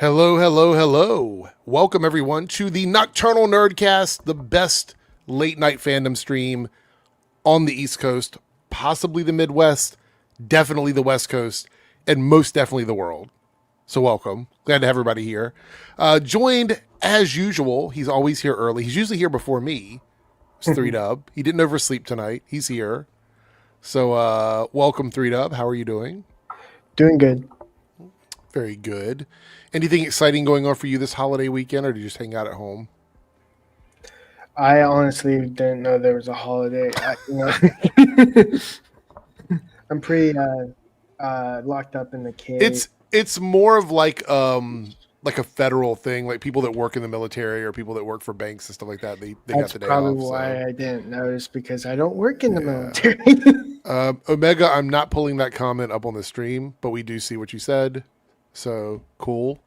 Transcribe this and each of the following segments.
Hello, hello, hello. Welcome, everyone, to the Nocturnal Nerdcast, the best late night fandom stream on the East Coast, possibly the Midwest, definitely the West Coast, and most definitely the world. So, welcome. Glad to have everybody here. Joined, as usual, he's always here early. He's usually here before me. It's 3Dub. He didn't oversleep tonight. He's here. So, welcome, 3Dub. How are you doing? Doing good. Very good. Anything exciting going on for you this holiday weekend, or do you just hang out at home? I honestly didn't know there was a holiday. I'm pretty locked up in the cave. It's more of like a federal thing, like people that work in the military or people that work for banks and stuff like that. They got That's the day probably off. why So. I didn't notice, because I don't work in the military. Omega, I'm not pulling that comment up on the stream, but we do see what you said. So cool.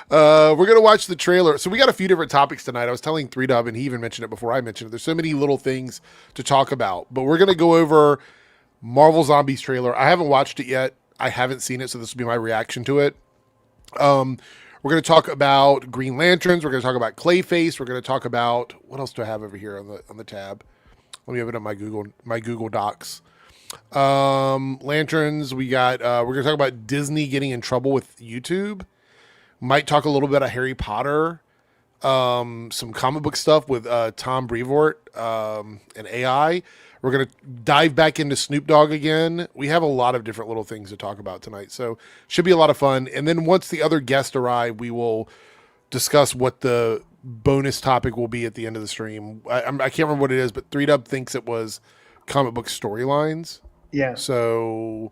We're going to watch the trailer. So we got a few different topics tonight. I was telling 3Dub, and he even mentioned it before I mentioned it. There's so many little things to talk about, but we're going to go over Marvel Zombies trailer. I haven't watched it yet. I haven't seen it, so this will be my reaction to it. We're going to talk about Green Lanterns. We're going to talk about Clayface. We're going to talk about, what else do I have over here on the tab? Let me open up my Google Docs. Lanterns. We're going to talk about Disney getting in trouble with YouTube. Might talk a little bit about Harry Potter. Some comic book stuff with Tom Brevoort and AI. We're going to dive back into Snoop Dogg again. We have a lot of different little things to talk about tonight, so should be a lot of fun. And then once the other guests arrive, we will discuss what the bonus topic will be at the end of the stream. I can't remember what it is, but 3Dub thinks it was comic book storylines. Yeah. So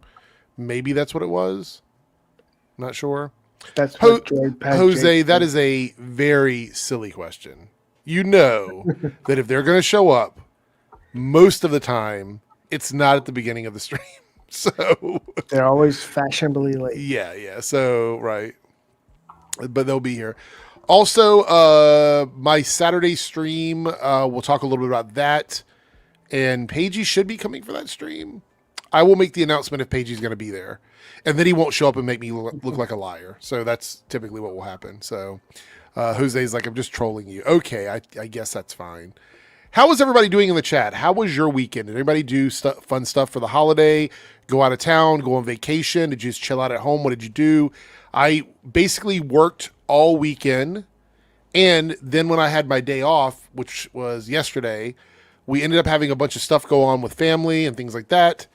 maybe that's what it was. Not sure. That's what Jose, that is a very silly question. You know that if they're going to show up, most of the time, it's not at the beginning of the stream. So they're always fashionably late. Yeah. So, right. But they'll be here. Also, my Saturday stream, we'll talk a little bit about that. And Paigey should be coming for that stream. I will make the announcement if Paigey's going to be there. And then he won't show up and make me look like a liar. So that's typically what will happen. So Jose's like, I'm just trolling you. Okay, I guess that's fine. How was everybody doing in the chat? How was your weekend? Did anybody do fun stuff for the holiday? Go out of town? Go on vacation? Did you just chill out at home? What did you do? I basically worked all weekend. And then when I had my day off, which was yesterday, we ended up having a bunch of stuff go on with family and things like that.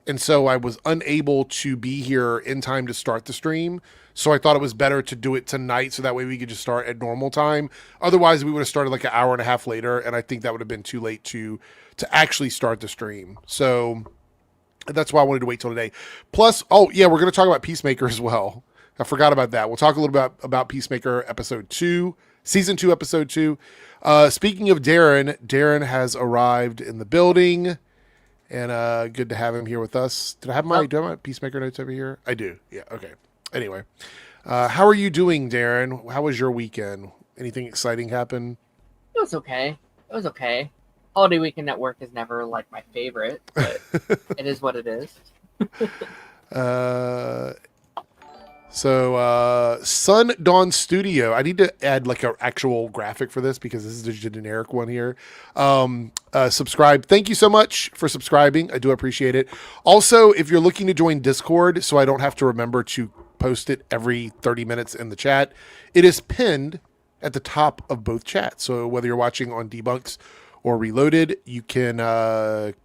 And so I was unable to be here in time to start the stream. So I thought it was better to do it tonight so that way we could just start at normal time. Otherwise, we would have started like an hour and a half later, and I think that would have been too late to actually start the stream. So that's why I wanted to wait till today. Plus, oh yeah, we're going to talk about Peacemaker as well. I forgot about that. We'll talk a little bit about Peacemaker episode 2, season 2, episode 2. Speaking of Darren has arrived in the building. And good to have him here with us. Do I have my Peacemaker notes over here? I do. Yeah. Okay. Anyway, how are you doing, Darren? How was your weekend? Anything exciting happen? It was okay. Holiday weekend at work is never like my favorite, but it is what it is. So Sun Dawn Studio. I need to add like an actual graphic for this because this is just a generic one here. Subscribe. Thank you so much for subscribing. I do appreciate it. Also, if you're looking to join Discord, so I don't have to remember to post it every 30 minutes in the chat, it is pinned at the top of both chats. So whether you're watching on Debunks or Reloaded, you can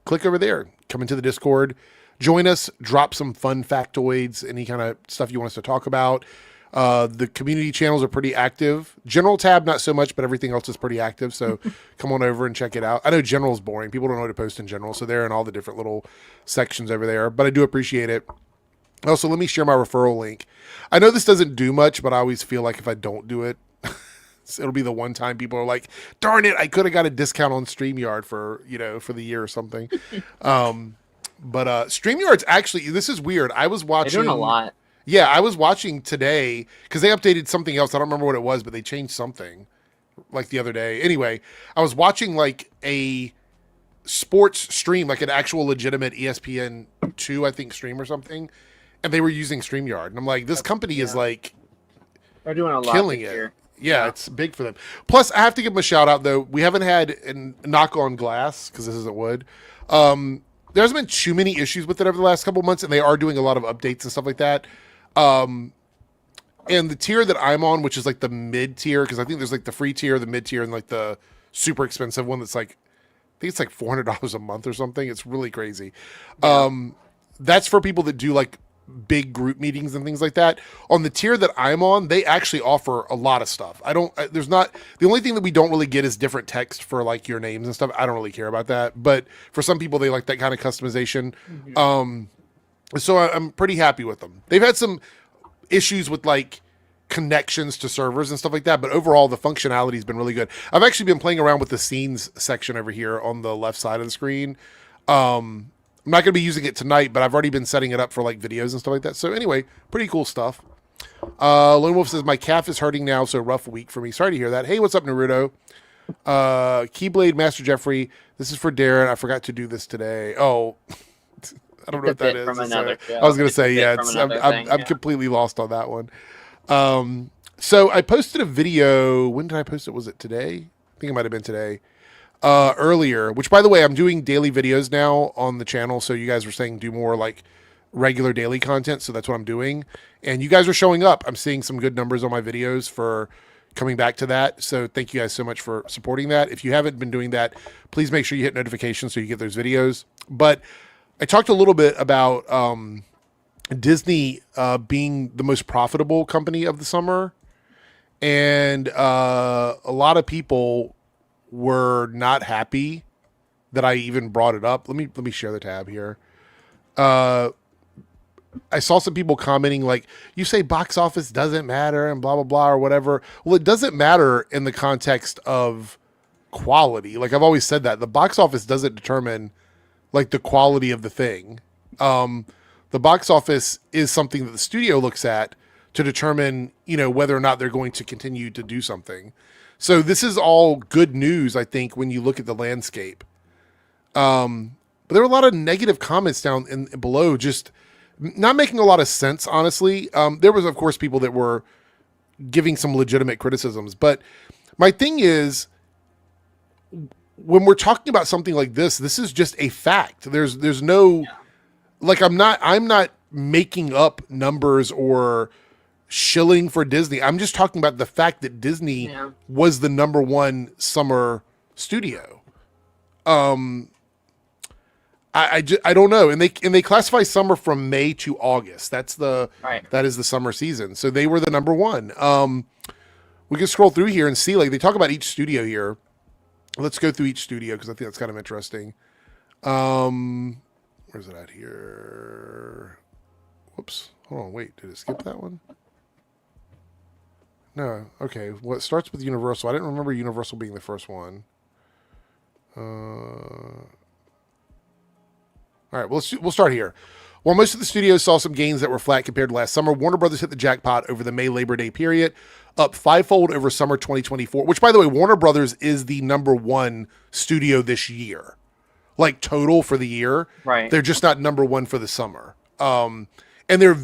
click over there, come into the Discord, join us, drop some fun factoids, any kind of stuff you want us to talk about. The community channels are pretty active. General tab, not so much, but everything else is pretty active. So come on over and check it out. I know general is boring. People don't know how to post in general. So they're in all the different little sections over there, but I do appreciate it. Also, let me share my referral link. I know this doesn't do much, but I always feel like if I don't do it, it'll be the one time people are like, darn it, I could have got a discount on StreamYard for the year or something. But StreamYard's actually, this is weird. I was watching. They're doing a lot. Yeah, I was watching today because they updated something else. I don't remember what it was, but they changed something like the other day. Anyway, I was watching like a sports stream, like an actual legitimate ESPN2, I think, stream or something. And they were using StreamYard. And I'm like, this company is like They're doing a lot killing this it. year. Yeah, it's big for them. Plus, I have to give them a shout out though. We haven't had a knock on glass because this isn't wood. There hasn't been too many issues with it over the last couple months, and they are doing a lot of updates and stuff like that. And the tier that I'm on, which is like the mid tier, because I think there's like the free tier, the mid tier, and like the super expensive one that's like, I think it's like $400 a month or something. It's really crazy. Yeah. That's for people that do like big group meetings and things like that. On the tier that I'm on, they actually offer a lot of stuff. There's not, the only thing that we don't really get is different text for like your names and stuff. I don't really care about that, but for some people, they like that kind of customization. So I'm pretty happy with them. They've had some issues with like connections to servers and stuff like that, but overall the functionality has been really good. I've actually been playing around with the scenes section over here on the left side of the screen. I'm not going to be using it tonight, but I've already been setting it up for like videos and stuff like that. So anyway, pretty cool stuff. Lone Wolf says, my calf is hurting now, so rough week for me. Sorry to hear that. Hey, what's up, Naruto? Keyblade Master Jeffrey, this is for Darren. I forgot to do this today. Oh, I don't know what that is. I was going to say, yeah, I'm completely lost on that one. So I posted a video. When did I post it? Was it today? I think it might have been today. Earlier, which by the way, I'm doing daily videos now on the channel. So you guys were saying do more like regular daily content. So that's what I'm doing. And you guys are showing up. I'm seeing some good numbers on my videos for coming back to that. So thank you guys so much for supporting that. If you haven't been doing that, please make sure you hit notifications so you get those videos. But I talked a little bit about, Disney, being the most profitable company of the summer. And, a lot of people were not happy that I even brought it up. Let me share the tab here. I saw some people commenting like, you say box office doesn't matter and blah, blah, blah, or whatever. Well, it doesn't matter in the context of quality. Like I've always said that the box office doesn't determine like the quality of the thing. The box office is something that the studio looks at to determine, whether or not they're going to continue to do something. So this is all good news, I think, when you look at the landscape. But there were a lot of negative comments down below, just not making a lot of sense, honestly. There was, of course, people that were giving some legitimate criticisms. But my thing is, when we're talking about something like this is just a fact. There's no, like, I'm not making up numbers or shilling for Disney. I'm just talking about the fact that Disney was the number one summer studio. I don't know. And they classify summer from May to August. That is the summer season. So they were the number one. We can scroll through here and see, like, they talk about each studio here. Let's go through each studio because I think that's kind of interesting. Where's it at here? Whoops. Hold on. Wait, did it skip that one? No. Okay. Well, it starts with Universal. I didn't remember Universal being the first one. All right. Well, we'll start here. While most of the studios saw some gains that were flat compared to last summer, Warner Brothers hit the jackpot over the May Labor Day period, up fivefold over summer 2024, which, by the way, Warner Brothers is the number one studio this year. Like, total for the year. Right. They're just not number one for the summer. And they're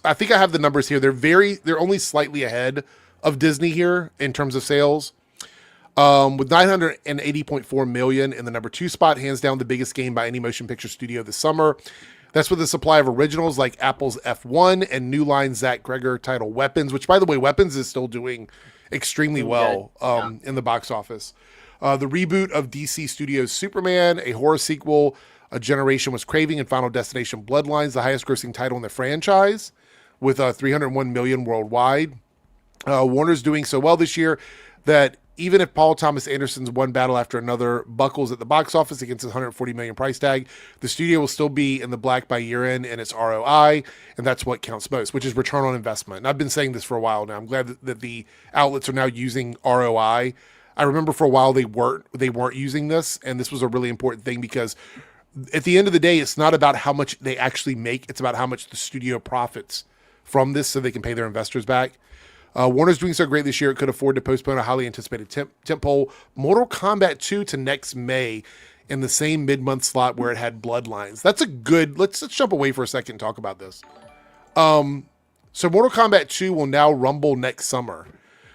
I think I have the numbers here. They're only slightly ahead of Disney here in terms of sales. With $980.4 million in the number two spot, hands down the biggest gain by any motion picture studio this summer. That's with a supply of originals like Apple's F1 and New Line's Zach Greger title Weapons, which, by the way, Weapons is still doing extremely well in the box office. The reboot of DC Studios' Superman, a horror sequel A Generation Was Craving, and Final Destination Bloodlines, the highest grossing title in the franchise, with $301 million worldwide. Warner's doing so well this year that even if Paul Thomas Anderson's One Battle After Another buckles at the box office against his $140 million price tag, the studio will still be in the black by year end in its ROI, and that's what counts most, which is return on investment. And I've been saying this for a while now. I'm glad that the outlets are now using ROI. I remember for a while they weren't using this, and this was a really important thing because at the end of the day, it's not about how much they actually make. It's about how much the studio profits from this so they can pay their investors back. Warner's doing so great this year, it could afford to postpone a highly anticipated tentpole Mortal Kombat 2 to next May in the same mid-month slot where it had Bloodlines. That's a good... Let's jump away for a second and talk about this. So Mortal Kombat 2 will now rumble next summer.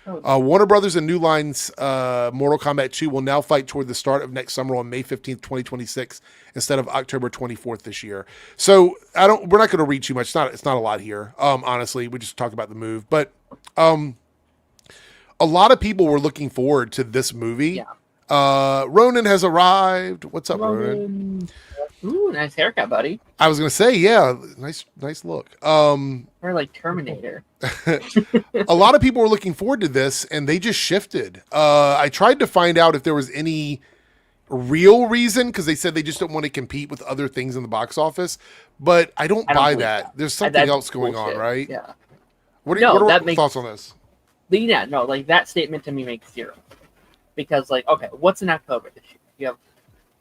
Warner Brothers and New Line's Mortal Kombat 2 will now fight toward the start of next summer on May 15th, 2026, instead of October 24th this year. So we're not going to read too much. It's not a lot here. Honestly, we just talked about the move, but a lot of people were looking forward to this movie. Yeah. Ronan has arrived. What's up, Ronan? Ooh, nice haircut, buddy. I was going to say, yeah, nice look. We're like Terminator. A lot of people were looking forward to this, and they just shifted. I tried to find out if there was any real reason, because they said they just don't want to compete with other things in the box office, but I don't buy that. There's something else going on, right? Yeah. What are your thoughts on this? Yeah, no, like that statement to me makes zero. Because, like, okay, what's in October this year? You have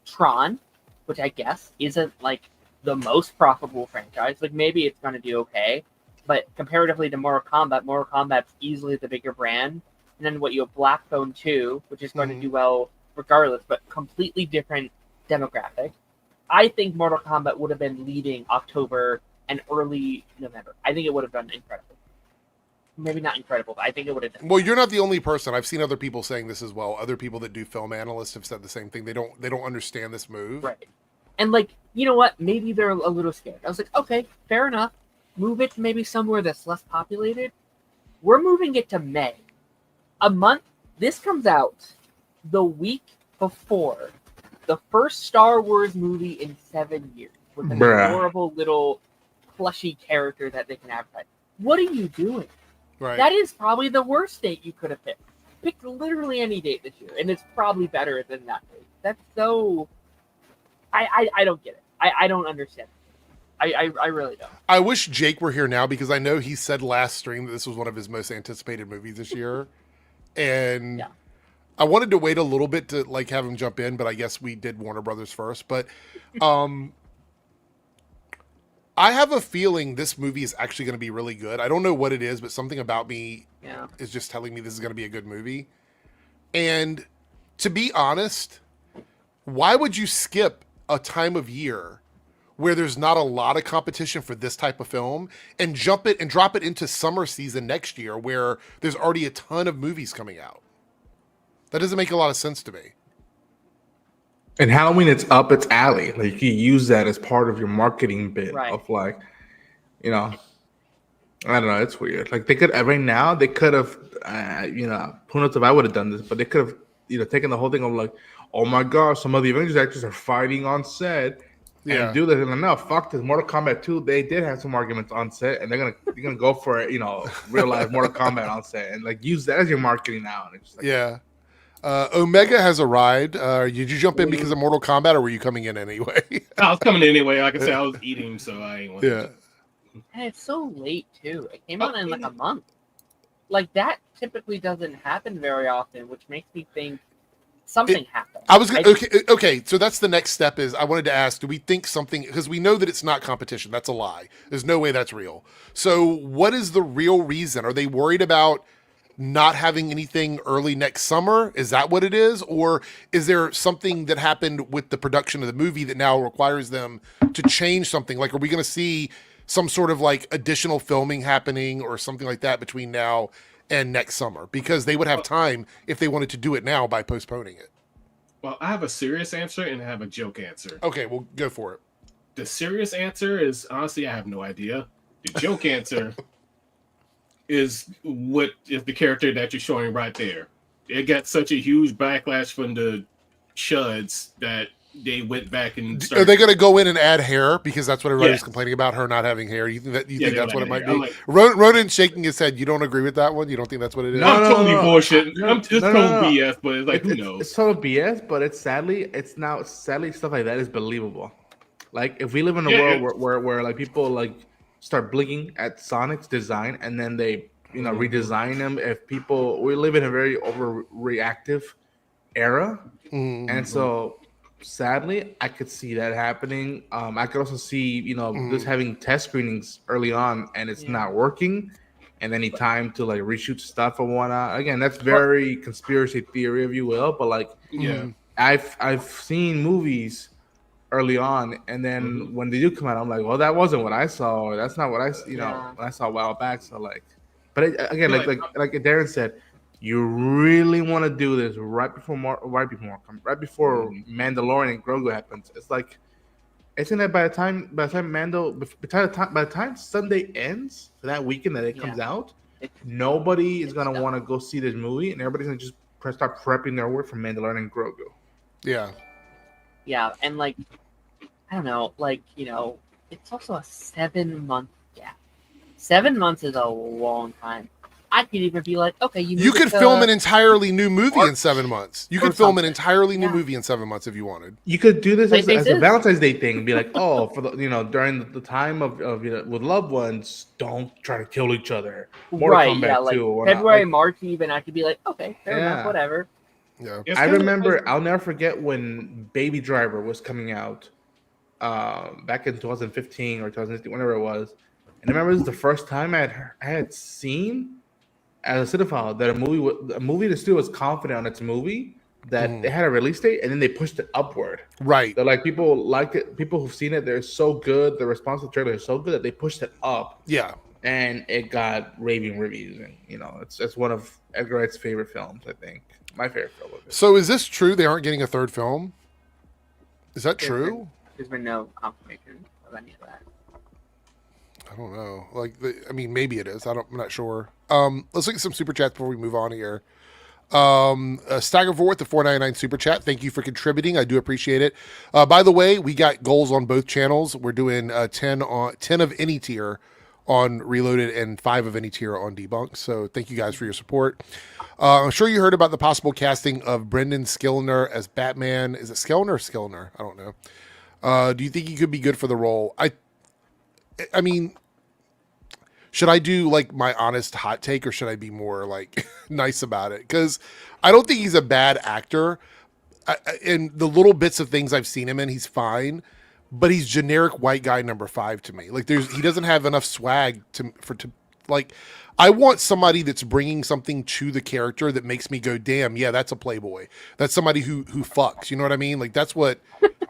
Tron, which I guess isn't like the most profitable franchise. Like, maybe it's going to do okay, but comparatively to Mortal Kombat's easily the bigger brand. And then what you have Black Phone 2, which is going to do well regardless, but completely different demographic. I think Mortal Kombat would have been leading October and early November. I think it would have done incredible. Maybe not incredible, but I think it would have done. Well, you're not the only person. I've seen other people saying this as well. Other people that do film analysts have said the same thing. They don't understand this move. Right. And, like, you know what? Maybe they're a little scared. I was like, okay, fair enough. Move it to maybe somewhere that's less populated. We're moving it to May. A month. This comes out the week before the first Star Wars movie in 7 years with an adorable little plushy character that they can advertise. What are you doing? Right. That is probably the worst date you could have picked. Pick literally any date this year, and it's probably better than that date. That's so... I don't get it. I don't understand it. I really don't. I wish Jake were here now, because I know he said last stream that this was one of his most anticipated movies this year. And yeah. I wanted to wait a little bit to like have him jump in, but I guess we did Warner Brothers first. But I have a feeling this movie is actually going to be really good. I don't know what it is, but something about me is just telling me this is going to be a good movie. And to be honest, why would you skip a time of year where there's not a lot of competition for this type of film and drop it into summer season next year where there's already a ton of movies coming out? That doesn't make a lot of sense to me. And Halloween, it's up its alley. Like, you can use that as part of your marketing bit of, like, you know, I don't know. It's weird. Like, they could right now, they could have, you know, who knows if I would have done this, but they could have, you know, taken the whole thing of like, oh my gosh, some of the Avengers actors are fighting on set and do this. And no, fuck this. Mortal Kombat 2, they did have some arguments on set, and they're gonna go for it, you know, real life Mortal Kombat on set and like use that as your marketing now. And it's like, Omega has arrived. Did you jump in because of Mortal Kombat, or were you coming in anyway? I was coming in anyway. Like I said, I was eating, so I ain't want to. And it's so late too. It came out in like a month. Like, that typically doesn't happen very often, which makes me think something happened. I was gonna, okay. So that's the next step. Is I wanted to ask: do we think something? Because we know that it's not competition. That's a lie. There's no way that's real. So what is the real reason? Are they worried about not having anything early next summer? Is that what it is? Or is there something that happened with the production of the movie that now requires them to change something? Like, are we going to see some sort of like additional filming happening or something like that between now and next summer? Because they would have time if they wanted to do it now by postponing it. Well, I have a serious answer and I have a joke answer. Okay, well, go for it. The serious answer is, honestly, I have no idea. The joke answer is what is the character that you're showing right there. It got such a huge backlash from the chuds that they went back and started. Are they going to go in and add hair? Because that's what everybody's complaining about, her not having hair. You think that's what it might be? Like, Ronan's shaking his head. You don't agree with that one? You don't think that's what it is? I'm totally bullshit. It's total BS, but it's like, who knows? It's total BS, but it's sadly stuff like that is believable. Like, if we live in a world where like people like start blinking at Sonic's design and then they, you know, redesign them. We live in a very overreactive era. And so sadly, I could see that happening. I could also see, you know, this having test screenings early on and it's not working, and they need time to like reshoot stuff and whatnot. Again, that's very conspiracy theory, if you will, but like, I've seen movies early on, and then when they do come out, I'm like, well, that wasn't what I saw, or that's not what when I saw a while back. So like, but again, like Darren said, you really want to do this right before Mandalorian and Grogu happens. It's like, isn't that by the time Sunday ends for that weekend that it comes out, nobody is gonna want to go see this movie, and everybody's gonna just start prepping their work for Mandalorian and Grogu. Yeah. Yeah, and like, I don't know, like, it's also a 7-month gap. 7 months is a long time. I could even be like, okay, you could film an entirely new movie in 7 months. You could film an entirely new movie in 7 months if you wanted. You could do this as a Valentine's Day thing and be like, oh, for the during the time of with loved ones, don't try to kill each other. Kombat like February, March even, I could be like, okay, fair enough, whatever. Yeah. I remember, I'll never forget when Baby Driver was coming out back in 2015 or 2016, whenever it was. And I remember this was the first time I had seen as a cinephile that a movie the studio was confident on its movie that they had a release date, and then they pushed it upward. Right. So like people liked it. People who've seen it, they're so good. The response to the trailer is so good that they pushed it up. Yeah. And it got raving reviews, and it's one of Edgar Wright's favorite films. I think my favorite film of it. So is this true? They aren't getting a third film? Is that true? There's been no confirmation of any of that. I don't know. Like, maybe it is. I'm not sure. Let's look at some super chats before we move on here. Stagger Forward, the $4.99 super chat. Thank you for contributing. I do appreciate it. By the way, we got goals on both channels. We're doing 10 of any tier on Reloaded and 5 of any tier on Debunks. So thank you guys for your support. I'm sure you heard about the possible casting of Brendan Skillner as Batman. Is it Skellner or Skillner? I don't know. Do you think he could be good for the role? I mean, should I do like my honest hot take, or should I be more like nice about it? Because I don't think he's a bad actor. And the little bits of things I've seen him in, he's fine. But he's generic white guy number 5 to me. Like he doesn't have enough swag to like. I want somebody that's bringing something to the character that makes me go, damn, yeah, that's a playboy. That's somebody who fucks. You know what I mean? Like that's what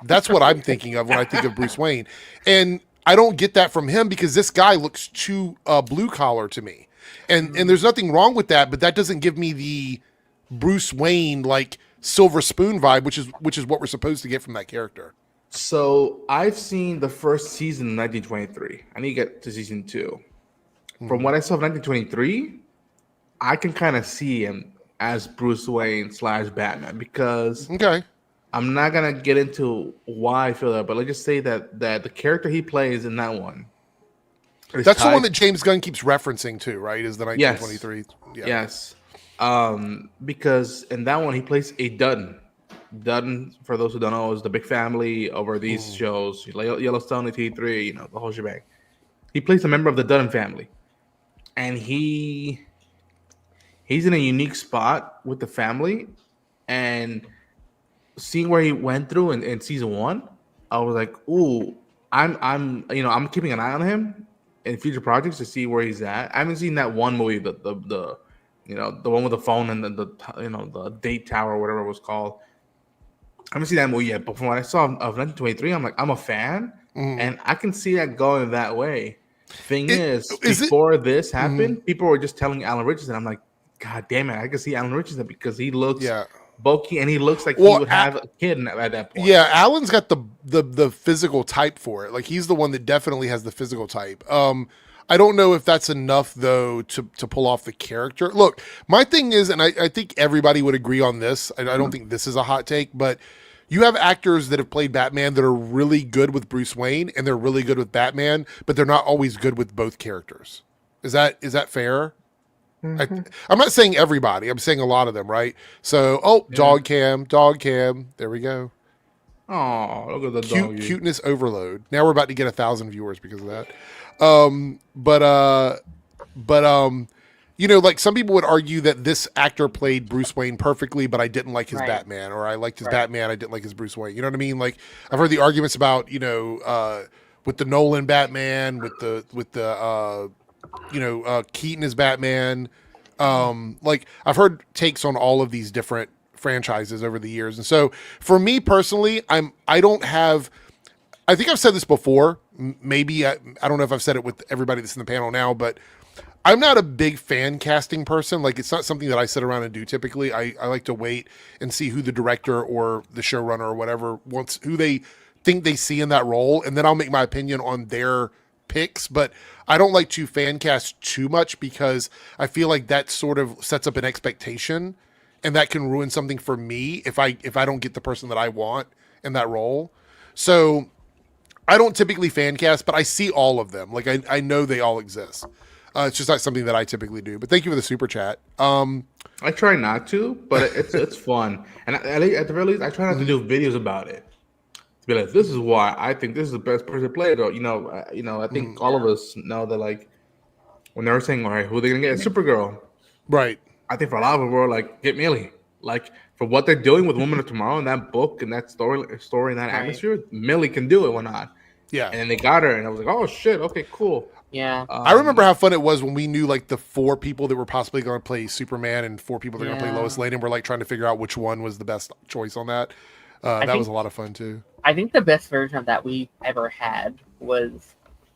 I'm thinking of when I think of Bruce Wayne. And I don't get that from him because this guy looks too blue collar to me. And there's nothing wrong with that, but that doesn't give me the Bruce Wayne like silver spoon vibe, which is what we're supposed to get from that character. So I've seen the first season in 1923. I need to get to season 2. From what I saw of 1923, I can kind of see him as Bruce Wayne / Batman because I'm not gonna get into why I feel that, but let's just say that the character he plays in that one. That's the one that James Gunn keeps referencing to, right? Is the 1923? Yes. Because in that one he plays a Dutton. Dutton, for those who don't know, is the big family over these shows, Yellowstone, T3, the whole shebang. He plays a member of the Dutton family, and he's in a unique spot with the family. And seeing where he went through in season 1, I was like, "Ooh, I'm keeping an eye on him in future projects to see where he's at." I haven't seen that one movie, the one with the phone and the date tower, or whatever it was called. I haven't seen that movie yet, but from what I saw of 1923, I'm like, I'm a fan, and I can see that going that way. Thing is before this happened, people were just telling Alan Richardson. I'm like, God damn it, I can see Alan Richardson because he looks bulky and he looks like he would have a kid at that point. Yeah, Alan's got the physical type for it. Like he's the one that definitely has the physical type. I don't know if that's enough though to pull off the character. Look, my thing is, and I think everybody would agree on this. I don't think this is a hot take, but you have actors that have played Batman that are really good with Bruce Wayne and they're really good with Batman, but they're not always good with both characters. Is that fair? Mm-hmm. I'm not saying everybody. I'm saying a lot of them, right? So, dog cam. There we go. Oh, look at the dog. Cuteness overload. Now we're about to get 1,000 viewers because of that. Like some people would argue that this actor played Bruce Wayne perfectly, but I didn't like his Batman, or I liked his Batman, I didn't like his Bruce Wayne. You know what I mean? Like I've heard the arguments about, with the Nolan Batman, with the Keaton as Batman. Like I've heard takes on all of these different franchises over the years. And so for me personally, I don't have I think I've said this before. Maybe I don't know if I've said it with everybody that's in the panel now, but I'm not a big fan casting person. Like, it's not something that I sit around and do typically. I like to wait and see who the director or the showrunner or whatever wants, who they think they see in that role, and then I'll make my opinion on their picks. But I don't like to fan cast too much because I feel like that sort of sets up an expectation, and that can ruin something for me if I don't get the person that I want in that role. So I don't typically fan cast, but I see all of them. Like, I know they all exist. It's just not something that I typically do. But thank you for the super chat. I try not to, but it's fun. And at the very least, I try not to do videos about it. To be like, this is why I think this is the best person to play it. Or, I think all of us know that, like, when they were saying, all right, who are they going to get? Supergirl. Right. I think for a lot of them, we're like, get Millie. Like, for what they're doing with Woman of Tomorrow and that book and that story and that atmosphere, Millie can do it. Why not? Yeah. And then they got her, and I was like, oh, shit. Okay, cool. Yeah. I remember how fun it was when we knew, like, the 4 people that were possibly going to play Superman and 4 people that were going to play Lois Lane, and we're, like, trying to figure out which one was the best choice on that. That was a lot of fun, too. I think the best version of that we ever had was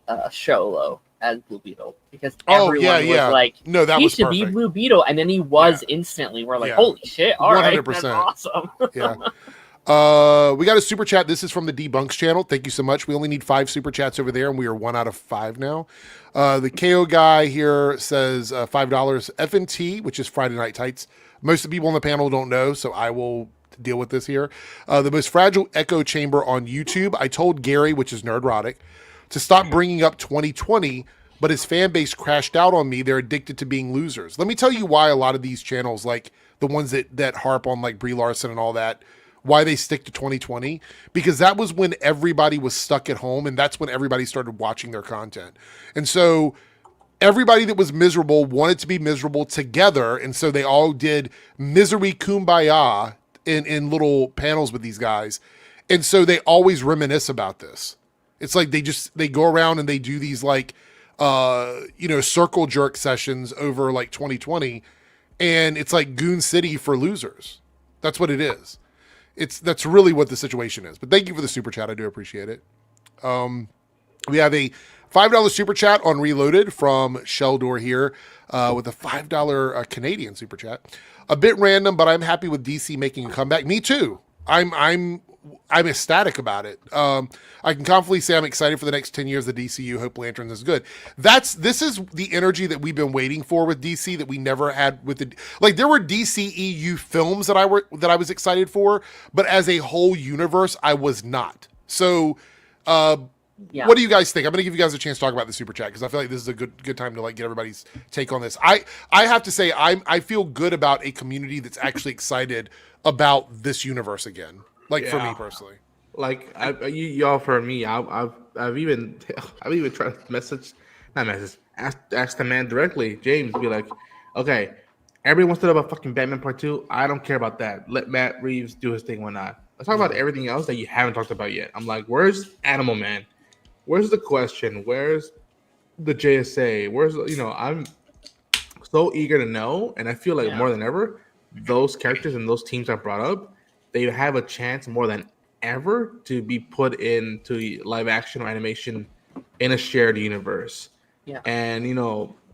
Sholo as Blue Beetle, because everyone was like, no, that he was should perfect. be Blue Beetle, and then he was instantly. We're like, holy shit, all 100%. Right, that's awesome. Yeah. We got a super chat. This is from the Debunks channel. Thank you so much. We only need 5 super chats over there, and we are 1 out of 5 now. The KO guy here says $5 F&T, which is Friday Night Tights. Most of the people on the panel don't know, so I will deal with this here. The most fragile echo chamber on YouTube. I told Gary, which is Nerdrotic, to stop bringing up 2020, but his fan base crashed out on me. They're addicted to being losers. Let me tell you why a lot of these channels, like the ones that harp on like Brie Larson and all that, why they stick to 2020, because that was when everybody was stuck at home, and that's when everybody started watching their content. And so everybody that was miserable wanted to be miserable together, and so they all did misery kumbaya in little panels with these guys. And so they always reminisce about this. It's like they go around and they do these like circle jerk sessions over like 2020, and it's like Goon City for losers. That's what it is. That's really what the situation is. But thank you for the super chat. I do appreciate it. We have a $5 super chat on Reloaded from Sheldor here with a $5 Canadian super chat. A bit random, but I'm happy with DC making a comeback. Me too. I'm ecstatic about it. I can confidently say I'm excited for the next 10 years of the DCU. Hope Lanterns is good. This is the energy that we've been waiting for with DC that we never had with the, like, there were DCEU films that I was excited for, but as a whole universe, I was not. So, what do you guys think? I'm going to give you guys a chance to talk about the super chat because I feel like this is a good time to like get everybody's take on this. I have to say I feel good about a community that's actually excited about this universe again. Like for me personally, like y'all for me, I've even tried to ask the man directly, James, be like, okay, everyone wants to know about fucking Batman Part 2. I don't care about that. Let Matt Reeves do his thing. Why not? Let's talk about everything else that you haven't talked about yet. I'm like, where's Animal Man? Where's the Question? Where's the JSA? I'm so eager to know, and I feel like more than ever, those characters and those teams I brought up, they have a chance more than ever to be put into live action or animation in a shared universe. Yeah. And,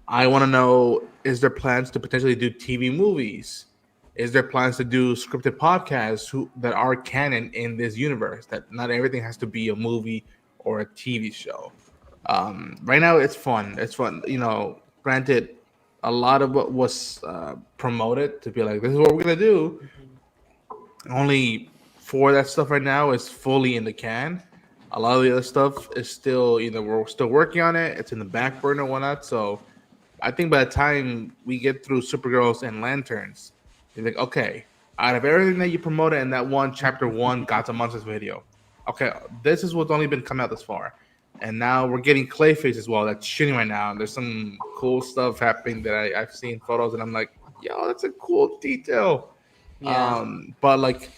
I want to know, is there plans to potentially do TV movies? Is there plans to do scripted podcasts that are canon in this universe? That not everything has to be a movie or a TV show. Right now, it's fun. It's fun. Granted, a lot of what was promoted to be like, this is what we're going to do. Only 4 of that stuff right now is fully in the can. A lot of the other stuff is still, we're still working on it. It's in the back burner, whatnot. So I think by the time we get through Supergirls and Lanterns, you're like, okay, out of everything that you promoted in that one chapter 1 Gods and Monsters video, okay, this is what's only been coming out this far. And now we're getting Clayface as well. That's shooting right now. And there's some cool stuff happening that I've seen photos, and I'm like, yo, that's a cool detail. Yeah. But like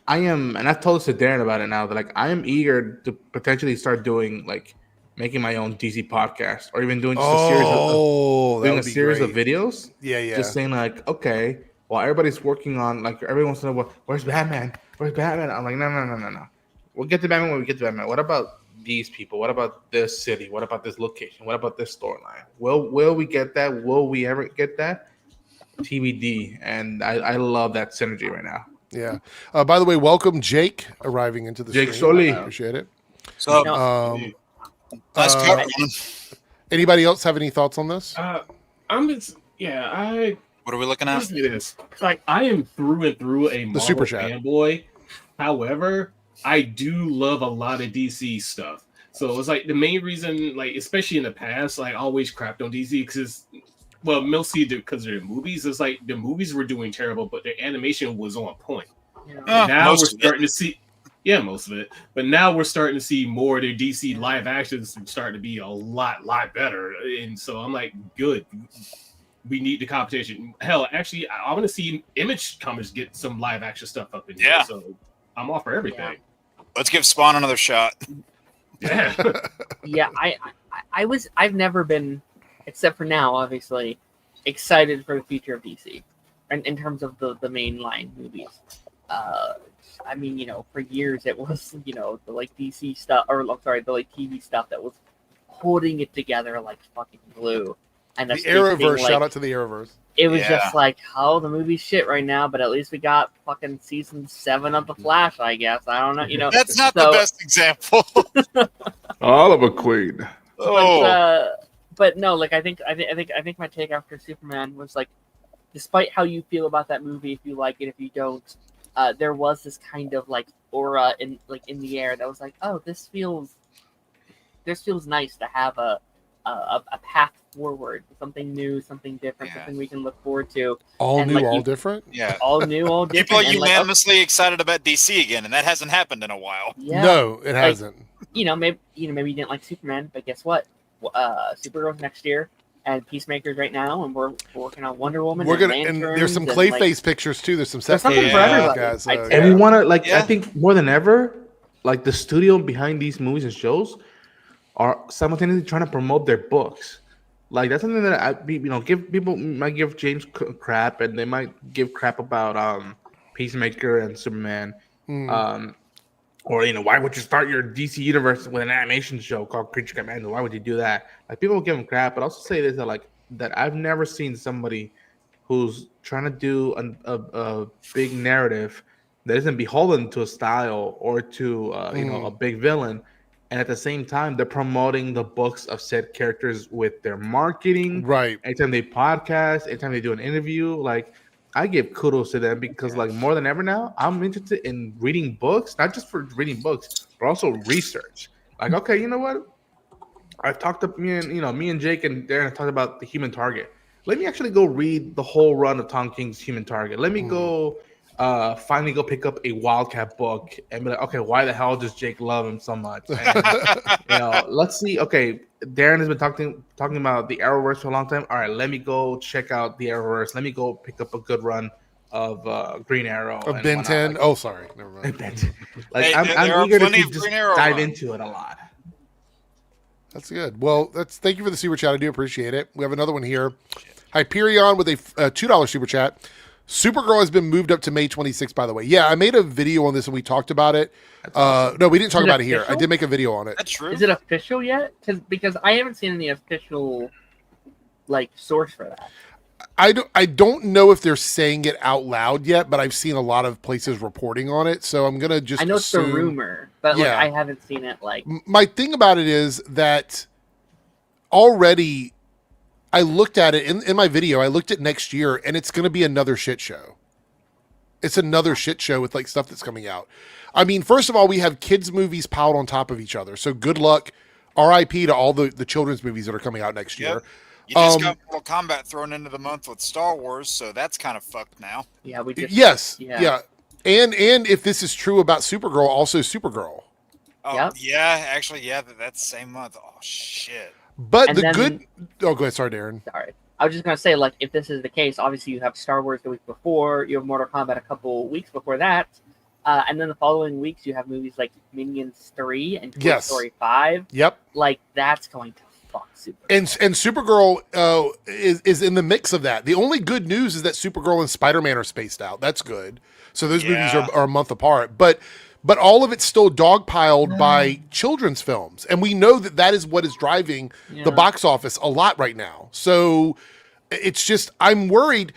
I am, and I've told this to Darren about it now, that like I am eager to potentially start doing like making my own DC podcast, or even doing just a series of videos. Yeah. Just saying like, okay, while everybody's working on, like, everyone wants to know, where's Batman? Where's Batman? I'm like, no. we'll get to Batman when we get to Batman. What about these people? What about this city? What about this location? What about this storyline? Will we get that? Will we ever get that? TBD. And I love that synergy right now. Yeah. By the way, welcome Jake arriving into the Jake stream. Sully. Appreciate it. So, Nice cover. Anybody else have any thoughts on this? What are we looking at? This. It's like I am through and through a Marvel Super Chat. fanboy. However, I do love a lot of DC stuff. So it's like the main reason, like especially in the past, like I always crapped on DC because, well, mostly because of the movies. It's like the movies were doing terrible, but the animation was on point. Now we're starting to see. Yeah, most of it. But now we're starting to see more of their DC live actions starting to be a lot better. And so I'm like, good. We need the competition. Hell, actually, I want to see Image Comics get some live action stuff up in here. So I'm all for everything. Yeah. Let's give Spawn another shot. Yeah. Yeah, I've never been, except for now, obviously, excited for the future of DC. And in terms of the mainline movies. I mean, for years it was, the like DC stuff, or I'm sorry, the like TV stuff that was holding it together like fucking glue. And The Arrowverse, like, shout out to the Arrowverse. It was just like, oh, the movie's shit right now, but at least we got fucking season 7 of The Flash, I guess. I don't know, That's not the best example. Oliver Queen. But no, like I think my take after Superman was like, despite how you feel about that movie, if you like it, if you don't, there was this kind of like aura in the air that was like, oh, this feels nice to have a path forward, something new, something different, something we can look forward to. All and new, like, all different. Yeah, all new, all different. People are unanimously excited about DC again, and that hasn't happened in a while. Yeah. No, it hasn't. Maybe you didn't like Superman, but guess what? Supergirl's next year. And Peacemaker's right now, and we're working on Wonder Woman. And there's some Clayface pictures too. There's some there's something for everybody. guys. And we want to I think more than ever, like the studio behind these movies and shows are simultaneously trying to promote their books. Like that's something that give people might give James crap, and they might give crap about Peacemaker and Superman. Or why would you start your DC universe with an animation show called Creature Commander? Why would you do that? Like people will give them crap, but also say this that I've never seen somebody who's trying to do a big narrative that isn't beholden to a style or to a big villain, and at the same time they're promoting the books of said characters with their marketing. Right. Anytime they podcast, anytime they do an interview, like. I give kudos to them because, like, more than ever now, I'm interested in reading books, not just for reading books, but also research. Like, okay, you know what? I've talked to me and Jake and Darren have talked about the Human Target. Let me actually go read the whole run of Tom King's Human Target. Let me go finally go pick up a Wildcat book and be like, okay, why the hell does Jake love him so much? And, let's see. Okay, Darren has been talking about the Arrowverse for a long time. All right, let me go check out the Arrowverse. Let me go pick up a good run of Green Arrow. Of Ben 10. Oh, sorry. Never mind. Like, I'm eager to just dive into it a lot. That's good. Well, thank you for the super chat. I do appreciate it. We have another one here. Hyperion with a $2 super chat. Supergirl has been moved up to May 26th, by the way. Yeah, I made a video on this and we talked about it. Awesome. No, we didn't talk about it here. I did make a video on it. That's true. Is it official yet? Because I haven't seen any official source for that. I don't know if they're saying it out loud yet, but I've seen a lot of places reporting on it. So I'm gonna just I know it's a rumor, but I haven't seen it. My thing about it is that already I looked at it in my video. I looked at next year, and it's going to be another shit show. It's another shit show with stuff that's coming out. I mean, first of all, we have kids' movies piled on top of each other. So good luck. R.I.P. to all the children's movies that are coming out next year. You just got Mortal Kombat thrown into the month with Star Wars, so that's kind of fucked now. Yeah, we just yeah. And if this is true about Supergirl, also Supergirl. Oh, yeah, actually, that's the same month. Oh shit. But oh, go ahead. Sorry, Darren. Sorry. I was just going to say, if this is the case, obviously you have Star Wars the week before, you have Mortal Kombat a couple weeks before that, and then the following weeks you have movies like Minions 3 and Toy Story 5. Yep. That's going to fuck Supergirl. And Supergirl is in the mix of that. The only good news is that Supergirl and Spider-Man are spaced out. That's good. So those movies are a month apart. But but all of it's still dogpiled by children's films. And we know that that is what is driving the box office a lot right now. So it's just, I'm worried.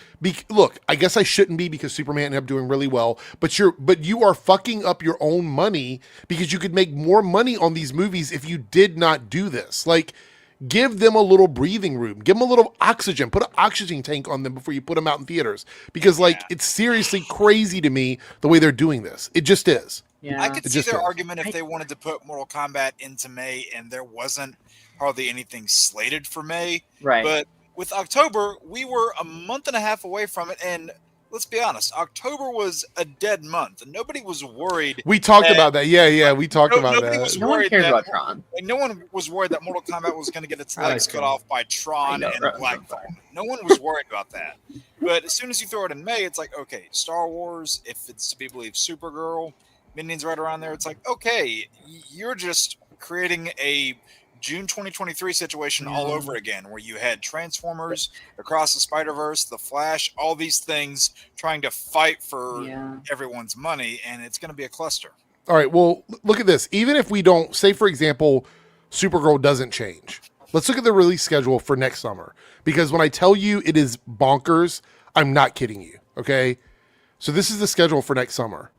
Look, I guess I shouldn't be because Superman ended up doing really well, but you are fucking up your own money because you could make more money on these movies if you did not do this. Like, give them a little breathing room. Give them a little oxygen. Put an oxygen tank on them before you put them out in theaters. Because, it's seriously crazy to me the way they're doing this. It just is. Yeah. I could see their argument if they wanted to put Mortal Kombat into May and there wasn't hardly anything slated for May. Right. But with October, we were a month and a half away from it. And let's be honest, October was a dead month. And nobody was worried. We talked about that. Yeah, we talked about that. No one cares about Tron. No one was worried that Mortal Kombat was going to get its legs cut off by Tron and Black Phone. No one was worried about that. But as soon as you throw it in May, it's like, okay, Star Wars, if it's to be believed, Supergirl, Minions right around there, it's like, okay, you're just creating a June 2023 situation all over again, where you had Transformers, Across the Spider-Verse, The Flash, all these things trying to fight for everyone's money, and it's going to be a cluster. All right, well, look at this. Even if we don't, say, for example, Supergirl doesn't change. Let's look at the release schedule for next summer. Because when I tell you it is bonkers, I'm not kidding you, okay? So this is the schedule for next summer.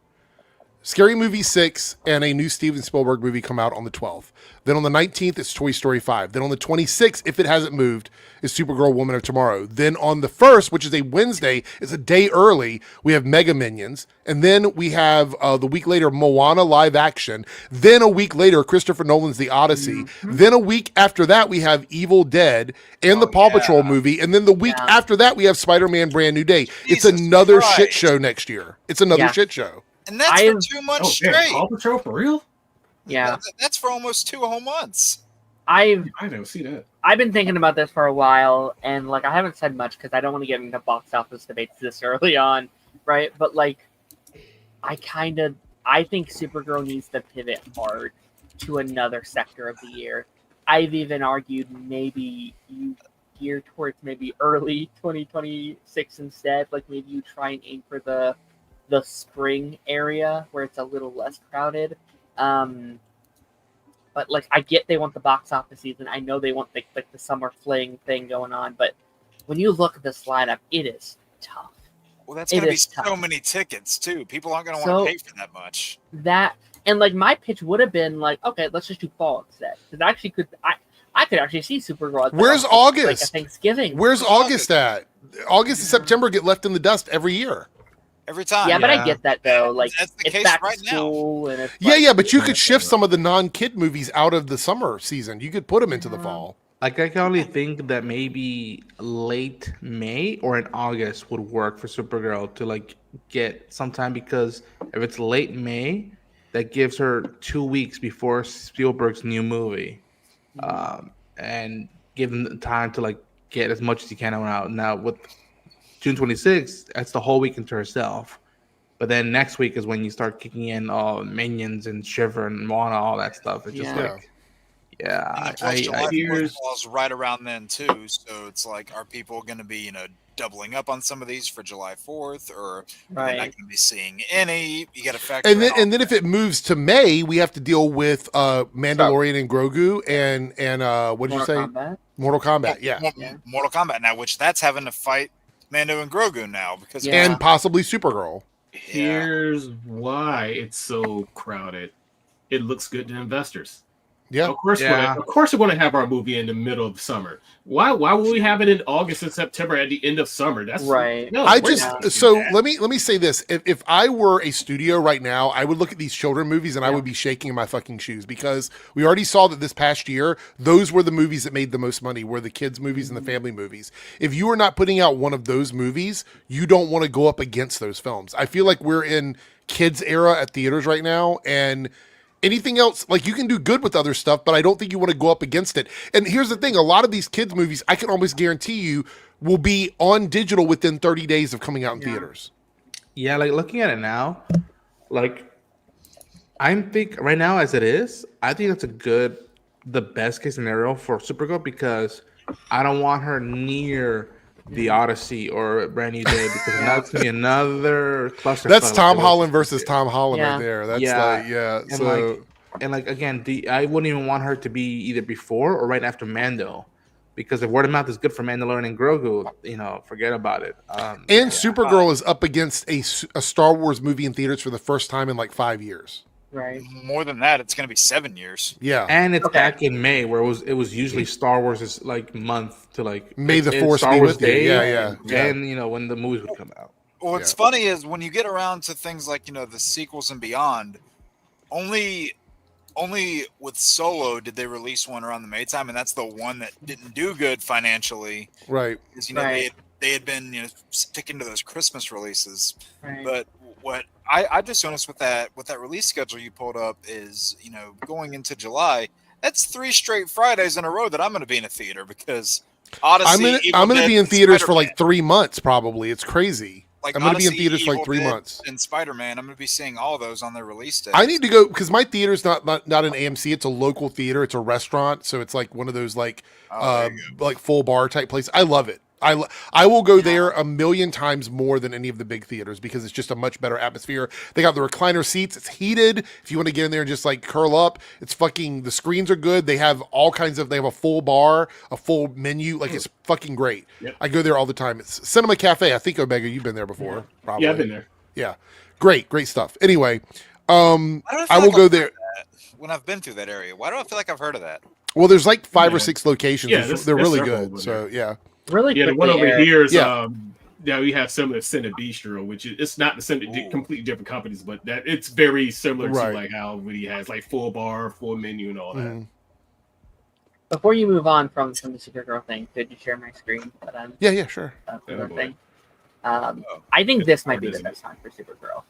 Scary Movie 6 and a new Steven Spielberg movie come out on the 12th. Then on the 19th, it's Toy Story 5. Then on the 26th, if it hasn't moved, is Supergirl Woman of Tomorrow. Then on the 1st, which is a Wednesday, it's a day early, we have Mega Minions. And then we have the week later, Moana live action. Then a week later, Christopher Nolan's The Odyssey. Mm-hmm. Then a week after that, we have Evil Dead and the Paw Patrol movie. And then the week after that, we have Spider-Man Brand New Day. It's another shit show next year. It's another shit show. And that's for 2 months straight. Paw Patrol for real? Yeah. That's for almost 2 whole months. I never see that. I've been thinking about this for a while, and I haven't said much because I don't want to get into box office debates this early on, right? But I think Supergirl needs to pivot hard to another sector of the year. I've even argued maybe you gear towards maybe early 2026 instead. Maybe you try and aim for the spring area where it's a little less crowded. But I get they want the box office season. I know they want the summer fling thing going on, but when you look at this lineup, it is tough. Well, that's going to be so many tickets too. People aren't going to want to pay for that much. My pitch would have been okay, let's just do fall instead. Because I could actually see Supergirl. Where's August? Thanksgiving. Where's August at? August and September get left in the dust every year. Every time. Yeah, but I get that though. That's the it's case back right to school, and it's but you could shift some of the non-kid movies out of the summer season. You could put them into the fall. I can only think that maybe late May or in August would work for Supergirl to get some time, because if it's late May, that gives her 2 weeks before Spielberg's new movie, and give them the time to get as much as you can out. Now with June 26th, that's the whole weekend to herself. But then next week is when you start kicking in Minions and Shiver and Moana, all that stuff. It's just July falls right around then too. So it's are people going to be doubling up on some of these for July 4th, or are they not going to be seeing any? You got to factor. And then if it moves to May, we have to deal with Mandalorian and Grogu and what did you say? Mortal Kombat. Yeah. Mortal Kombat now, which that's having to fight Mando and Grogu now because and possibly Supergirl. Here's why it's so crowded. It looks good to investors. Yeah, of course we're going to have our movie in the middle of summer. Why would we have it in August and September at the end of summer? That's right. No, let me say this: if I were a studio right now, I would look at these children movies and I would be shaking in my fucking shoes, because we already saw that this past year those were the movies that made the most money, were the kids movies and the family movies. If you are not putting out one of those movies, you don't want to go up against those films. I feel like we're in kids era at theaters right now, and anything else, you can do good with other stuff, but I don't think you want to go up against it. And here's the thing, a lot of these kids movies, I can almost guarantee you, will be on digital within 30 days of coming out in theaters. Yeah, looking at it now, I think right now as it is, I think that's the best case scenario for Supergirl, because I don't want her near the Odyssey or a Brand New Day, because now it's gonna be another cluster. That's Tom Holland versus Tom Holland right there. That's and so again, I wouldn't even want her to be either before or right after Mando, because if word of mouth is good for Mandalorian and Grogu, forget about it. And Supergirl is up against a Star Wars movie in theaters for the first time in like 5 years. Right. More than that, it's going to be 7 years. Yeah. And it's back in May, where it was usually Star Wars is like month to like May the Force Star be Wars with you. Day, Yeah. and when the movies would come out. What's funny is when you get around to things like the sequels and beyond, only with Solo did they release one around the May time, and that's the one that didn't do good financially. Right. Because they had been sticking to those Christmas releases. Right. But what I just noticed with that release schedule you pulled up is going into July, that's 3 straight Fridays in a row that I'm going to be in a theater, because Odyssey. I'm going to be in theaters for like 3 months probably. It's crazy. Like I'm going to be in Odyssey, theaters for like 3 Evil Dead, months. And Spider-Man, I'm going to be seeing all those on their release days. I need to go because my theater's not an AMC. It's a local theater. It's a restaurant, so it's like one of those like full bar type place. I love it. I will go there a million times more than any of the big theaters because it's just a much better atmosphere. They got the recliner seats. It's heated. If you want to get in there and just like curl up, it's the screens are good. They have they have a full bar, a full menu. Like it's fucking great. Yep. I go there all the time. It's Cinema Cafe. I think Omega, you've been there before. Probably. Yeah, I've been there. Yeah. Great stuff. Anyway, I will go there. When I've been through that area, why do I feel like I've heard of that? Well, there's like 5 or 6 locations. Yeah, they're really good. So yeah. Really the quickly, one over here is Eric. we have some of the Cine Bistro, which it's not the same, completely different companies, but that it's very similar to like how he has like full bar, full menu, and all that. Before you move on from the Supergirl thing, could you share my screen? Yeah, sure. Thing. I think this might be the best time for Supergirl.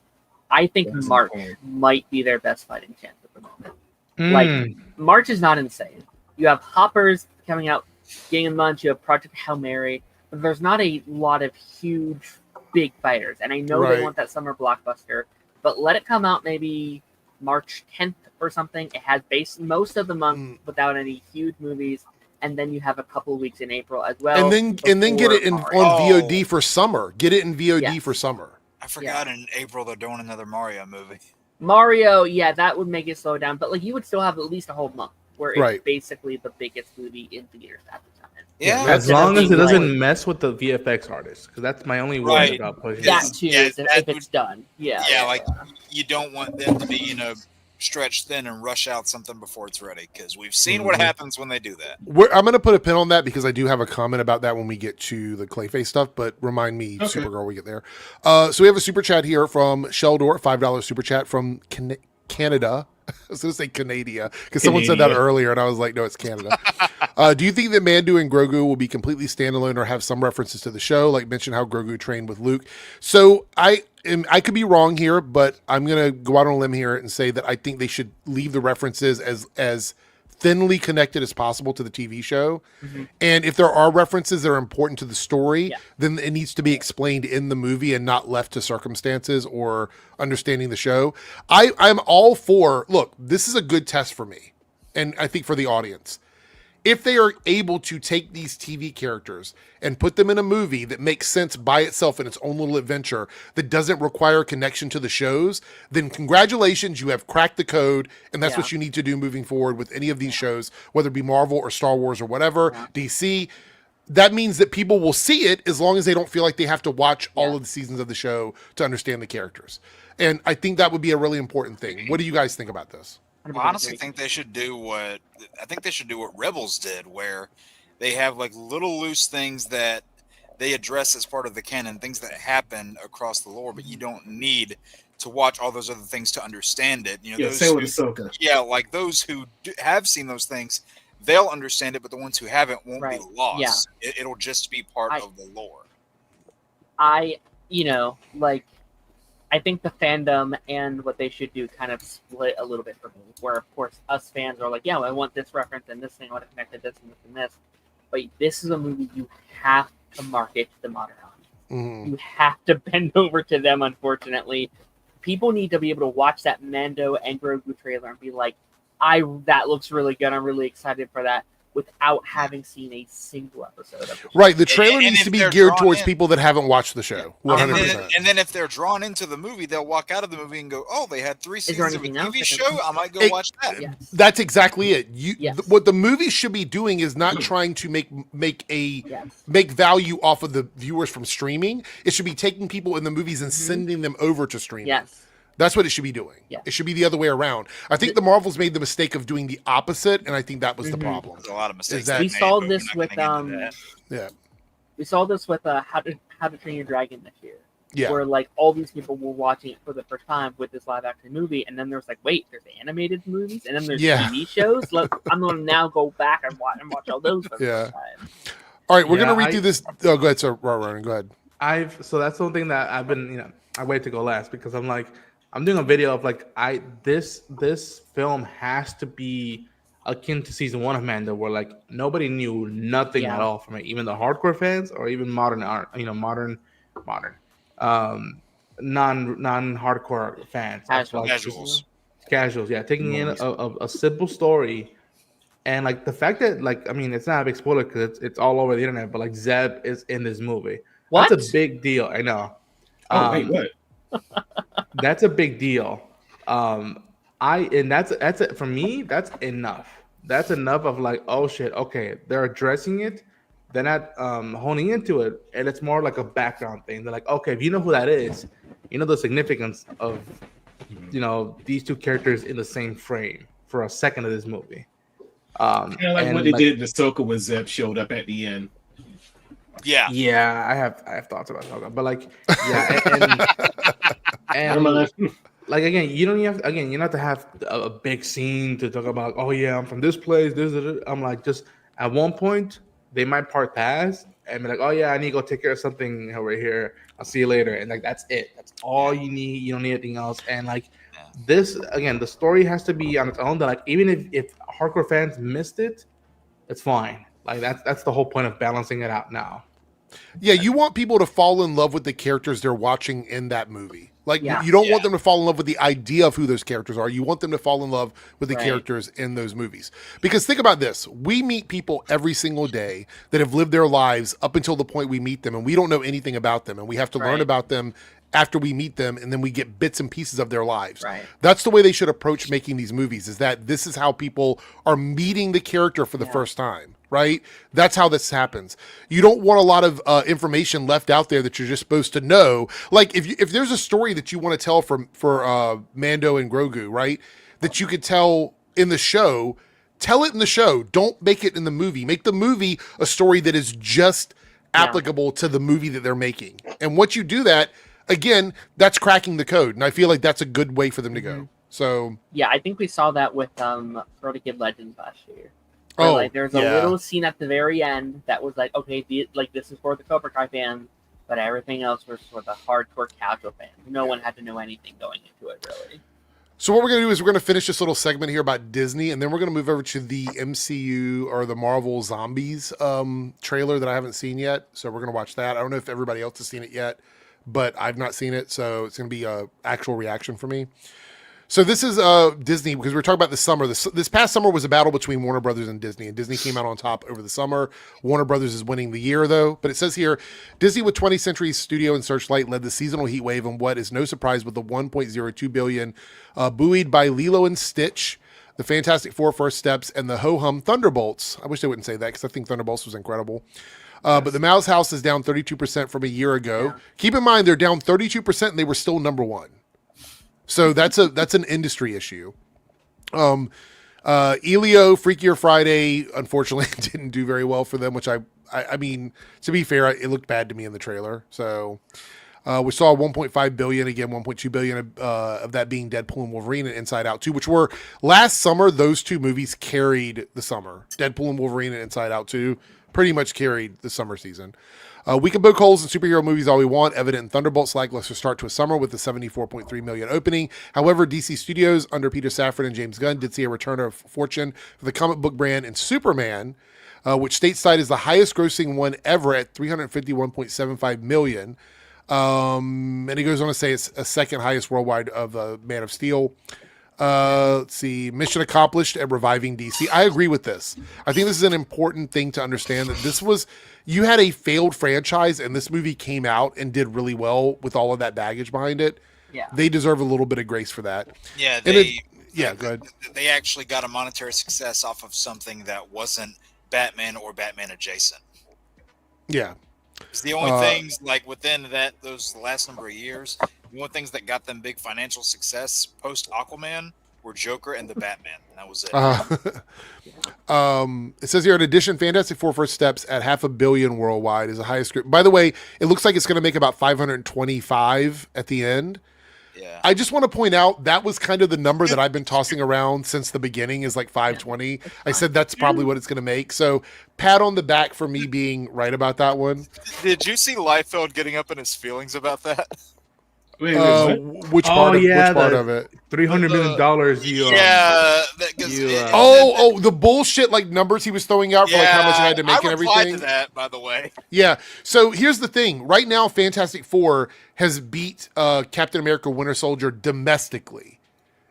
I think March might be their best fighting chance at the moment. Like March is not insane. You have Hoppers coming out, getting a month. You have Project Hail Mary, but there's not a lot of huge, big fighters. And I know they want that summer blockbuster, but let it come out maybe March 10th or something. It has most of the month without any huge movies, and then you have a couple of weeks in April as well. And then get it on VOD for summer. Get it in VOD for summer. I forgot in April they're doing another Mario movie. Mario, that would make it slow down, but like you would still have at least a whole month where it's basically the biggest movie in theaters at the time. Yeah, as long as it doesn't mess with the VFX artists, because that's my only worry about pushing that too. If it's done, you don't want them to be stretched thin and rush out something before it's ready, because we've seen what happens when they do that. I'm going to put a pin on that because I do have a comment about that when we get to the Clayface stuff, but remind me, Supergirl, when we get there. So we have a super chat here from Sheldor, $5 super chat from Canada. I was going to say Canada because someone said that earlier and I was like, no, it's Canada. Do you think that Mando and Grogu will be completely standalone or have some references to the show, like mention how Grogu trained with Luke? So I could be wrong here, but I'm going to go out on a limb here and say that I think they should leave the references as thinly connected as possible to the TV show. And if there are references that are important to the story, then it needs to be explained in the movie and not left to circumstances or understanding the show. I'm all for, look, this is a good test for me. And I think for the audience, if they are able to take these TV characters and put them in a movie that makes sense by itself in its own little adventure that doesn't require a connection to the shows, then congratulations, you have cracked the code, and that's what you need to do moving forward with any of these shows, whether it be Marvel or Star Wars or whatever, DC. That means that people will see it as long as they don't feel like they have to watch all of the seasons of the show to understand the characters. And I think that would be a really important thing. What do you guys think about this? I honestly think they should do what Rebels did, where they have like little loose things that they address as part of the canon, things that happen across the lore, but you don't need to watch all those other things to understand it. Same with Ahsoka. Yeah, like those who have seen those things, they'll understand it, but the ones who haven't won't be lost. Yeah. It'll just be part of the lore. I think the fandom and what they should do kind of split a little bit for me, where, of course, us fans are like, yeah, well, I want this reference and this thing, I want to connect to this and this and this. But this is a movie you have to market to the modern audience. You have to bend over to them, unfortunately. People need to be able to watch that Mando and Grogu trailer and be like, that looks really good. I'm really excited for that. without having seen a single episode of the show. Right, the trailer And needs to be if they're geared drawn towards in- people that haven't watched the show. 100%. And then if they're drawn into the movie, they'll walk out of the movie and go, "Oh, they had 3 there seasons of a anything else TV that show. can- I might go Hey, watch that." Yes. That's exactly it. Yes. What the movie should be doing is not trying to make value off of the viewers from streaming. It should be taking people in the movies and sending them over to streaming. Yes. That's what it should be doing. Yeah. It should be the other way around. I think the Marvels made the mistake of doing the opposite, and I think that was the problem. There's a lot of mistakes. that- they We made, saw but this we're not with gonna get into that. Yeah. We saw this with How to Train Your Dragon this year. Yeah. Where like all these people were watching it for the first time with this live action movie, and then there's like, wait, there's animated movies, and then there's Yeah. TV shows. I'm gonna now go back and watch all those for the Yeah. first time. All right, we're Yeah, going to read through this. Oh, go ahead, sir. Ryan, go ahead. So that's something that I've been, I wait to go last because I'm like, I'm doing a video of like, this film has to be akin to season 1 of Mando, where like nobody knew nothing at all from it, even the hardcore fans or even modern non-hardcore fans, casuals, yeah, taking in a simple story. And like the fact that it's not a big spoiler because it's all over the internet, but like Zeb is in this movie. What? That's a big deal. I know. Wait, what? That's a big deal. That's it for me. That's enough. That's enough of like, oh shit, okay, they're addressing it. They're not honing into it, and it's more like a background thing. They're like, okay, if you know who that is, you know the significance of these two characters in the same frame for a second of this movie. Kind of like what they did in Ahsoka when Zeb showed up at the end. Yeah, I have thoughts about Ahsoka, but like, yeah, and like again, you don't have to have a big scene to talk about. Oh yeah, I'm from this place. I'm like, just at one point they might part paths and be like, oh yeah, I need to go take care of something over here. I'll see you later, and like that's it. That's all you need. You don't need anything else. And like this again, the story has to be on its own. That like even if hardcore fans missed it, it's fine. Like that's the whole point of balancing it out now. Yeah, you want people to fall in love with the characters they're watching in that movie. Like, you don't want them to fall in love with the idea of who those characters are. You want them to fall in love with the characters in those movies. Because think about this. We meet people every single day that have lived their lives up until the point we meet them, and we don't know anything about them, and we have to learn about them after we meet them, and then we get bits and pieces of their lives. Right. That's the way they should approach making these movies, is that this is how people are meeting the character for the first time, right? That's how this happens. You don't want a lot of information left out there that you're just supposed to know. Like if there's a story that you want to tell for Mando and Grogu, right, that you could tell in the show, tell it in the show. Don't make it in the movie. Make the movie a story that is just applicable to the movie that they're making. And once you do that, again, that's cracking the code, and I feel like that's a good way for them to go. So yeah, I think we saw that with Karate Kid Legends last year. Where, like there's a little scene at the very end that was like, okay, this is for the Cobra Kai fans, but everything else was for the hardcore casual fans. No one had to know anything going into it, really. So what we're going to do is we're going to finish this little segment here about Disney, and then we're going to move over to the MCU or the Marvel Zombies trailer that I haven't seen yet. So we're going to watch that. I don't know if everybody else has seen it yet, but I've not seen it, so it's going to be an actual reaction for me. So this is Disney, because we're talking about the summer. This past summer was a battle between Warner Brothers and Disney came out on top over the summer. Warner Brothers is winning the year, though. But it says here, Disney with 20th Century Studio and Searchlight led the seasonal heat wave in what is no surprise with the $1.02 billion buoyed by Lilo and Stitch, the Fantastic Four First Steps, and the Ho-Hum Thunderbolts. I wish they wouldn't say that, because I think Thunderbolts was incredible. But the Mouse House is down 32% from a year ago. Yeah. Keep in mind, they're down 32% and they were still number one. So that's an industry issue. Elio, Freakier Friday, unfortunately, didn't do very well for them, which I mean, to be fair, it looked bad to me in the trailer. So we saw 1.5 billion, again, 1.2 billion of that being Deadpool and Wolverine and Inside Out 2, which were last summer. Those two movies carried the summer. Deadpool and Wolverine and Inside Out 2 pretty much carried the summer season. We can poke holes in superhero movies all we want. Evident in Thunderbolts' lackluster start to a summer with the $74.3 million opening. However, DC Studios under Peter Safran and James Gunn did see a return of fortune for the comic book brand in Superman, which stateside is the highest grossing one ever at $351.75 million. And he goes on to say it's a second highest worldwide of Man of Steel. Let's see. Mission accomplished at reviving DC. I agree with this. I think this is an important thing to understand that you had a failed franchise and this movie came out and did really well with all of that baggage behind it. Yeah. They deserve a little bit of grace for that. Yeah, go ahead. They actually got a monetary success off of something that wasn't Batman or Batman adjacent. Yeah. It's the only things like within those last number of years, the only things that got them big financial success post Aquaman were Joker and the Batman. And that was it. It says here, in addition, Fantastic Four First Steps at $500 million worldwide is the highest script. By the way, it looks like it's going to make about 525 at the end. Yeah. I just want to point out that was kind of the number that I've been tossing around since the beginning is like 520. I said that's probably what it's going to make. So pat on the back for me being right about that one. Did you see Liefeld getting up in his feelings about that? Wait, which part of it? $300 million. The bullshit like numbers he was throwing out for like how much it had to make and everything. I replied to that, by the way. Yeah. So here's the thing. Right now, Fantastic Four has beat Captain America: Winter Soldier domestically.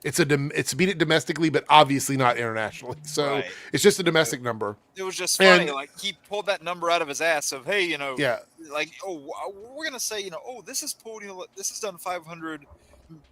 It's beat it domestically, but obviously not internationally. So It's just a domestic number. It was just funny. Like he pulled that number out of his ass of, hey, like, we're gonna say, this is pulled, this is done 500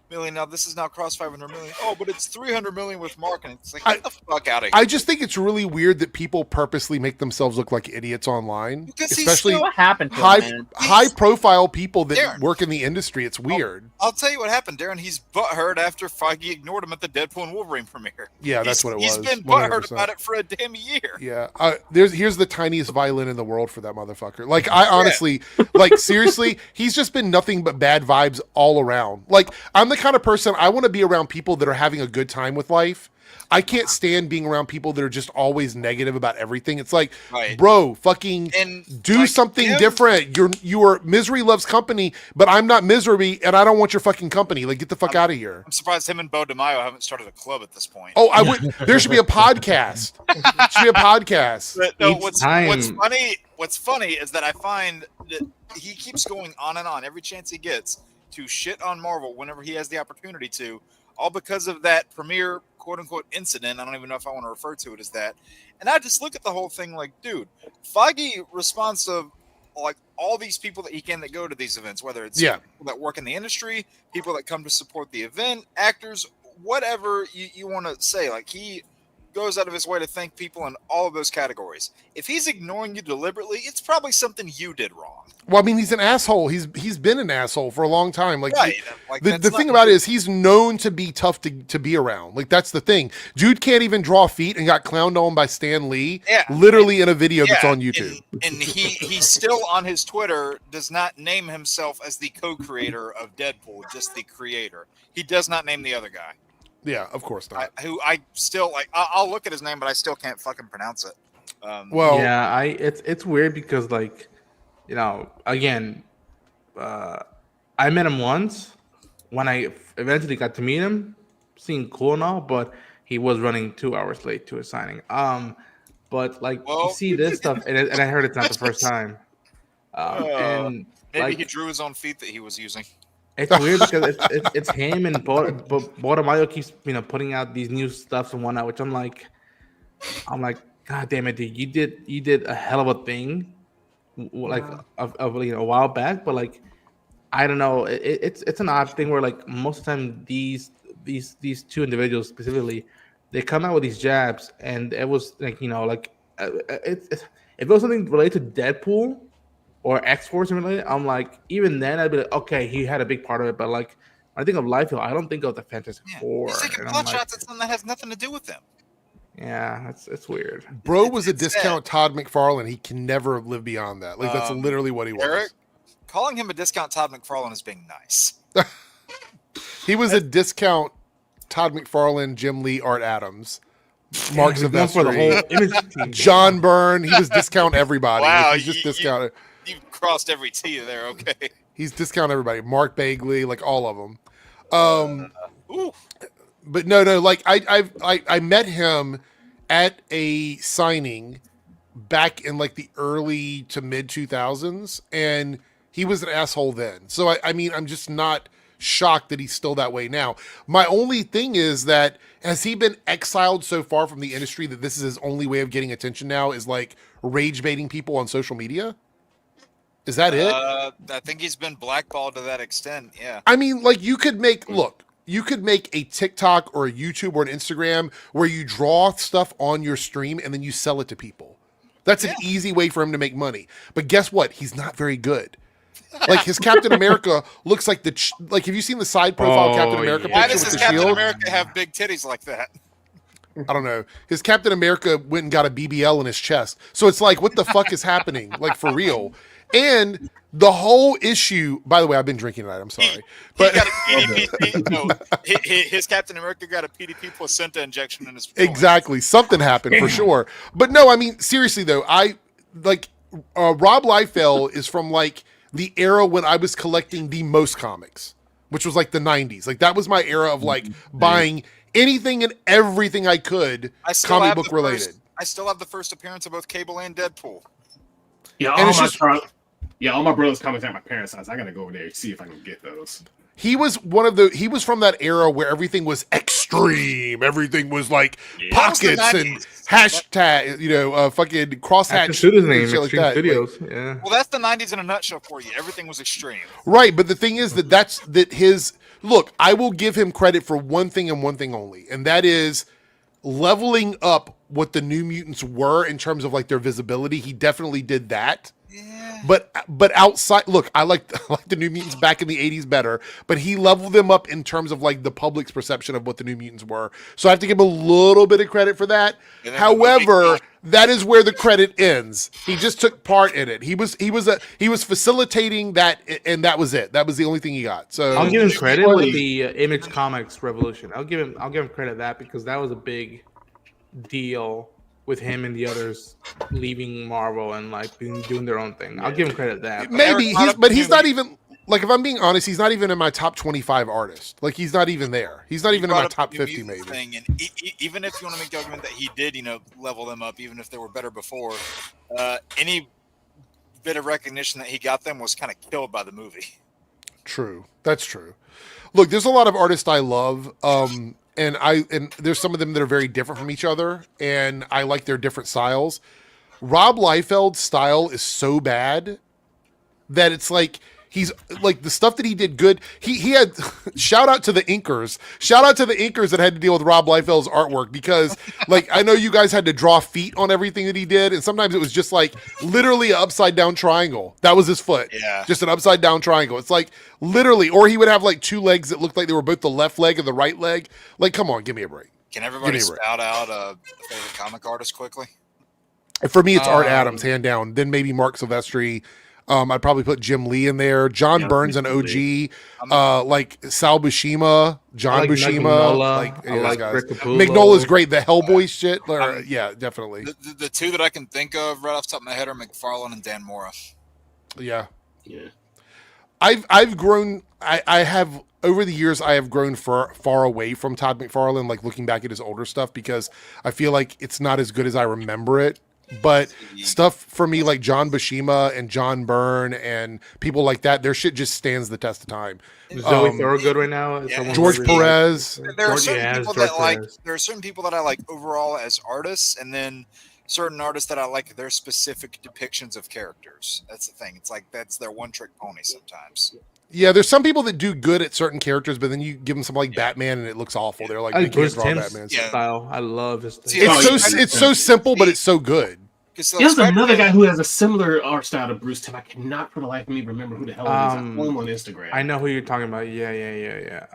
million now. This is now crossed 500 million. Oh, but it's 300 million with marketing. It's like, get the fuck out of here. I just think it's really weird that people purposely make themselves look like idiots online, because especially what happened to high profile people that work in the industry. It's weird. I'll tell you what happened, Darren. He's butthurt after Feige ignored him at the Deadpool and Wolverine premiere. Yeah, that's what it was. He's been butthurt about it for a damn year. Yeah, here's the tiniest violin in the world for that motherfucker. Like, I honestly, like, seriously, he's just been nothing but bad vibes all around. Like, I'm the kind of person, I want to be around people that are having a good time with life. I can't stand being around people that are just always negative about everything. It's like, bro, fucking do something different. Misery loves company, but I'm not misery, and I don't want your fucking company. Like, get the fuck out of here. I'm surprised him and Bo DeMaio haven't started a club at this point. Oh, I would. There should be a podcast. But no, what's funny is that I find that he keeps going on and on every chance he gets to shit on Marvel whenever he has the opportunity to, all because of that premiere quote-unquote incident. I don't even know if I want to refer to it as that. And I just look at the whole thing like, dude, Feige responds to like all these people that go to these events, whether it's people that work in the industry, people that come to support the event, actors, whatever you want to say. Like, he goes out of his way to thank people in all of those categories. If he's ignoring you deliberately, it's probably something you did wrong. Well, I mean, he's an asshole. He's been an asshole for a long time. Like, the thing about it is he's known to be tough to be around. Like, that's the thing. Dude can't even draw feet and got clowned on by Stan Lee, literally in a video that's on YouTube. And he still on his Twitter does not name himself as the co-creator of Deadpool, just the creator. He does not name the other guy. Yeah, of course not. I still like. I'll look at his name, but I still can't fucking pronounce it. It's weird because, like, again, I met him once when I eventually got to meet him. Seemed cool and all, but he was running 2 hours late to his signing. But like, you see this stuff, and I heard it's not the first time. And maybe he drew his own feet that he was using. It's weird because it's him and Bo DeMaio keeps putting out these new stuff and whatnot, which I'm like, God damn it, dude, you did a hell of a thing, like a while back, but like, I don't know, it's an odd thing where like most of the time these two individuals specifically, they come out with these jabs, and it was like if it was something related to Deadpool or X-Force and related, I'm like, even then I'd be like, okay, he had a big part of it, but like, I think of Liefeld, I don't think of the Fantastic Four. He's taking blood shots at something that has nothing to do with them. Yeah, it's weird. Bro was a discount Todd McFarlane. He can never live beyond that. Like, that's literally what he was. Eric, calling him a discount Todd McFarlane is being nice. He was a discount Todd McFarlane, Jim Lee, Art Adams, Mark Silvestri, John Byrne. He was discount everybody. Wow, he's just discounted. You crossed every T there, okay. He's discount everybody. Mark Bagley, like all of them. But no, like I met him at a signing back in like the early to mid 2000s, and he was an asshole then. So I mean, I'm just not shocked that he's still that way now. My only thing is that has he been exiled so far from the industry that this is his only way of getting attention now is like rage baiting people on social media? Is that it? I think he's been blackballed to that extent. Yeah. I mean, like you could make a TikTok or a YouTube or an Instagram where you draw stuff on your stream and then you sell it to people. That's an easy way for him to make money. But guess what? He's not very good. Like his Captain America looks like like have you seen the side profile Captain America picture Why does with his the Captain shield? America have big titties like that? I don't know. His Captain America went and got a BBL in his chest. So it's like, what the fuck is happening? Like for real. And the whole issue, by the way, I've been drinking tonight. I'm sorry. But his Captain America got a PDP placenta injection in his face. Exactly. Something happened for sure. But no, I mean, seriously though, Rob Liefeld is from like the era when I was collecting the most comics, which was like the 90s. Like that was my era of like buying anything and everything I could comic book related. I still have the first appearance of both Cable and Deadpool. Yeah, all my brothers comics at my parents' house. I gotta go over there and see if I can get those. He was from that era where everything was extreme. Everything was like pockets and hashtag, fucking crosshatch. His name, shit like that. Videos. Yeah. Well, that's the 90s in a nutshell for you. Everything was extreme. Right, but the thing is that his look, I will give him credit for one thing and one thing only, and that is leveling up what the New Mutants were in terms of like their visibility. He definitely did that. Yeah. But outside, look, I like the New Mutants back in the 80s better, but he leveled them up in terms of like the public's perception of what the New Mutants were. So I have to give him a little bit of credit for that. However, that is where the credit ends. He just took part in it. He was facilitating that, and that was it. That was the only thing he got. So I'll give him credit with the Image Comics revolution. I'll give him credit that because that was a big deal with him and the others leaving Marvel and like doing their own thing. I'll give him credit that. Maybe he's not even like, if I'm being honest, he's not even in my top 25 artists. Like he's not even there. He's not even in my top 50 maybe. Thing, and even if you want to make the argument that he did, level them up, even if they were better before, any bit of recognition that he got them was kind of killed by the movie. True. That's true. Look, there's a lot of artists I love. And there's some of them that are very different from each other, and I like their different styles. Rob Liefeld's style is so bad that it's like he's like the stuff that he did good. He had shout out to the inkers that had to deal with Rob Liefeld's artwork, because like I know you guys had to draw feet on everything that he did, and sometimes it was just like literally an upside down triangle. That was his foot. Yeah. Just an upside down triangle. It's like literally, or he would have like two legs that looked like they were both the left leg and the right leg. Like, come on, give me a break. Can everybody shout out a favorite comic artist quickly? For me, it's Art Adams, hand down. Then maybe Mark Silvestri. I'd probably put Jim Lee in there. John Burns and OG. Like Sal Buscema, John Buscema. Mignola's great. The Hellboy shit. Yeah, definitely. The two that I can think of right off the top of my head are McFarlane and Dan Mora. Yeah. Yeah. I've grown. I have over the years. I have grown far away from Todd McFarlane. Like looking back at his older stuff, because I feel like it's not as good as I remember it. But stuff for me like John Buscema and John Byrne and people like that, their shit just stands the test of time. Zoe Thorogood right now. Yeah, George Perez. There are certain people that there are certain people that I like overall as artists, and then certain artists that I like their specific depictions of characters. That's the thing. It's like that's their one trick pony sometimes. Yeah, there's some people that do good at certain characters, but then you give them something like Batman and it looks awful. They're like, they can't draw Batman style. I love his style. It's so simple, but it's so good. There's another guy who has a similar art style to Bruce Timm. I cannot for the life of me remember who the hell it is. I follow him on Instagram. I know who you're talking about. Yeah.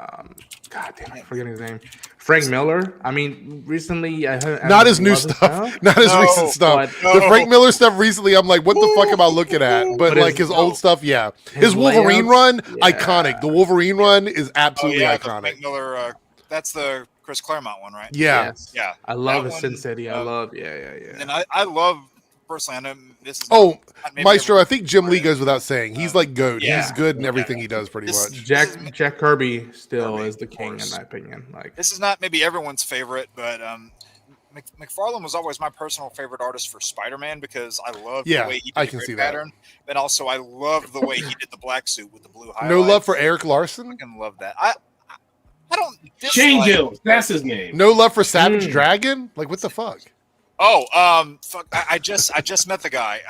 God damn, I'm forgetting his name. Frank Miller. I mean, recently not his new stuff, not his recent stuff. The Frank Miller stuff recently, I'm like, what the fuck am I looking at? But like his old stuff, yeah. His Wolverine run, iconic. The Wolverine run is absolutely iconic. Frank Miller, that's the Chris Claremont one, right? Yeah. Yes. Yeah. I love his Sin City. I love, yeah. And I love, personally, I know this is. Maestro, I think Jim Lee goes without saying. He's like GOAT. Yeah. He's good in everything he does, pretty much. Jack Kirby still is the king, in my opinion. Like, this is not maybe everyone's favorite, but McFarlane was always my personal favorite artist for Spider-Man because I loved Yeah, the way he did I the can grid see that. pattern, and also I loved the way he did the black suit with the blue highlights. No love for Eric Larson? I fucking love that. I don't Shane dislike- Gillis, that's his name. No love for Savage Dragon? Like, what the fuck? Oh, fuck! I just met the guy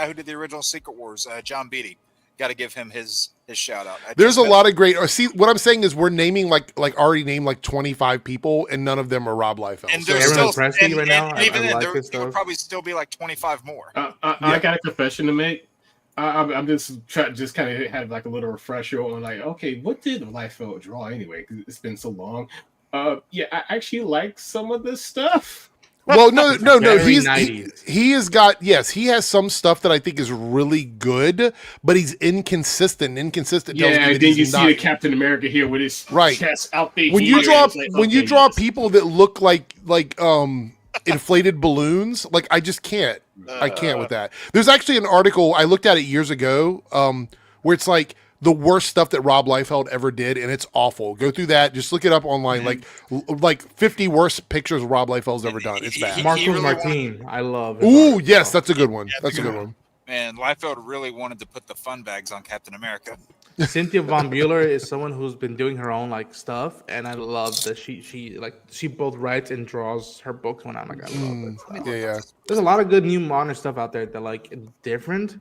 who did the original Secret Wars, John Beatty. Got to give him his shout out. There's a lot of great. See, what I'm saying is we're naming like already named like 25 people, and none of them are Rob Liefeld. And So there's Aaron still, Presti right now, and even I then, like there his would stuff. probably still be like 25 more. I got a confession to make. I'm just kind of have like a little refresher on like, okay, what did Liefeld draw anyway? Because it's been so long. Yeah, I actually like some of this stuff. Well, no. Very He 90s. has got, yes, he has some stuff that I think is really good, but he's inconsistent. Inconsistent. tells me Yeah, that and then he's you see not- the Captain America here with his Right. chest out there. when you here, draw it's like, when you okay, draw yes. people that look like inflated balloons, like I just can't. I can't with that. There's actually an article I looked at it years ago, where it's like the worst stuff that Rob Liefeld ever did, and it's awful. Go through that. Just look it up online. Like 50 worst pictures Rob Liefeld's ever done. It's bad. Marcos really Martin, I love. his Ooh, art. yes, that's a good one. Yeah, That's a good one. Man, Liefeld really wanted to put the fun bags on Captain America. Cynthia Von Bueller is someone who's been doing her own like stuff, and I love that she both writes and draws her books when I'm like, I love it. Yeah. There's a lot of good new modern stuff out there that like different.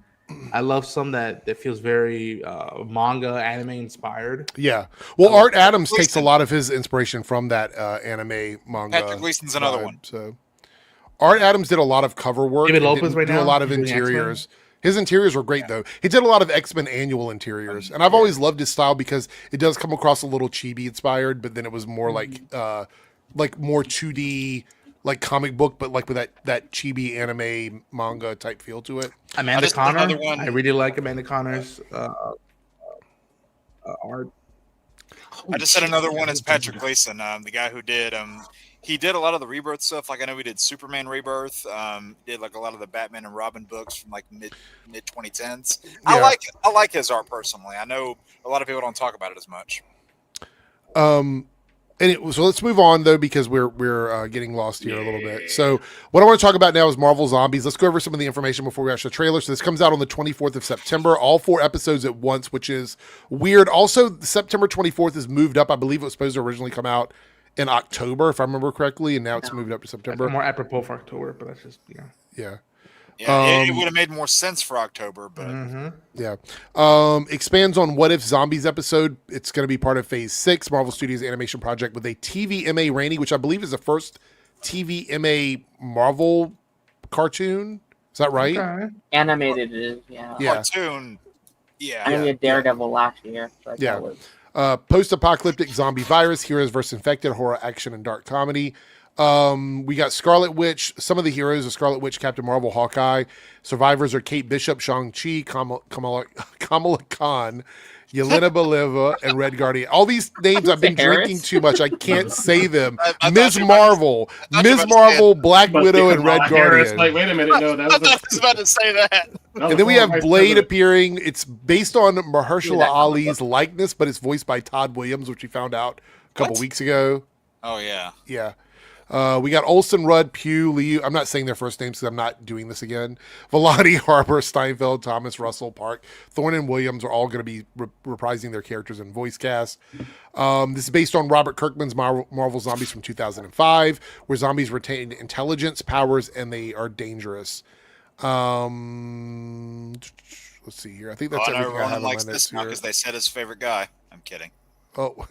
I love some that feels very manga anime inspired. Yeah. Well, Art Adams takes a lot of his inspiration from that anime manga. Patrick Gleason's another vibe, one. So, Art Adams did a lot of cover work. David and Lopez didn't right do now, a lot of he's doing interiors. His interiors were great though. He did a lot of X-Men annual interiors, and I've always loved his style because it does come across a little chibi inspired, but then it was more like more 2D, like comic book, but like with that chibi anime manga type feel to it. Amanda just another Connor, one. I really like Amanda Connor's art. I just said another one is Patrick Gleason, the guy who did he did a lot of the Rebirth stuff. Like I know he did Superman Rebirth, did like a lot of the Batman and Robin books from like mid 2010s. I like his art personally. I know a lot of people don't talk about it as much. So let's move on though, because we're getting lost here a little bit. So what I want to talk about now is Marvel Zombies. Let's go over some of the information before we watch the trailer. So this comes out on the 24th of September, all 4 episodes at once, which is weird. Also, September 24th is moved up. I believe it was supposed to originally come out in October, if I remember correctly, and now it's moved up to September. More apropos for October, but that's just Yeah. Yeah, it would have made more sense for October, but Yeah. Expands on What If Zombies episode. It's going to be part of Phase 6, Marvel Studios animation project with a TVMA Rainey, which I believe is the first TVMA Marvel cartoon. Is that right? Okay. Animated it is, yeah. Yeah. cartoon. Yeah, Animated Daredevil last year. So Yeah. that was- Post-apocalyptic zombie virus, heroes versus infected, horror, action, and dark comedy. We got Scarlet Witch. Some of the heroes are Scarlet Witch, Captain Marvel, Hawkeye. Survivors are Kate Bishop, Shang-Chi, Kamala Khan, Yelena Belova, and Red Guardian. All these names I've been Harris? drinking too much. I can't say them. I Ms. thought you were Marvel, thought you were Ms. about to say Marvel, Black But Widow, and Kamala Red Harris, Guardian. like, wait a minute, no, that I was was about to say that. And then we have Blade appearing. It's based on Mahershala Ali's likeness, but it's voiced by Todd Williams, which we found out a couple What? weeks ago. Oh yeah. Yeah. We got Olsen, Rudd, Pugh, Liu. I'm not saying their first names because I'm not doing this again. Vellani, Harper, Steinfeld, Thomas, Russell, Park, Thorne, and Williams are all going to be reprising their characters in voice cast. This is based on Robert Kirkman's Marvel Zombies from 2005, where zombies retain intelligence, powers, and they are dangerous. Let's see here. I think that's I know everything I have Ronan on my likes notes this now here. because they said his favorite guy. I'm kidding. Oh.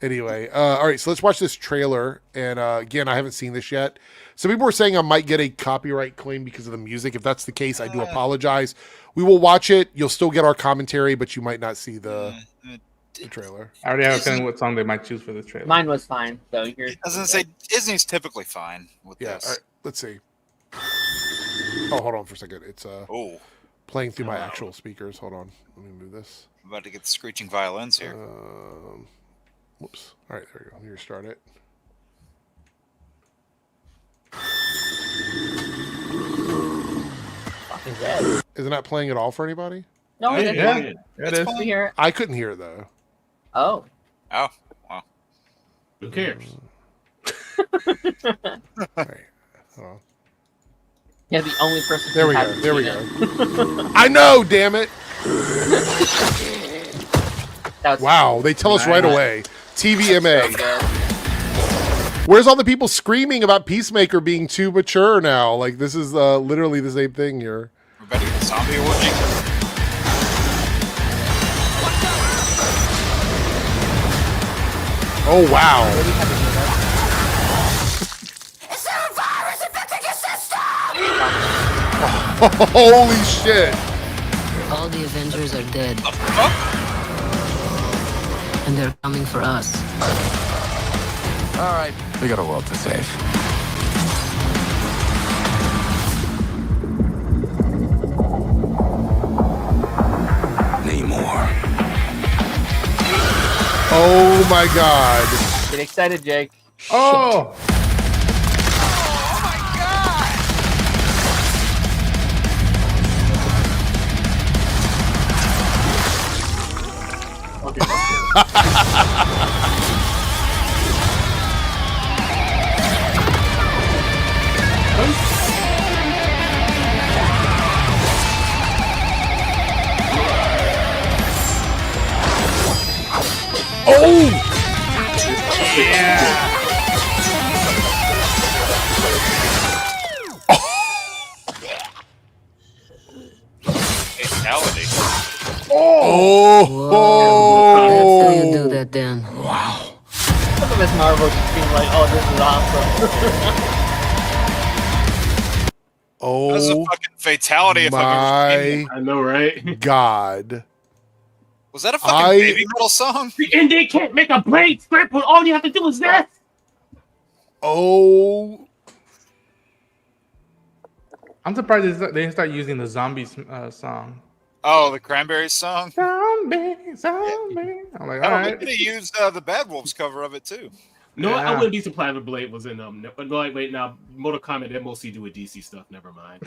Anyway, all right, so let's watch this trailer. And again, I haven't seen this yet. Some people were saying I might get a copyright claim because of the music. If that's the case, I do apologize. We will watch it. You'll still get our commentary, but you might not see the trailer. I already have a feeling what song they might choose for this trailer. Mine was fine, so you're. I was gonna say Disney's typically fine with Yeah, this. all right, let's see. Oh, hold on for a second. It's Oh, playing through my actual speakers. Hold on. Let me move this. I'm about to get the screeching violins here. Whoops. All right, there we go. Let me restart it. Fucking dead. Isn't that playing at all for anybody? No, Yeah, it's yeah, fine. yeah. It is. We hear it. I couldn't hear it though. Oh, Oh, wow. Who cares? All right. Oh. Yeah, the only person. There who we go. hasn't There we seen go. it. I know, damn it. That's Wow, they tell us right away. TVMA. so good. Where's all the people screaming about Peacemaker being too mature now? Like, this is literally the same thing here. We're about to get the zombie orgy. Oh, wow. Holy shit. All the Avengers are dead. And they're coming for us. All right, we got a world to save. Namor. Oh, my God. Get excited, Jake. Oh, Oh! Fatality. Oh! That's how you do that then. Look at Miss Marvel just being like, "Oh, this is awesome." Oh, That's a fucking fatality if I've ever seen my one. I know, right? God. Was that a fucking baby metal song? And they can't make a blade script when all you have to do is this. Oh, I'm surprised they didn't start using the zombies song. Oh, the Cranberries song? Zombie, zombie. I'm like, all Oh, right. they could have used the Bad Wolves cover of it too. No, I Yeah. wouldn't be surprised if Blade was in like, wait, now Mortal Kombat they mostly do with DC stuff. Never mind.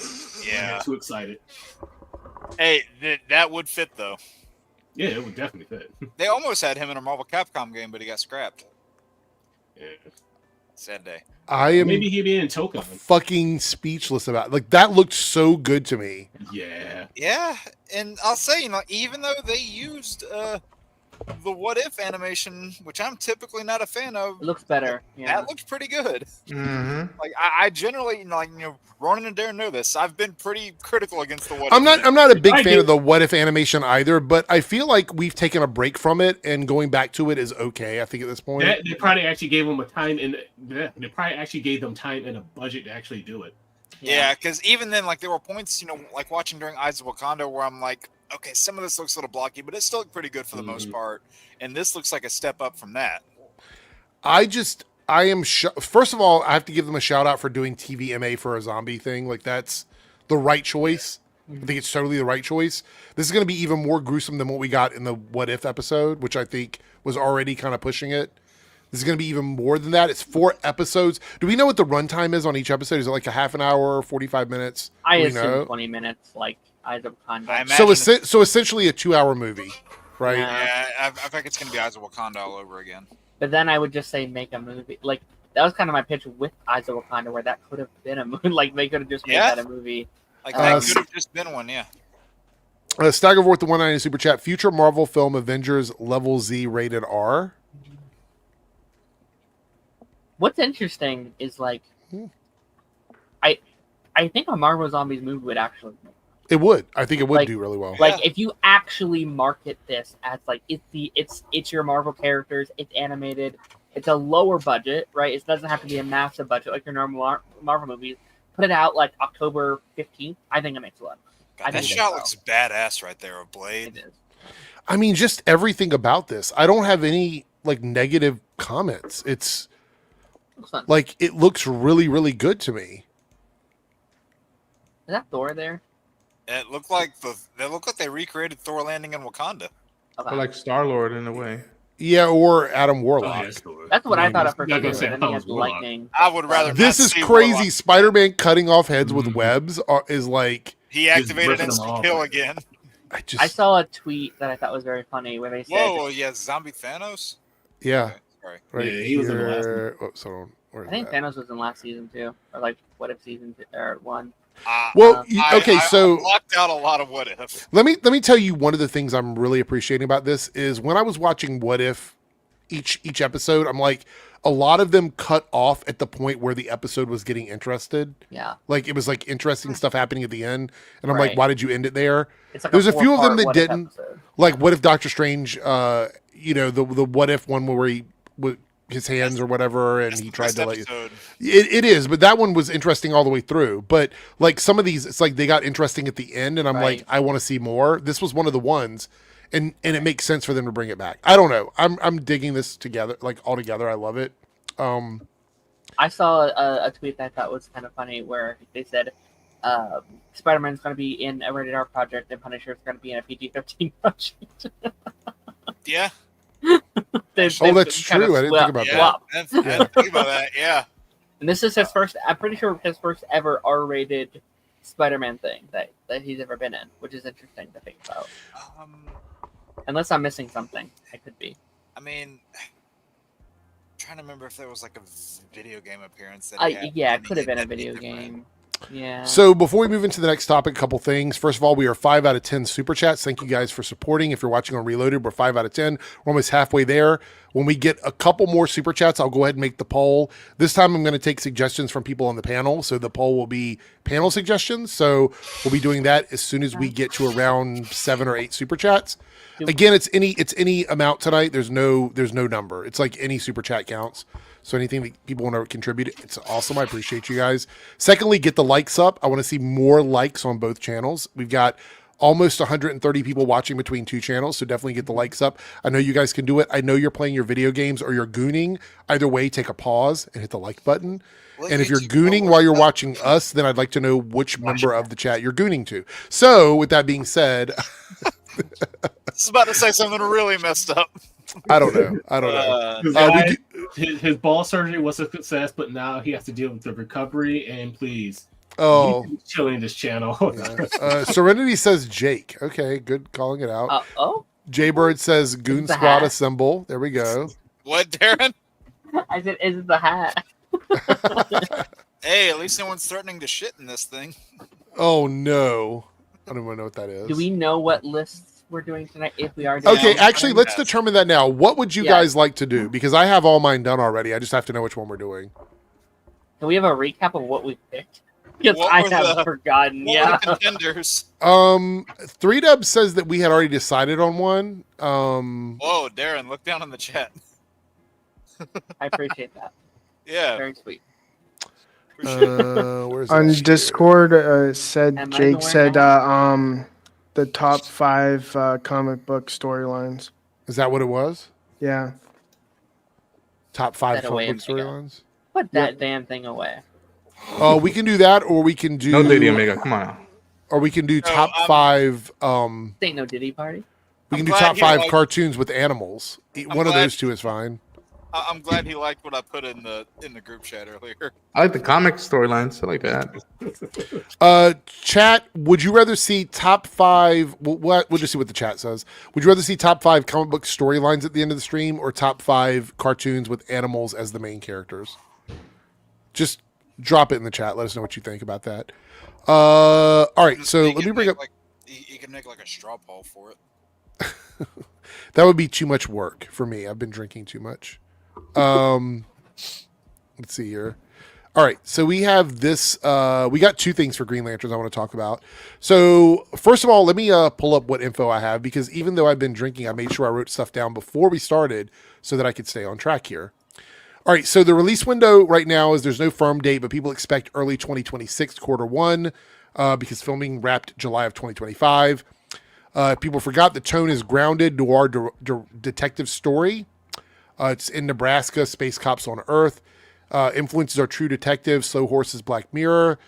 Yeah. I'm too excited. Hey, that would fit though. Yeah, it would definitely fit. They almost had him in a Marvel Capcom game, but he got scrapped. Yeah. Sad day. I am Maybe he'd be in Token. fucking speechless about it. Like, that looked so good to me. Yeah. Yeah, and I'll say, even though they used the What If animation, which I'm typically not a fan of, It looks better. Yeah. that looks pretty good. Mm-hmm. Like I generally, Ronan and Darren know this. I've been pretty critical against the What I'm If. not a big I fan do. of the What If animation either, but I feel like we've taken a break from it, and going back to it is okay, I think, at this point. They probably actually gave them they probably actually gave them time and a budget to actually do it. Yeah, because even then, there were points, like watching during Eyes of Wakanda, where I'm like, okay, some of this looks a little blocky, but it still looked pretty good for the most part. And this looks like a step up from that. I am first of all, I have to give them a shout out for doing TVMA for a zombie thing. Like, that's the right choice. I think it's totally the right choice. This is going to be even more gruesome than what we got in the What If episode, which I think was already kind of pushing it. This is going to be even more than that. It's 4 episodes. Do we know what the runtime is on each episode? Is it like a half an hour, 45 minutes? I Do we assume know? 20 minutes, like Eyes of I Wakanda. imagine So essentially a 2-hour movie, right? Yeah. Yeah, I think it's going to be Eyes of Wakanda all over again. But then I would just say make a movie. Like, that was kind of my pitch with Eyes of Wakanda, where that could have been a movie. Like, they could have just made Yeah. that a movie. Like, that Uh, could have just been one, yeah. Staggervorth the 190 super chat. Future Marvel film Avengers Level Z rated R. What's interesting is, like, Hmm. I think a Marvel Zombies movie would actually make. It would. I think it would Like- do really well. Like, if you actually market this as like it's your Marvel characters, it's animated, it's a lower budget, right? It doesn't have to be a massive budget like your normal Marvel movies. Put it out like October 15th. I think it makes a lot. I God, that think shot so. looks badass right there of It Blade. is. I mean, just everything about this. I don't have any negative comments. It's Looks fun. like, it looks really, really good to me. Is that Thor there? It looked like they recreated Thor landing in Wakanda. Okay. Or like Star Lord in a way. Yeah, or Adam Oh, Warlock. yeah, Thor. That's what I thought at I'm first. not gonna too, say and then he Hell's has Warlock. lightning. I would rather. This not is see crazy. Warlock. Spider-Man cutting off heads with Mhm. webs is like, He activated ripping them instant off. kill again. I just, I saw a tweet that I thought was very funny where they said, Whoa, yeah, zombie Thanos. yeah. Right Yeah, he was in the last one. here. Oops, hold on. Where I is think that? Thanos was in last season too, or like what if season or one. Well, I so blocked out a lot of what if. let me tell you one of the things I'm really appreciating about this is when I was watching What If each episode, I'm like, a lot of them cut off at the point where the episode was getting interested. Yeah. Like it was like interesting stuff happening at the end, and I'm Right. like, why did you end it there? It's like There's a few of them four-part that What If didn't. episode. Like what if Doctor Strange, you know, the What If one where he with his hands or whatever, and he tried to like it is, but that one was interesting all the way through. But like some of these, it's like they got interesting at the end, and I'm like, I want to see more. This was one of the ones, and it makes sense for them to bring it back. I don't know. I'm digging this together, like all together. I love it. I saw a tweet that I thought was kind of funny where they said Spider-Man's going to be in a rated R project and Punisher's going to be in a PG-13 project. Yeah. That's true. I didn't think about that. I didn't think about that. Yeah. And this is his first, I'm pretty sure his first ever R-rated Spider-Man thing that he's ever been in, which is interesting to think about. Unless I'm missing something. I could be. I mean, I'm trying to remember if there was like a video game appearance. That yeah, it could have been a video game. Yeah. So before we move into the next topic, a couple things. First of all, we are 5 out of 10 super chats. Thank you guys for supporting. If you're watching on Reloaded, we're 5 out of 10. We're almost halfway there. When we get a couple more super chats, I'll go ahead and make the poll. This time I'm going to take suggestions from people on the panel. So the poll will be panel suggestions. So we'll be doing that as soon as we get to around 7 or 8 super chats. Again, it's any amount tonight. There's no number. It's like any super chat counts. So anything that people want to contribute, it's awesome. I appreciate you guys. Secondly, get the likes up. I want to see more likes on both channels. We've got almost 130 people watching between 2 channels, so definitely get the likes up. I know you guys can do it. I know you're playing your video games or you're gooning. Either way, take a pause and hit the like button. And if you're gooning while you're watching us, then I'd like to know which member of the chat you're gooning to. So with that being said... I was about to say something really messed up. I don't know. His ball surgery was a success, but now he has to deal with the recovery. And please, chilling this channel. Serenity says Jake. Okay, good calling it out. Jaybird says Goon Squad assemble. There we go. What, Darren? I said, is it the hat? Hey, at least no one's threatening to shit in this thing. Oh no, I don't even know what that is. Do we know what lists we're doing tonight? If we are doing okay, actually, let's determine that now. What would you guys like to do? Because I have all mine done already. I just have to know which one we're doing. Can we have a recap of what we picked? Because I have forgotten. What were the contenders? 3Dub says that we had already decided on one. Whoa, Darren, look down in the chat. I appreciate that. Yeah, very sweet. Where's on Discord, Jake said the top 5 comic book storylines. Is that what it was? Yeah. Top 5 comic book storylines? Put that damn thing away. We can do that, or we can do... No Diddy Omega, come on. Or we can do top 5... Ain't no Diddy party. We can do top 5 cartoons with animals. One of those 2 is fine. I'm glad he liked what I put in the group chat earlier. I like the comic storylines. I like that. Chat, would you rather see top 5... We'll just see what the chat says. Would you rather see top 5 comic book storylines at the end of the stream or top 5 cartoons with animals as the main characters? Just drop it in the chat. Let us know what you think about that. All right, so let me bring up... You can make like a straw poll for it. That would be too much work for me. I've been drinking too much. Let's see here. All right, so we have this. We got 2 things for Green Lanterns I want to talk about. So first of all, let me pull up what info I have, because even though I've been drinking, I made sure I wrote stuff down before we started so that I could stay on track here. All right, so the release window right now is there's no firm date, but people expect early 2026, Q1, because filming wrapped July of 2025. People forgot the tone is grounded noir detective story. It's in Nebraska, space cops on Earth. Influences are True Detective, Slow Horses, Black Mirror.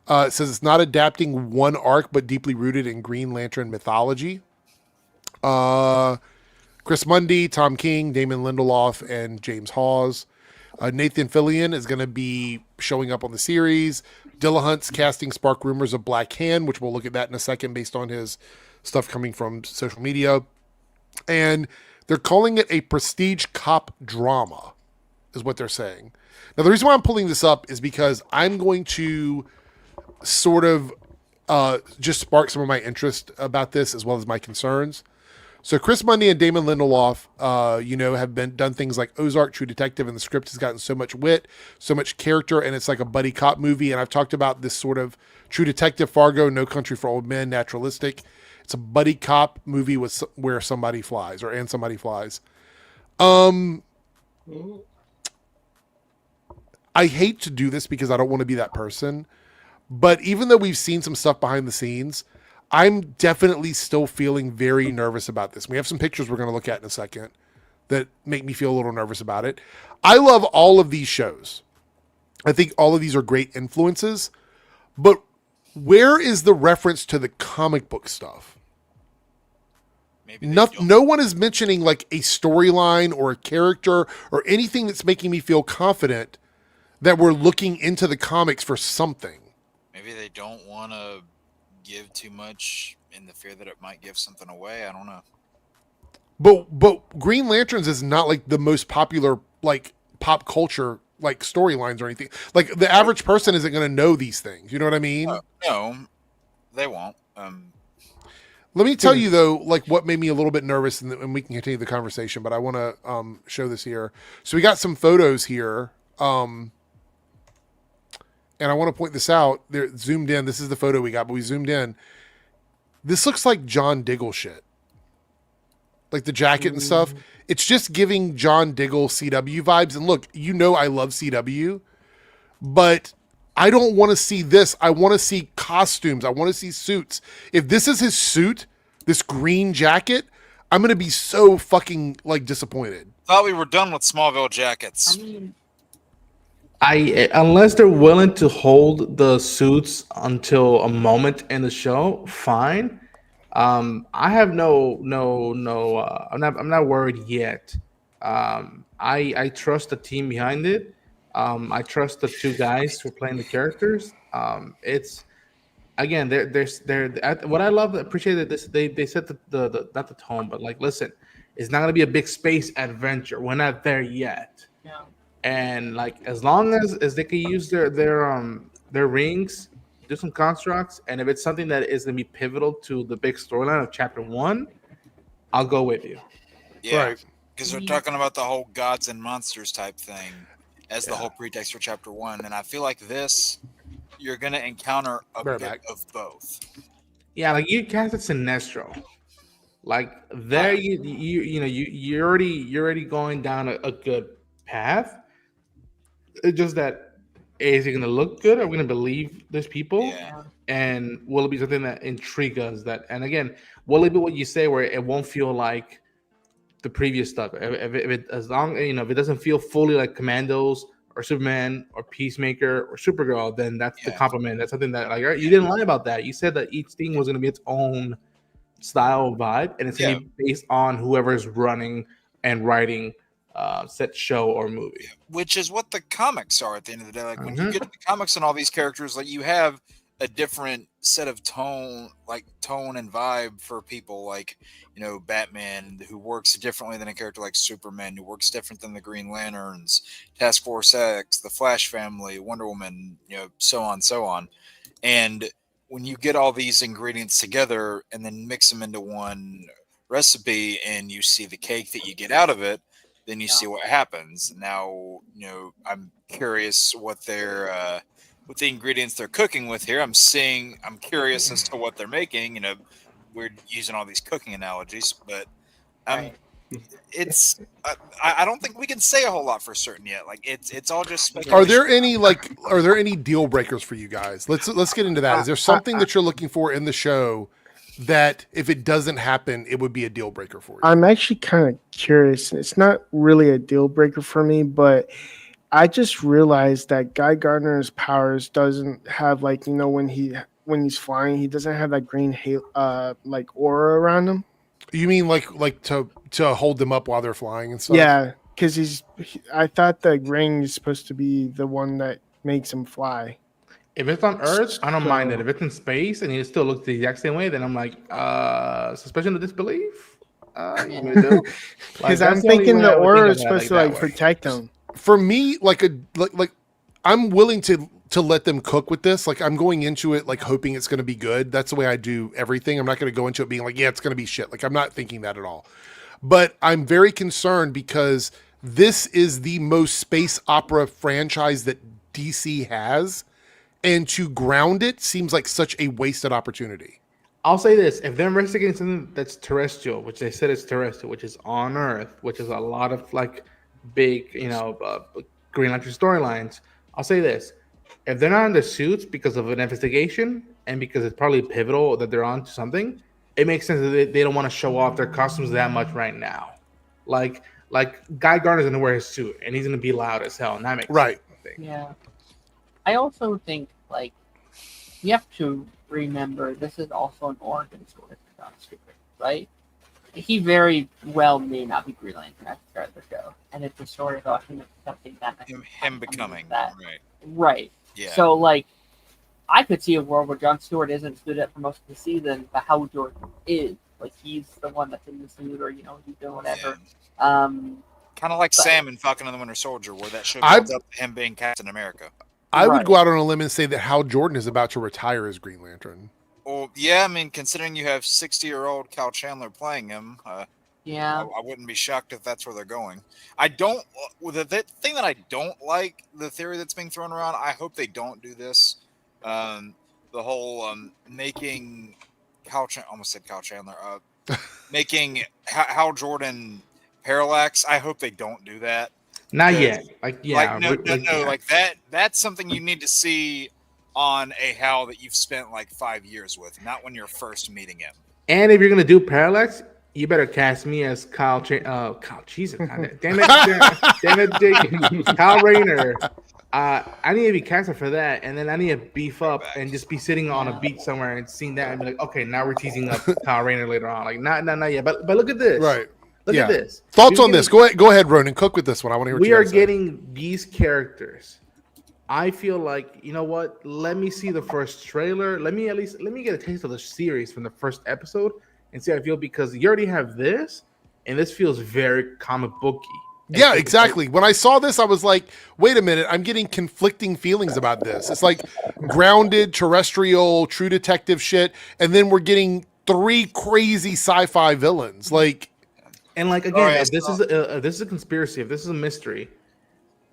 It says it's not adapting one arc, but deeply rooted in Green Lantern mythology. Chris Mundy, Tom King, Damon Lindelof, and James Hawes. Nathan Fillion is going to be showing up on the series. Dillahunt's casting spark rumors of Black Hand, which we'll look at that in a second based on his stuff coming from social media. And They're calling it a prestige cop drama, is what they're saying. Now, the reason why I'm pulling this up is because I'm going to sort of just spark some of my interest about this as well as my concerns. So Chris Mundy and Damon Lindelof, have done things like Ozark, True Detective, and the script has gotten so much wit, so much character, and it's like a buddy cop movie. And I've talked about this sort of True Detective, Fargo, No Country for Old Men, naturalistic. It's a buddy cop movie where somebody flies and somebody flies. I hate to do this because I don't want to be that person, but even though we've seen some stuff behind the scenes, I'm definitely still feeling very nervous about this. We have some pictures we're going to look at in a second that make me feel a little nervous about it. I love all of these shows. I think all of these are great influences, but where is the reference to the comic book stuff? No one is mentioning like a storyline or a character or anything that's making me feel confident that we're looking into the comics for something. Maybe they don't want to give too much in the fear that it might give something away. I don't know. But Green Lanterns is not like the most popular like pop culture like storylines or anything. Like the average person isn't going to know these things. You know what I mean? No, they won't. Let me tell you though, like what made me a little bit nervous, and we can continue the conversation. But I want to show this here. So we got some photos here. And I want to point this out. They're zoomed in. This is the photo we got, but we zoomed in. This looks like John Diggle shit. Like the jacket and stuff. It's just giving John Diggle CW vibes. And look, I love CW, but I don't want to see this. I want to see costumes. I want to see suits. If this is his suit, this green jacket, I'm going to be so fucking like disappointed. Thought we were done with Smallville jackets. Unless they're willing to hold the suits until a moment in the show, fine. I have I'm not worried yet. I trust the team behind it. I trust the two guys who are playing the characters. It's again, what I appreciate that they set the not the tone, but like, listen, it's not gonna be a big space adventure. We're not there yet. Yeah. And like, as long as they can use their rings, do some constructs, and if it's something that is gonna be pivotal to the big storyline of chapter 1, I'll go with you. Yeah, because they're talking about the whole gods and monsters type thing as the whole pretext for chapter 1, and I feel like this, you're gonna encounter a bit of both. Yeah, like you casted Sinestro, like there you're already going down a good path. It's just that, is it going to look good? Are we going to believe there's people? Yeah. And will it be something that intrigues us? And again, will it be what you say, where it won't feel like the previous stuff? If it doesn't feel fully like Commandos or Superman or Peacemaker or Supergirl, then that's the compliment. That's something that, like, you didn't lie about that. You said that each thing was going to be its own style vibe, and it's going to be based on whoever's running and writing set show or movie, which is what the comics are at the end of the day. Like when you get to the comics and all these characters, like you have a different set of tone and vibe for people, like Batman, who works differently than a character like Superman, who works different than the Green Lanterns, Task Force X, the Flash family, Wonder Woman, so on. And when you get all these ingredients together and then mix them into one recipe, and you see the cake that you get out of it, then you see what happens. Now, I'm curious what the ingredients they're cooking with here. I'm curious as to what they're making. We're using all these cooking analogies, but it's I don't think we can say a whole lot for certain yet. Like it's all just speculation. Are there any deal breakers for you guys? Let's get into that. Is there something that you're looking for in the show that if it doesn't happen, it would be a deal breaker for you? I'm actually kind of curious. It's not really a deal breaker for me, but I just realized that Guy Gardner's powers doesn't have when he's flying, he doesn't have that green aura around him. You mean like to hold them up while they're flying and stuff? Yeah, because I thought the ring is supposed to be the one that makes him fly. If it's on Earth, I don't mind it. If it's in space and it still looks the exact same way, then I'm like, suspension of disbelief. Because I'm thinking the aura is supposed to like protect him. For me, like I'm willing to let them cook with this. Like I'm going into it like hoping it's going to be good. That's the way I do everything. I'm not going to go into it being like, yeah, it's going to be shit. Like I'm not thinking that at all. But I'm very concerned because this is the most space opera franchise that DC has, and to ground it seems like such a wasted opportunity. I'll say this: if they're investigating something that's terrestrial, which they said is terrestrial, which is on Earth, which is a lot of like big, Green Lantern storylines, I'll say this: if they're not in their suits because of an investigation and because it's probably pivotal that they're on to something, it makes sense that they don't want to show off their costumes that much right now. Like Guy Gardner's gonna wear his suit and he's gonna be loud as hell, and that makes right. sense, I think. Yeah, I also think like you have to remember this is also an origin story for John Stewart, right? He very well may not be Green Lantern at the start of the show, and it's a story about him accepting that. Him becoming that. Right. Yeah. So like, I could see a world where John Stewart isn't suited for most of the season, but Hal Jordan is. Like he's the one that's in the suit, or he's doing whatever. Yeah. Kind of like Sam in Falcon and the Winter Soldier, where that show builds up to him being Captain America. I would go out on a limb and say that Hal Jordan is about to retire as Green Lantern. Well, yeah, I mean, considering you have 60-year-old Cal Chandler playing him, I wouldn't be shocked if that's where they're going. The thing that I don't like, the theory that's being thrown around, I hope they don't do this. The whole making almost said Cal Chandler, making Hal Jordan Parallax. I hope they don't do that. Not yet. No. Like that's something you need to see on a Hal that you've spent like 5 years with, not when you're first meeting him. And if you're gonna do Parallax, you better cast me as Kyle. Jesus, damn it, Jake. Kyle Rayner. I need to be casted for that, and then I need to beef up and just be sitting on a beach somewhere and seeing that and be like, okay, now we're teasing up Kyle Rayner later on. Like, not yet. But look at this. Right. Look at this. Thoughts on this? Go ahead, Ronan. Cook with this one. I want to hear what we you are guys getting these characters. I feel like, you know what? Let me see the first trailer. Let me get a taste of the series from the first episode and see how I feel, because you already have this, and this feels very comic booky. Yeah, exactly. When I saw this, I was like, wait a minute, I'm getting conflicting feelings about this. It's like grounded, terrestrial, true detective shit, and then we're getting 3 crazy sci-fi villains. And again, if this is a conspiracy, if this is a mystery,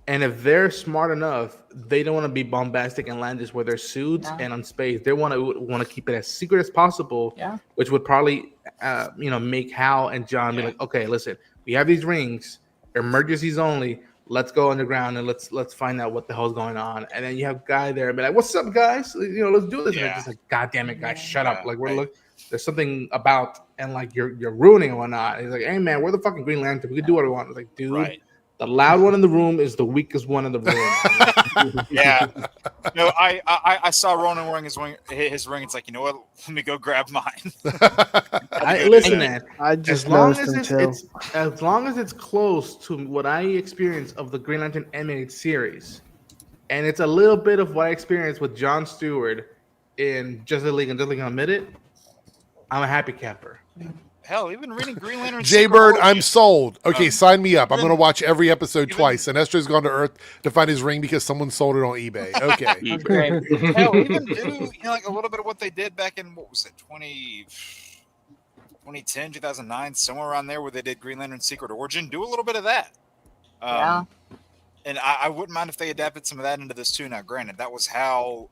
and if they're smart enough, they don't want to be bombastic and outlandish with their suits and on space. They want to keep it as secret as possible, which would probably make Hal and John be like, okay, listen, we have these rings, emergencies only. Let's go underground and let's find out what the hell's going on. And then you have Guy there and be like, what's up, guys? Let's do this. And it's just like, God damn it, guys, shut up. Like there's something about, and like you're ruining and whatnot. And he's like, hey man, we're the fucking Green Lantern. We can do what we want. It's like, dude, the loud one in the room is the weakest one in the room. Yeah. No, I saw Ronan wearing his ring. It's like, you know what? Let me go grab mine. Listen, man. I just as long as it's close to what I experienced of the Green Lantern animated series, and it's a little bit of what I experienced with John Stewart in Justice League and Justice League Unlimited, I'm a happy camper. Hell, even reading Green Lantern. Jaybird, I'm sold. Okay, sign me up. I'm going to watch every episode twice. And Estro's gone to Earth to find his ring because someone sold it on eBay. Okay. Hell, even do like a little bit of what they did back in, what was it, 2010, 2009, somewhere around there, where they did Green Lantern Secret Origin. Do a little bit of that. And I wouldn't mind if they adapted some of that into this too. Now, granted, that was Hal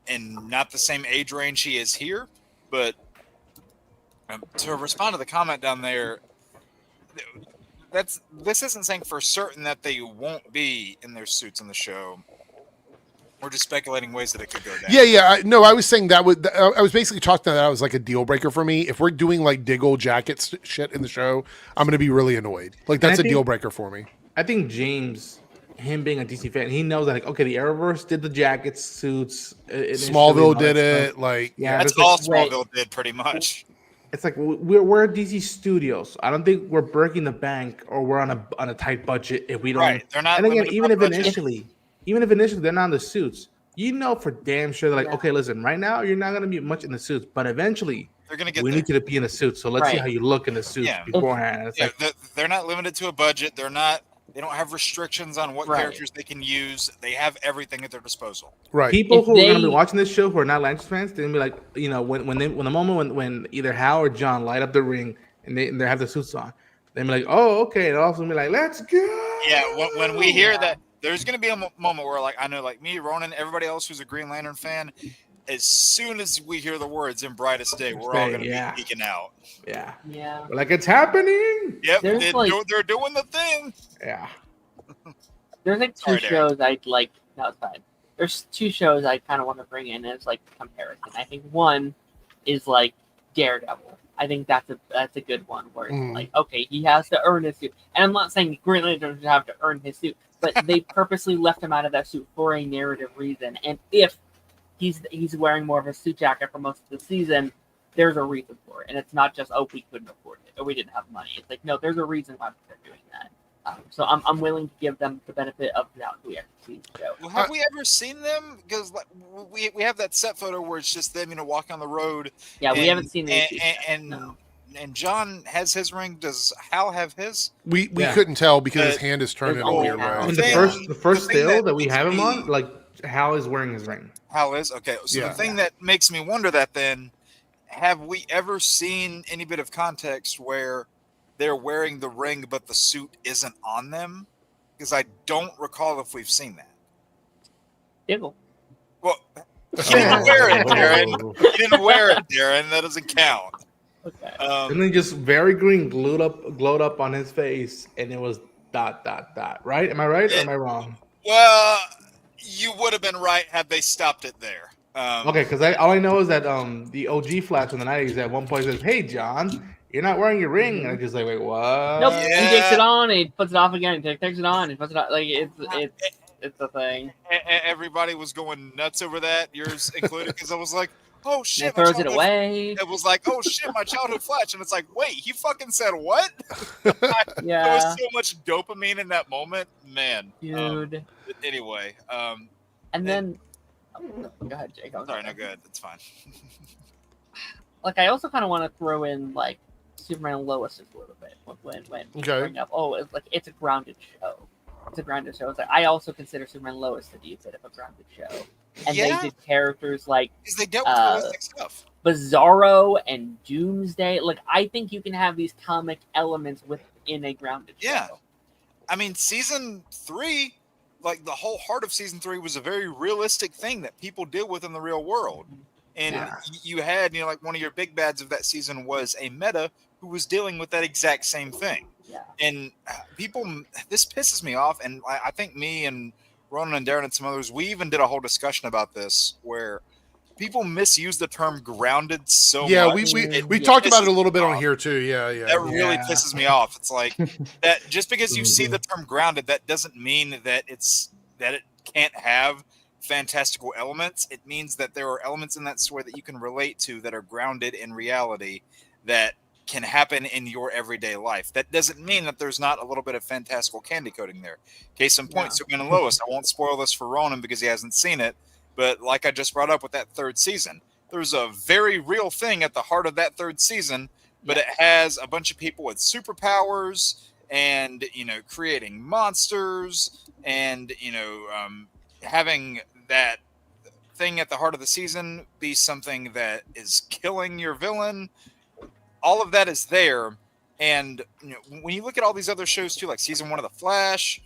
in not the same age range he is here, but to respond to the comment down there, this isn't saying for certain that they won't be in their suits in the show. We're just speculating ways that it could go down. Yeah. I was saying that I was basically talking that was like a deal breaker for me. If we're doing like Diggle jackets shit in the show, I'm going to be really annoyed. Like that's a deal breaker for me. I think James, him being a DC fan, he knows that like, okay, the Arrowverse did the jackets, suits. Smallville did it. Like that's all Smallville did pretty much. It's like we're at DC Studios. I don't think we're breaking the bank or we're on a tight budget if we don't. Right, they're not. And again, even if initially they're not in the suits, for damn sure they're like, okay, listen, right now you're not gonna be much in the suits, but eventually They're gonna get. We need you to be in a suit, so let's see how you look in the suit beforehand. It's like they're not limited to a budget. They don't have restrictions on what characters they can use. They have everything at their disposal. Right. People who are going to be watching this show who are not Lancer fans, they're going to be like, you know, when the moment when either Hal or John light up the ring and they have the suits on, they're be like, oh, okay, and also be like, let's go. Yeah, when we hear that, there's going to be a moment where, like, I know, like me, Ronan, everybody else who's a Green Lantern fan, as soon as we hear the words "in brightest day," we're all going to be geeking out. Yeah. We're like, it's happening. Yep, they're doing the thing. Yeah. There's like two shows I'd like. No, it's fine. There's two shows I kind of want to bring in as like comparison. I think one is like Daredevil. I think that's a good one where it's like, okay, he has to earn his suit. And I'm not saying Green Lantern doesn't have to earn his suit, but they purposely left him out of that suit for a narrative reason. And if he's wearing more of a suit jacket for most of the season, there's a reason for it. And it's not just, oh, we couldn't afford it or we didn't have money. It's like, no, there's a reason why they're doing that. So I'm willing to give them the benefit of the doubt we ever see the show. Well, have we ever seen them? Because like, we have that set photo where it's just them, you know, walking on the road. Yeah, we haven't seen these. And John has his ring. Does Hal have his? We couldn't tell because his hand is turned in a weird way. And the first still that we have him on, like Hal is wearing his ring. Hal is? Okay. So the thing that makes me wonder that then, have we ever seen any bit of context where they're wearing the ring, but the suit isn't on them? Because I don't recall if we've seen that. Diggle. Well, he didn't wear it, Darren. He didn't wear it, Darren. That doesn't count. Okay. And then just very green glowed up on his face, and it was ... Right? Am I right or am I wrong? Well, you would have been right had they stopped it there. Okay, because all I know is that the OG Flash in the 90s at one point says, "Hey, John, you're not wearing your ring," and I just like, wait, what? Nope. Yeah. He takes it on, he puts it off again. He takes it on, he puts it on. Like it's a thing. Everybody was going nuts over that, yours included, because I was like, "Oh shit!" And throws it away. It was like, "Oh shit, my childhood Flash," and it's like, "Wait, he fucking said what?" Yeah. There was so much dopamine in that moment, man. Dude. Anyway, and then. Go ahead, Jake. Sorry, no good. That's fine. Like, I also kind of want to throw in like Superman and Lois just a little bit when bring up. Oh, it's a grounded show. It's a grounded show. It's like, I also consider Superman and Lois to be a bit of a grounded show, and they did characters like because they dealt with realistic stuff. Bizarro and Doomsday. Like, I think you can have these comic elements within a grounded show. Yeah, I mean, season 3. Like the whole heart of season 3 was a very realistic thing that people deal with in the real world. And you had, you know, like one of your big bads of that season was a meta who was dealing with that exact same thing. Yeah. And people, this pisses me off. And I think me and Ronan and Darren and some others, we even did a whole discussion about this where people misuse the term grounded so much. Yeah, we talked about it a little bit on here too. Yeah. That really pisses me off. It's like that just because you see the term grounded, that doesn't mean that it can't have fantastical elements. It means that there are elements in that story that you can relate to that are grounded in reality that can happen in your everyday life. That doesn't mean that there's not a little bit of fantastical candy coating there. Case in point, Superman and Lois. I won't spoil this for Ronan because he hasn't seen it. But like I just brought up with that third season, there's a very real thing at the heart of that third season, but it has a bunch of people with superpowers and, you know, creating monsters and, you know, having that thing at the heart of the season be something that is killing your villain. All of that is there. And, you know, when you look at all these other shows too, like season 1 of The Flash,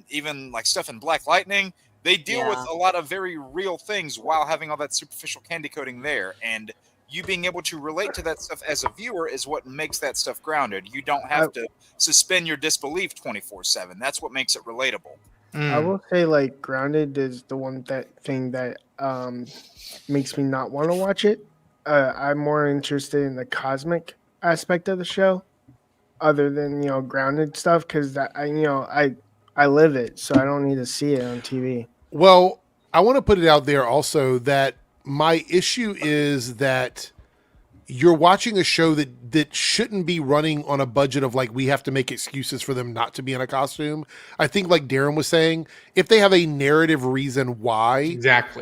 even like stuff in Black Lightning, they deal with a lot of very real things while having all that superficial candy coating there. And you being able to relate to that stuff as a viewer is what makes that stuff grounded. You don't have to suspend your disbelief 24/7. That's what makes it relatable. I will say, like, grounded is the thing that makes me not want to watch it. I'm more interested in the cosmic aspect of the show other than, you know, grounded stuff. Cause I live it, so I don't need to see it on TV. Well, I want to put it out there also that my issue is that, you're watching a show that shouldn't be running on a budget of like, we have to make excuses for them not to be in a costume. I think like Darren was saying, if they have a narrative reason why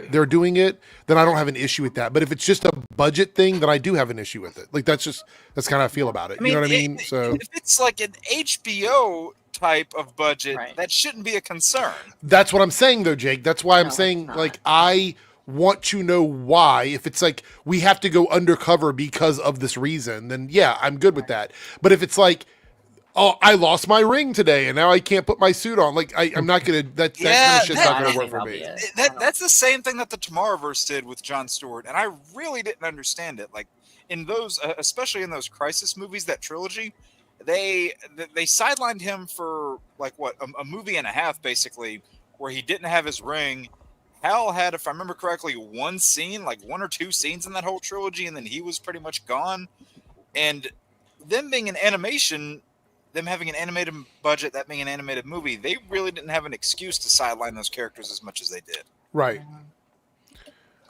they're doing it, then I don't have an issue with that. But if it's just a budget thing, then I do have an issue with it. Like that's kind of how I feel about it. You know what I mean? So if it's like an HBO type of budget, that shouldn't be a concern. That's what I'm saying though, Jake. That's why I'm saying like I want to know why. If it's like we have to go undercover because of this reason, then yeah, I'm good with that. But if it's like, oh, I lost my ring today and now I can't put my suit on, like I'm not gonna that kind of shit's not gonna work for me. That's the same thing that the Tomorrowverse did with Jon Stewart, and I really didn't understand it. Like in those, especially in those Crisis movies, that trilogy, they sidelined him for like what a movie and a half basically, where he didn't have his ring. Hal had, if I remember correctly, one or two scenes in that whole trilogy, and then he was pretty much gone. And them being an animation, them having an animated budget, that being an animated movie, they really didn't have an excuse to sideline those characters as much as they did. Right.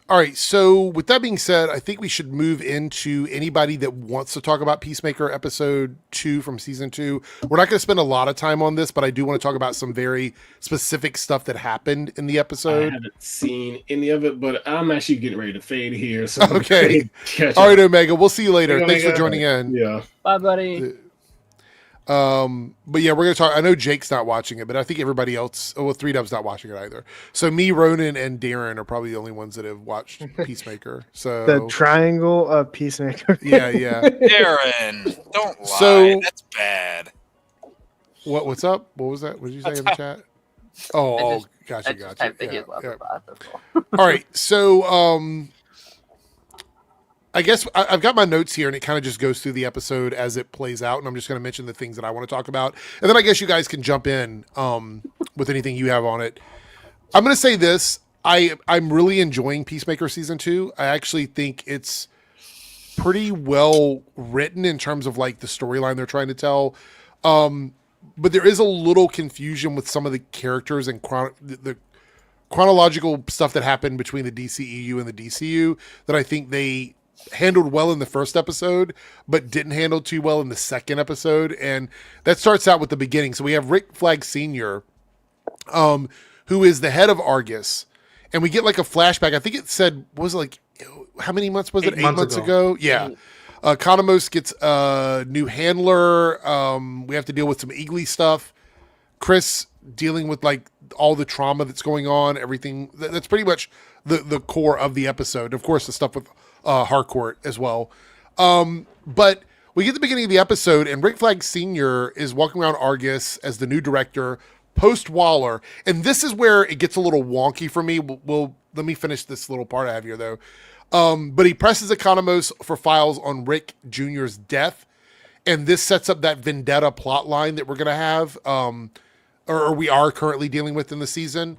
All right. So with that being said, I think we should move into anybody that wants to talk about Peacemaker episode 2 from season 2. We're not going to spend a lot of time on this, but I do want to talk about some very specific stuff that happened in the episode. I haven't seen any of it, but I'm actually getting ready to fade here. So okay. All right, Omega. We'll see you later. Thanks for joining in. Yeah. Bye, buddy. But yeah, we're going to talk. I know Jake's not watching it, but I think everybody else, 3Dub's not watching it either. So me, Ronan, and Darren are probably the only ones that have watched Peacemaker. So the triangle of Peacemaker. Yeah. Darren, don't lie. So, that's bad. What's up? What was that? What did you say in the chat? Oh, gotcha. Yeah. All right. So, I guess I've got my notes here, and it kind of just goes through the episode as it plays out, and I'm just going to mention the things that I want to talk about, and then I guess you guys can jump in with anything you have on it. I'm going to say this. I'm really enjoying Peacemaker Season 2. I actually think it's pretty well written in terms of like the storyline they're trying to tell, but there is a little confusion with some of the characters and the chronological stuff that happened between the DCEU and the DCU that I think they handled well in the first episode, but didn't handle too well in the second episode. And that starts out with the beginning. So we have Rick Flag Sr., who is the head of Argus. And we get like a flashback. I think it said, was it like, how many months was it? 8 months ago? Yeah. Economos gets a new handler. We have to deal with some Eagly stuff. Chris dealing with like all the trauma that's going on, everything. That's pretty much the core of the episode. Of course, the stuff with Harcourt as well. But we get the beginning of the episode, and Rick Flag Sr. is walking around Argus as the new director post Waller. And this is where it gets a little wonky for me. Let me finish this little part I have here, though. But he presses Economos for files on Rick Jr.'s death. And this sets up that vendetta plot line that we're going to have, or we are currently dealing with in the season.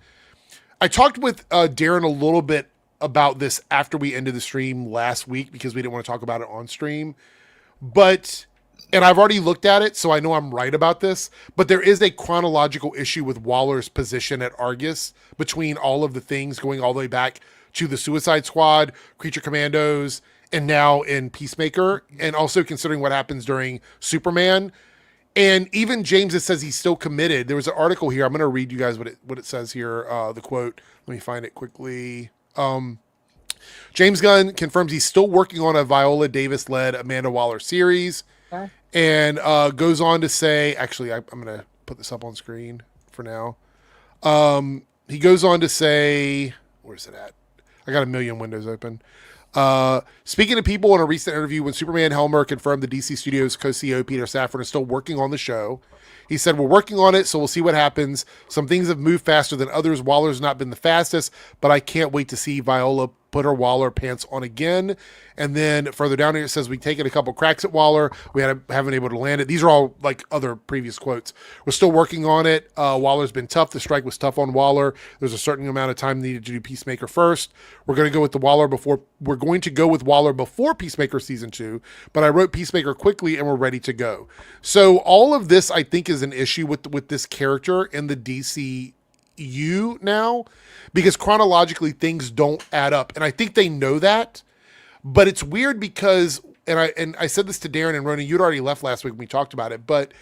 I talked with Darren a little bit about this after we ended the stream last week because we didn't want to talk about it on stream. And I've already looked at it, so I know I'm right about this, but there is a chronological issue with Waller's position at Argus between all of the things going all the way back to the Suicide Squad, Creature Commandos, and now in Peacemaker, and also considering what happens during Superman. And even James says he's still committed. There was an article here. I'm going to read you guys what it says here, the quote. Let me find it quickly. James Gunn confirms he's still working on a Viola Davis-led Amanda Waller series. Okay. And goes on to say, actually, I'm going to put this up on screen for now. He goes on to say, where's it at? I got a million windows open. Speaking to people in a recent interview when Superman Helmer confirmed the DC Studios co-CEO Peter Safran is still working on the show. He said, we're working on it, so we'll see what happens. Some things have moved faster than others. Waller's not been the fastest, but I can't wait to see Viola put her Waller pants on again. And then further down here, it says, we've taken a couple cracks at Waller. We haven't been able to land it. These are all like other previous quotes. We're still working on it. Waller's been tough. The strike was tough on Waller. There's a certain amount of time needed to do Peacemaker first. We're going to go with Waller before Peacemaker season 2, but I wrote Peacemaker quickly and we're ready to go. So all of this, I think, is an issue with this character in the DCU now, because chronologically things don't add up. And I think they know that, but it's weird because and I said this to Darren and Ronan, you'd already left last week when we talked about it, but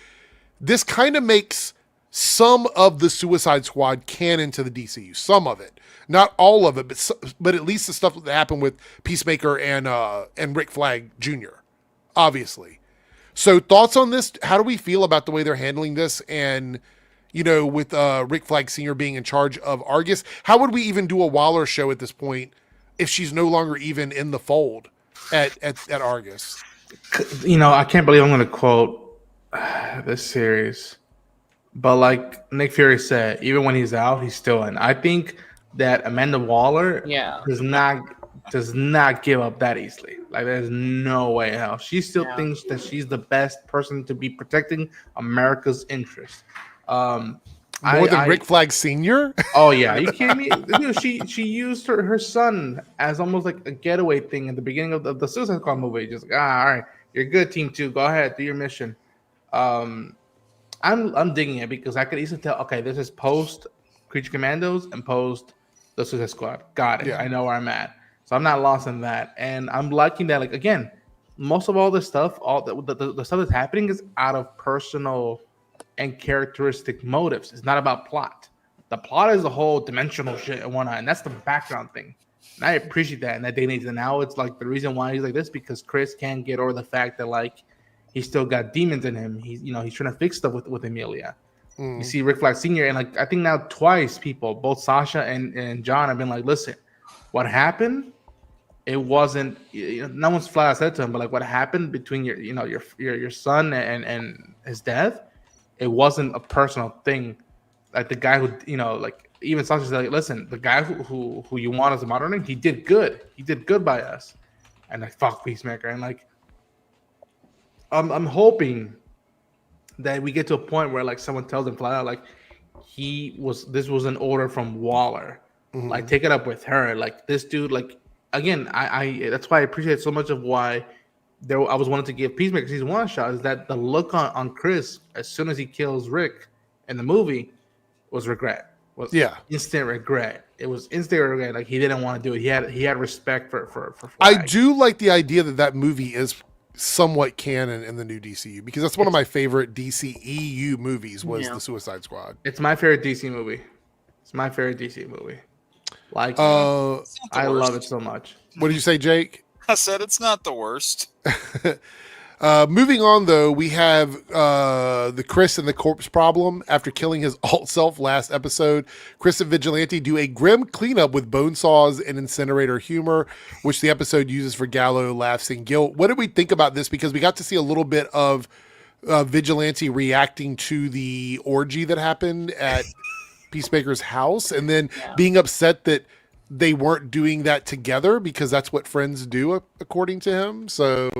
this kind of makes some of the Suicide Squad canon to the DCU. Some of it, not all of it, but at least the stuff that happened with Peacemaker and Rick Flag Jr. Obviously. So thoughts on this? How do we feel about the way they're handling this? And with Rick Flag Sr. being in charge of Argus, how would we even do a Waller show at this point if she's no longer even in the fold at Argus? I can't believe I'm going to quote this series. But like Nick Fury said, even when he's out, he's still in. I think that Amanda Waller does not give up that easily. Like there's no way in hell. She still thinks that she's the best person to be protecting America's interests. More than Rick Flag Sr.? Oh yeah, you kidding me? Dude, she used her son as almost like a getaway thing at the beginning of the Suicide Squad movie. Just like, all right, you're good, Team 2. Go ahead, do your mission. I'm digging it because I could easily tell. Okay, this is post Creature Commandos and post the Suicide Squad. Got it. Yeah. I know where I'm at, so I'm not lost in that, and I'm liking that. Like again, most of all this stuff, all the stuff that's happening is out of personal and characteristic motives. It's not about plot. The plot is the whole dimensional shit and whatnot, and that's the background thing. And I appreciate that in that day and age. And now it's like the reason why he's like this because Chris can't get over the fact that like he's still got demons in him. He's trying to fix stuff with Emilia. You see Rick Flag Sr. and like I think now twice people, both Sasha and John, have been like, listen, what happened? It wasn't. No one's flat out said to him, but like what happened between your son and his death. It wasn't a personal thing. Like the guy who, like even Sasha said, like, listen, the guy who you want as a modern, he did good. He did good by us. And like, fuck Peacemaker. And like, I'm hoping that we get to a point where like someone tells him flat out, like, this was an order from Waller. Mm-hmm. Like, take it up with her. Like this dude, like, again, I that's why I appreciate so much of why I was wanting to give Peacemaker season 1 a shot, is that the look on Chris as soon as he kills Rick in the movie was regret. Instant regret. It was instant regret. Like he didn't want to do it. He had respect for Flag. I do like the idea that movie is somewhat canon in the new DCU because that's one of my favorite DCEU movies was the Suicide Squad. It's my favorite DC movie. Like I love it so much. What did you say, Jake? I said it's not the worst. Moving on, though, we have the Chris and the corpse problem. After killing his alt self last episode, Chris and Vigilante do a grim cleanup with bone saws and incinerator humor, which the episode uses for Gallo laughs and guilt. What did we think about this? Because we got to see a little bit of Vigilante reacting to the orgy that happened at Peacemaker's house, and then being upset that they weren't doing that together because that's what friends do, according to him. So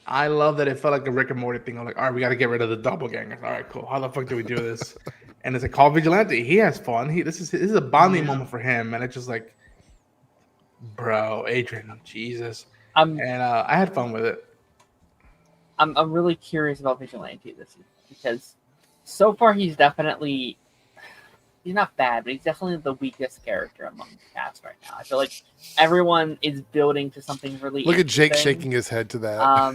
I love that it felt like a Rick and Morty thing. I'm like, all right, we got to get rid of the doppelgangers. All right, cool. How the fuck do we do this? And it's a call Vigilante. He has fun. This is a bonding moment for him, and it's just like, bro, Adrian, Jesus. I had fun with it. I'm really curious about Vigilante this season because so far he's definitely. He's not bad, but he's definitely the weakest character among the cast right now. I feel like everyone is building to something really. Look at Jake shaking his head to that.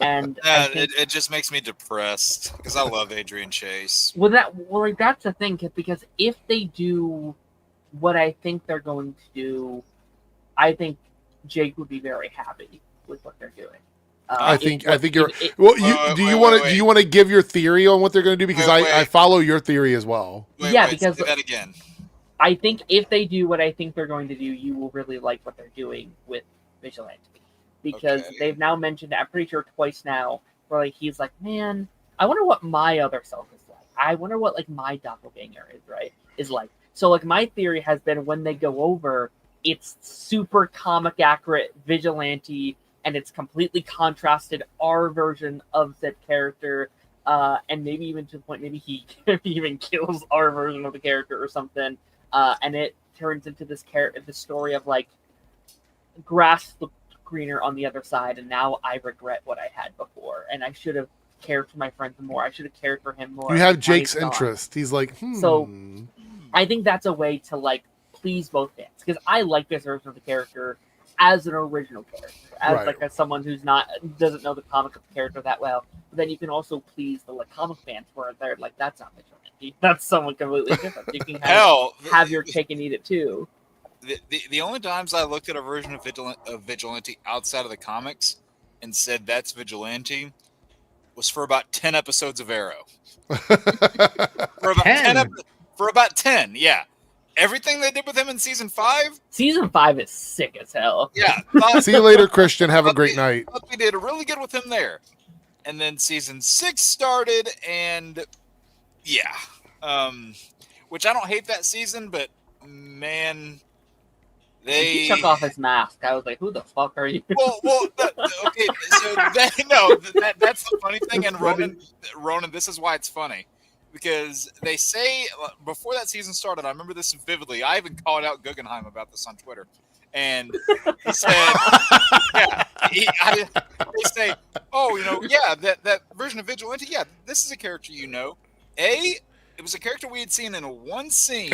And it just makes me depressed because I love Adrian Chase. That's the thing because if they do what I think they're going to do, I think Jake would be very happy with what they're doing. I think you're. Do you want to give your theory on what they're going to do? Because I follow your theory as well. Because say that again. I think if they do what I think they're going to do, you will really like what they're doing with Vigilante, because they've now mentioned, I'm pretty sure twice now, where like he's like, man, I wonder what my other self is like. I wonder what like my doppelganger is like. So like my theory has been when they go over, it's super comic accurate Vigilante. And it's completely contrasted our version of that character, and maybe even to the point maybe he even kills our version of the character or something, and it turns into this story of like grass looked greener on the other side, and now I regret what I had before, and I should have cared for my friends more. I should have cared for him more. You have Jake's interest. He's like, So I think that's a way to like please both fans because I like this version of the character. as an original character, as Right. like as someone who's doesn't know the comic of the character that well. But then you can also please the like comic fans where they're like, that's not vigilante. That's someone completely different. You can have your cake and eat it too. The only times I looked at a version of vigilante outside of the comics and said that's vigilante was for about 10 episodes of Arrow. For about 10, yeah. Everything they did with him in season 5. Season 5 is sick as hell. Yeah. See you later, Christian. Have a great night. But they did really good with him there. And then season 6 started, and yeah. Which I don't hate that season, but man, he took off his mask. I was like, "Who the fuck are you?" Okay, so that's the funny thing. And Ronan, this is why it's funny, because they say before that season started, I remember this vividly. I even called out Guggenheim about this on Twitter, and he said, they say, "Oh, that version of Vigilante, yeah, this is a character you know." It was a character we had seen in one scene.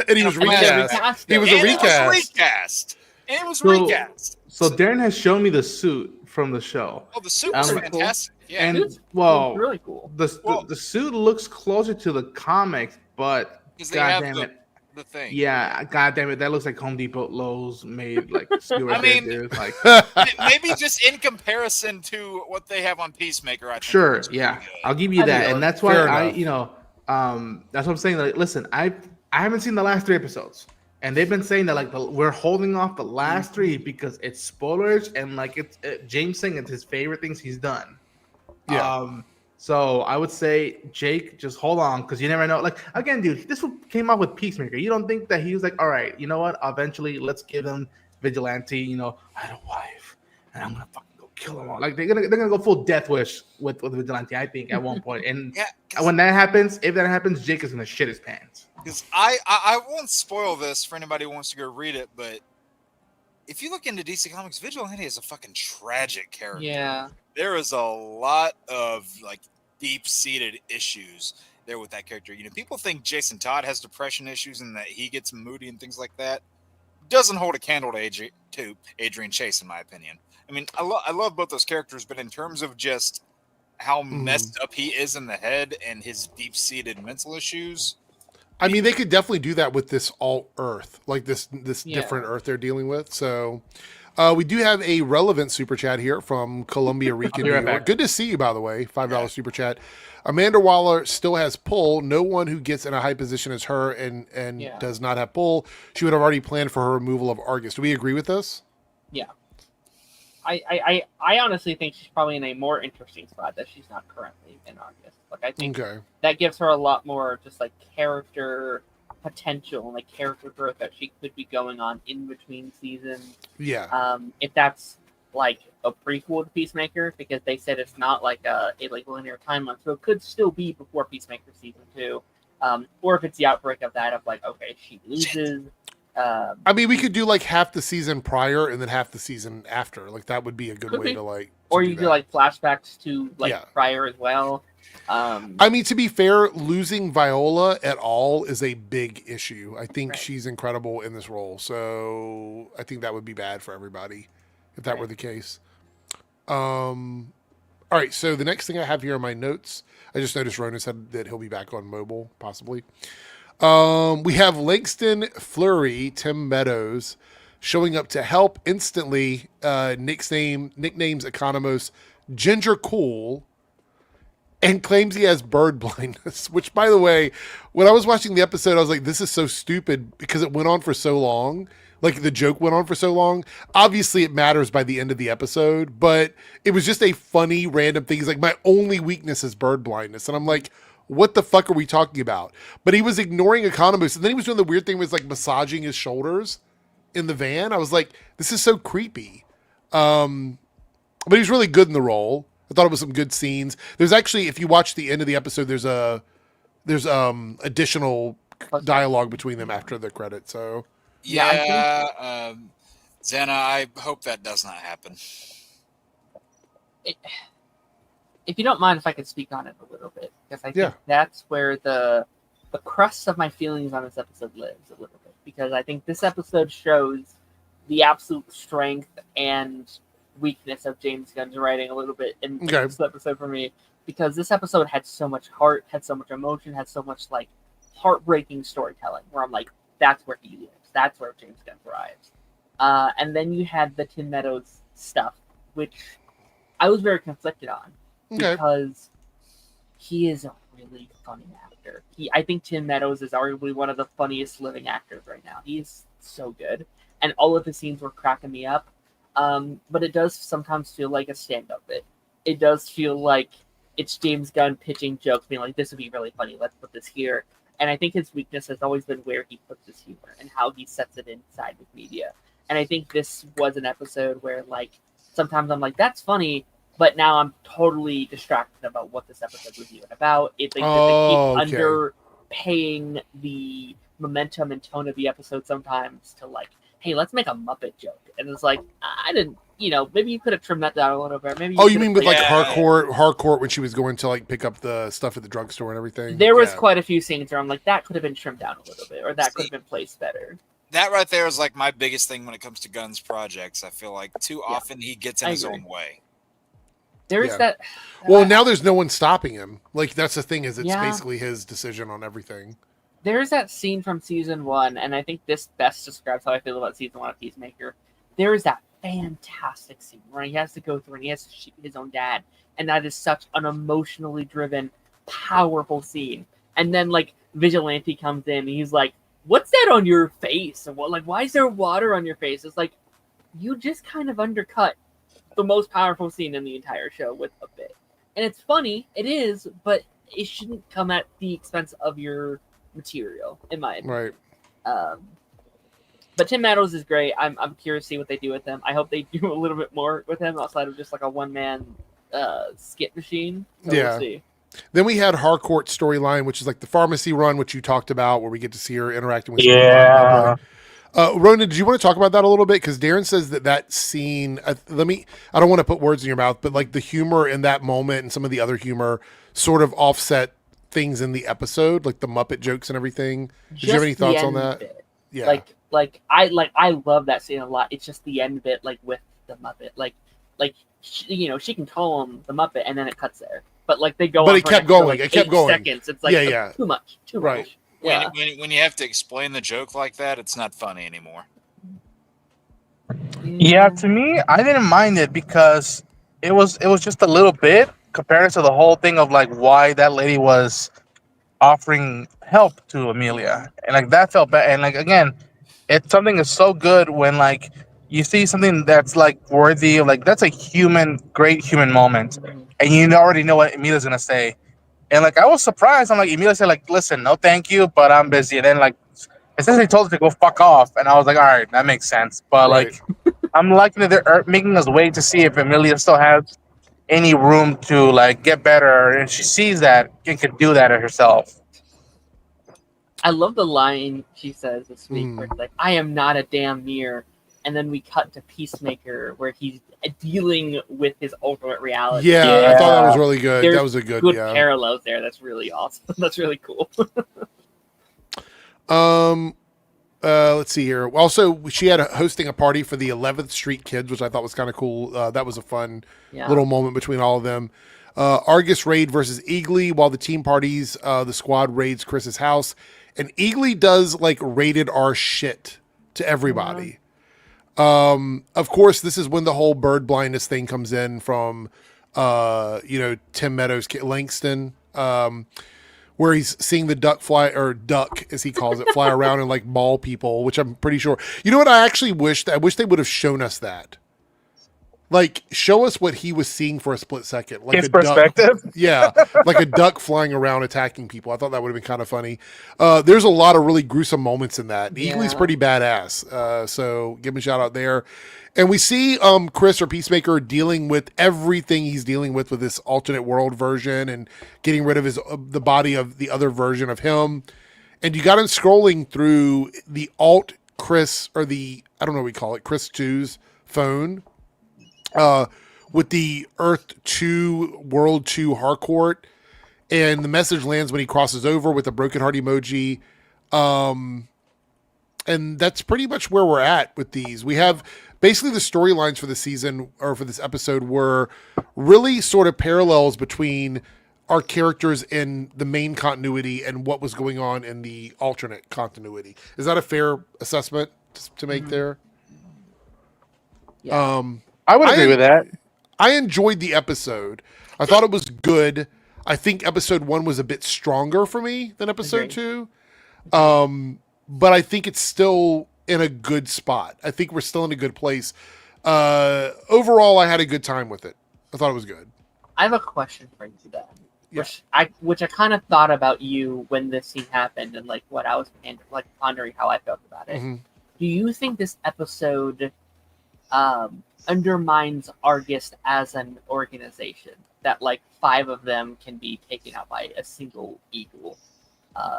And he was recast. He was a recast. And it was recast. So Darren has shown me the suit from the show. Oh, the suit was fantastic. Cool. Yeah. And well, really cool. The suit looks closer to the comics, but goddamn it. The thing. Yeah, goddamn it, that looks like Home Depot, Lowe's made like. I mean, like maybe just in comparison to what they have on Peacemaker. I think sure, yeah, I'll give you that, and that's why that's what I'm saying. Like, listen, I haven't seen the last 3 episodes, and they've been saying that like we're holding off the last 3 because it's spoilers, and like it's James saying it's his favorite things he's done. Yeah. So I would say, Jake, just hold on, because you never know. Like, again, dude, this came out with Peacemaker. You don't think that he was like, all right, you know what? Eventually, let's give him Vigilante. I had a wife, and I'm gonna fucking go kill them all. Like they're gonna go full Death Wish with Vigilante, I think, at one point. And when that happens, if that happens, Jake is gonna shit his pants. Because I won't spoil this for anybody who wants to go read it, but if you look into DC Comics, Vigilante is a fucking tragic character. Yeah. There is a lot of like deep-seated issues there with that character. People think Jason Todd has depression issues and that he gets moody and things like that. Doesn't hold a candle to Adrian Chase, in my opinion. I mean, I love both those characters, but in terms of just how messed up he is in the head and his deep-seated mental issues. I mean, they could definitely do that with this alt-Earth, like this different Earth they're dealing with. So we do have a relevant super chat here from Columbia Rican, New York. Good to see you, by the way. $5 super chat. Amanda Waller still has pull. No one who gets in a high position as her and does not have pull. She would have already planned for her removal of Argus. Do we agree with this? Yeah. I honestly think she's probably in a more interesting spot that she's not currently in Argus. Like, I think that gives her a lot more just like character potential and like character growth that she could be going on in between seasons. Yeah. If that's like a prequel to Peacemaker, because they said it's not like a linear timeline, so it could still be before Peacemaker season 2. Or if it's the outbreak of that, of like, okay, she loses. I mean, we could do like half the season prior and then half the season after. Like that would be a good way to like. Or you do like flashbacks to like prior as well. I mean, to be fair, losing Viola at all is a big issue. I think she's incredible in this role, so I think that would be bad for everybody if that were the case. All right, so the next thing I have here on my notes, I just noticed Ronan said that he'll be back on mobile, possibly. We have Langston Fleury, Tim Meadows, showing up to help instantly. Nicknames Economos Ginger Cool, and claims he has bird blindness, which, by the way, when I was watching the episode, I was like, this is so stupid because it went on for so long. Like, the joke went on for so long. Obviously, it matters by the end of the episode, but it was just a funny, random thing. He's like, my only weakness is bird blindness. And I'm like, what the fuck are we talking about? But he was ignoring Economos, and then he was doing the weird thing where like massaging his shoulders in the van. I was like, this is so creepy. But he's really good in the role. I thought it was some good scenes. There's actually, if you watch the end of the episode, there's additional dialogue between them after the credits. So Xana, I hope that does not happen. If you don't mind, if I could speak on it a little bit, because I think that's where the crust of my feelings on this episode lives a little bit. Because I think this episode shows the absolute strength and weakness of James Gunn's writing a little bit in this episode for me, because this episode had so much heart, had so much emotion, had so much like heartbreaking storytelling where I'm like, that's where he lives, that's where James Gunn thrives. And then you had the Tim Meadows stuff, which I was very conflicted on because he is a really funny actor. I think Tim Meadows is arguably one of the funniest living actors right now. He is so good, and all of the scenes were cracking me up. But it does sometimes feel like a stand-up bit. It does feel like it's James Gunn pitching jokes, being like, "This would be really funny. Let's put this here." And I think his weakness has always been where he puts his humor and how he sets it inside with media. And I think this was an episode where, like, sometimes I'm like, "That's funny," but now I'm totally distracted about what this episode was even about. They keep underpaying the momentum and tone of the episode sometimes to like, hey, let's make a Muppet joke. And it's like, I didn't, maybe you could have trimmed that down a little bit. Maybe. You mean with like Harcourt when she was going to like pick up the stuff at the drugstore and everything? There was quite a few scenes where I'm like, that could have been trimmed down a little bit, or that could have been placed better. That right there is like my biggest thing when it comes to Gunn's projects. I feel like too often he gets in his own way. There's that. Well, now there's no one stopping him. Like, that's the thing, is it's basically his decision on everything. There's that scene from season 1, and I think this best describes how I feel about season 1 of Peacemaker. There is that fantastic scene where he has to go through and he has to shoot his own dad, and that is such an emotionally driven, powerful scene. And then like Vigilante comes in, and he's like, "What's that on your face? And why is there water on your face?" It's like, you just kind of undercut the most powerful scene in the entire show with a bit. And it's funny, it is, but it shouldn't come at the expense of your material, in my opinion. Right. But Tim Meadows is great. I'm curious to see what they do with him. I hope they do a little bit more with him outside of just like a one-man skit machine. So we'll see. Then we had Harcourt's storyline, which is like the pharmacy run, which you talked about, where we get to see her interacting with Ronan, did you want to talk about that a little bit? Because Darren says that scene, I don't want to put words in your mouth, but like the humor in that moment and some of the other humor sort of offset things in the episode, like the Muppet jokes and everything. Did you have any thoughts on that? Bit. Yeah. I love that scene a lot. It's just the end bit, like with the Muppet, she can call him the Muppet, and then it cuts there. But like they go, but it kept going. It kept going. Seconds. It's like too much. Much. Yeah. When you have to explain the joke like that, it's not funny anymore. Yeah, to me, I didn't mind it because it was just a little bit compared to the whole thing of like why that lady was offering help to Amelia, and like that felt bad. And like again, it's something that's so good when like you see something that's like worthy of like that's a great human moment, and you already know what Amelia's gonna say. And like I was surprised. I'm like, Emilia said like, "Listen, no, thank you, but I'm busy." And then like, essentially told her to go fuck off, and I was like, "All right, that makes sense." But like, I'm liking that they're making us wait to see if Amelia still has any room to like get better, and she sees that and can do that herself. I love the line she says this week, where it's like, "I am not a damn mirror," and then we cut to Peacemaker, where he's dealing with his alternate reality. Yeah, I thought that was really good. That was a good parallels there. That's really awesome. That's really cool. Let's see here. Also, she had hosting a party for the 11th Street kids, which I thought was kind of cool. That was a fun little moment between all of them. Argus raid versus Eagly, while the team parties, the squad raids Chris's house, and Eagly does like rated R shit to everybody. Of course, this is when the whole bird blindness thing comes in from, Tim Meadows, Langston, where he's seeing the duck as he calls it, fly around and like maul people, which I'm pretty sure. You know what? I wish they would have shown us that. Like, show us what he was seeing for a split second. Like his perspective? Duck, like a duck flying around attacking people. I thought that would have been kind of funny. There's a lot of really gruesome moments in that. Eagly's pretty badass. So give him a shout out there. And we see Chris or Peacemaker dealing with everything he's dealing with this alternate world version and getting rid of the body of the other version of him. And you got him scrolling through the alt Chris, or I don't know what we call it, Chris 2's phone. With the Earth 2, World 2 Harcourt, and the message lands when he crosses over with a broken heart emoji. And that's pretty much where we're at with these. We have basically the storylines for the season or for this episode were really sort of parallels between our characters in the main continuity and what was going on in the alternate continuity. Is that a fair assessment to make there? Yeah. I would agree with that. I enjoyed the episode. I thought it was good. I think episode 1 was a bit stronger for me than episode 2. But I think it's still in a good spot. I think we're still in a good place. Overall, I had a good time with it. I thought it was good. I have a question for you, Dan. Which I kind of thought about you when this scene happened and like what I was pondering how I felt about it. Mm-hmm. Do you think this episode undermines Argus as an organization? That like 5 of them can be taken out by a single eagle?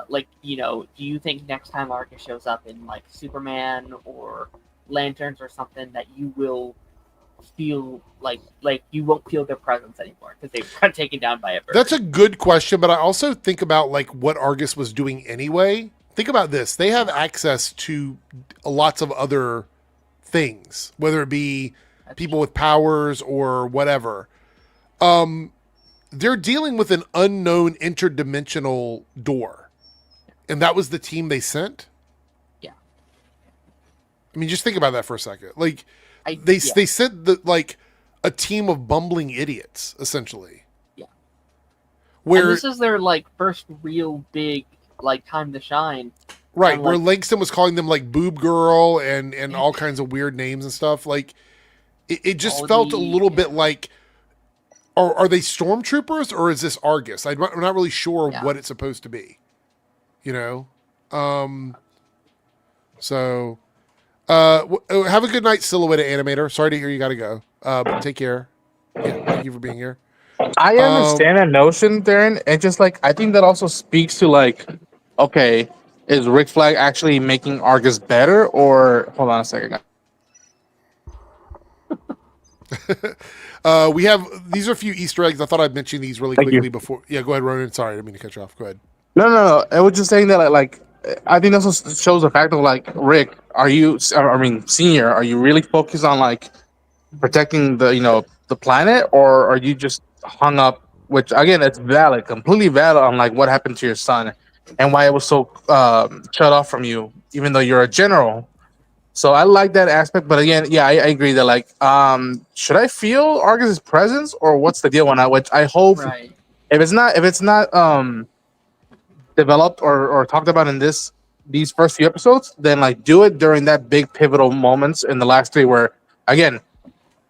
Do you think next time Argus shows up in like Superman or Lanterns or something that you will feel like you won't feel their presence anymore because they got taken down by a bird? That's a good question, but I also think about like what Argus was doing anyway. Think about this. They have access to lots of other things, whether it be people with powers or whatever. They're dealing with an unknown interdimensional door. And that was the team they sent? Yeah. I mean, just think about that for a second. Like, they sent a team of bumbling idiots, essentially. Yeah. Where and this is their like first real big like time to shine. Right, where Langston was calling them like Boob Girl and all kinds of weird names and stuff. Like, it just felt a little bit like, are they stormtroopers or is this Argus? I'm not really sure what it's supposed to be. You know? So, have a good night, Silhouette Animator. Sorry to hear you got to go. But take care. Yeah, thank you for being here. I understand that notion, Darren. And just like, I think that also speaks to like, okay, is Rick Flag actually making Argus better or hold on a second. These are a few Easter eggs. I thought I'd mention these really quickly before. Yeah, go ahead, Ronan. Sorry, I didn't mean to cut you off. Go ahead. No. I was just saying that like I think this also shows the fact of like, Rick, Senior, are you really focused on like protecting the planet, or are you just hung up, which again, it's valid, completely valid on like what happened to your son and why it was so shut off from you, even though you're a general. So I like that aspect, but again, I agree that like, should I feel Argus's presence or what's the deal on that? Which I hope if it's not developed or talked about in these first few episodes, then like do it during that big pivotal moments in the last 3 where again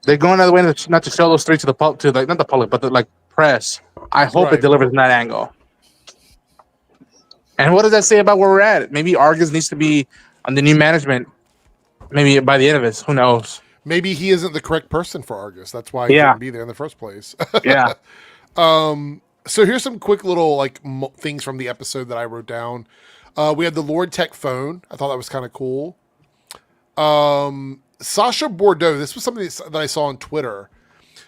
they're going out of the way not to show those 3 to the public, to like not the public but the like press. I hope it delivers in that angle. And what does that say about where we're at? Maybe Argus needs to be on the new management. Maybe by the end of this, who knows? Maybe he isn't the correct person for Argus. That's why he couldn't be there in the first place. Yeah. So here's some quick little like things from the episode that I wrote down. We had the Lord Tech phone. I thought that was kind of cool. Sasha Bordeaux. This was something that I saw on Twitter.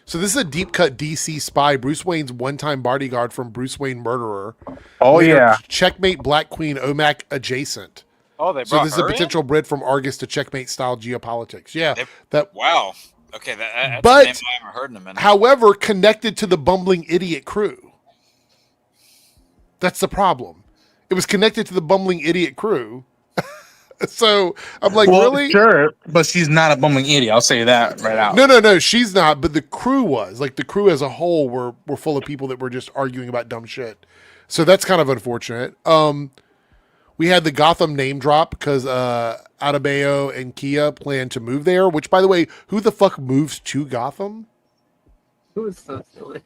So this is a deep cut DC spy, Bruce Wayne's one-time bodyguard from Bruce Wayne Murderer. Oh yeah. Checkmate Black Queen OMAC adjacent. Oh, they brought So this is a her potential brid from Argus to Checkmate style geopolitics. Yeah. Wow. Okay, that's but, a name I haven't heard in a minute. However, connected to the bumbling idiot crew. That's the problem. It was connected to the bumbling idiot crew. So I'm like, really? Sure, but she's not a bumbling idiot. I'll say that right out. No, she's not. But the crew was. Like the crew as a whole were full of people that were just arguing about dumb shit. So that's kind of unfortunate. We had the Gotham name drop because Adebayo and Kia plan to move there. Which, by the way, who the fuck moves to Gotham? It was so silly.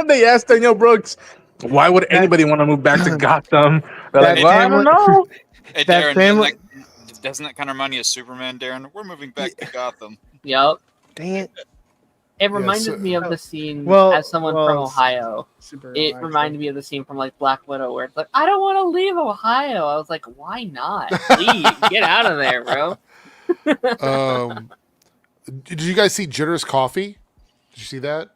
They asked Danielle Brooks, why would anybody want to move back to Gotham? They're like, well, I don't know. Hey, Darren, doesn't that kind of remind you of Superman, Darren? We're moving back to Gotham. Yep. Dang it. It reminded me of the scene as someone from Ohio. It reminded me of the scene from like Black Widow where it's like, I don't want to leave Ohio. I was like, why not? Leave. Get out of there, bro. Did you guys see Jitter's Coffee? Did you see that?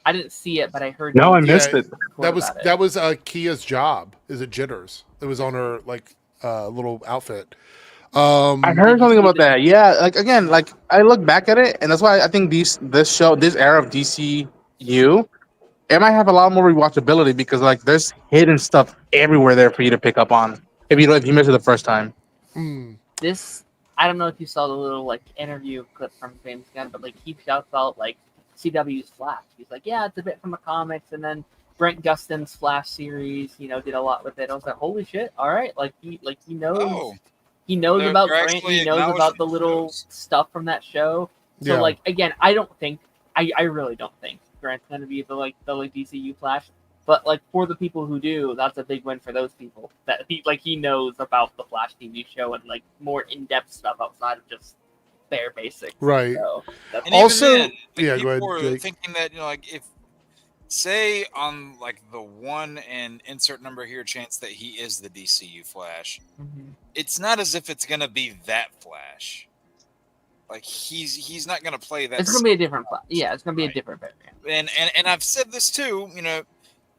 I didn't see it, but I heard. No, I missed it. That was Kia's job. Is it Jitters? It was on her like little outfit. I heard something about that. Yeah, like again, like I look back at it, and that's why I think this era of DCU, it might have a lot more rewatchability because like there's hidden stuff everywhere there for you to pick up on if you miss it the first time. This, I don't know if you saw the little like interview clip from James Gunn, but like he shouts out like CW's Flash. He's like, yeah, it's a bit from the comics, and then Brent Gustin's Flash series, did a lot with it. I was like, holy shit! All right, like he knows. Oh. He knows They're about Grant. He knows about the little stuff from that show. So, like, again, I really don't think Grant's going to be the DCU Flash. But, like, for the people who do, that's a big win for those people. That he knows about the Flash TV show and, like, more in-depth stuff outside of just bare basics. Right. So, And also, even then, yeah, people go ahead. were Jake. thinking that, like, if, say, on, like, the 1 and insert number here chance that he is the DCU Flash, it's not as if it's going to be that Flash. Like, he's not going to play that. It's going to be a different Flash. Yeah, it's going to be a different variant. And I've said this, too,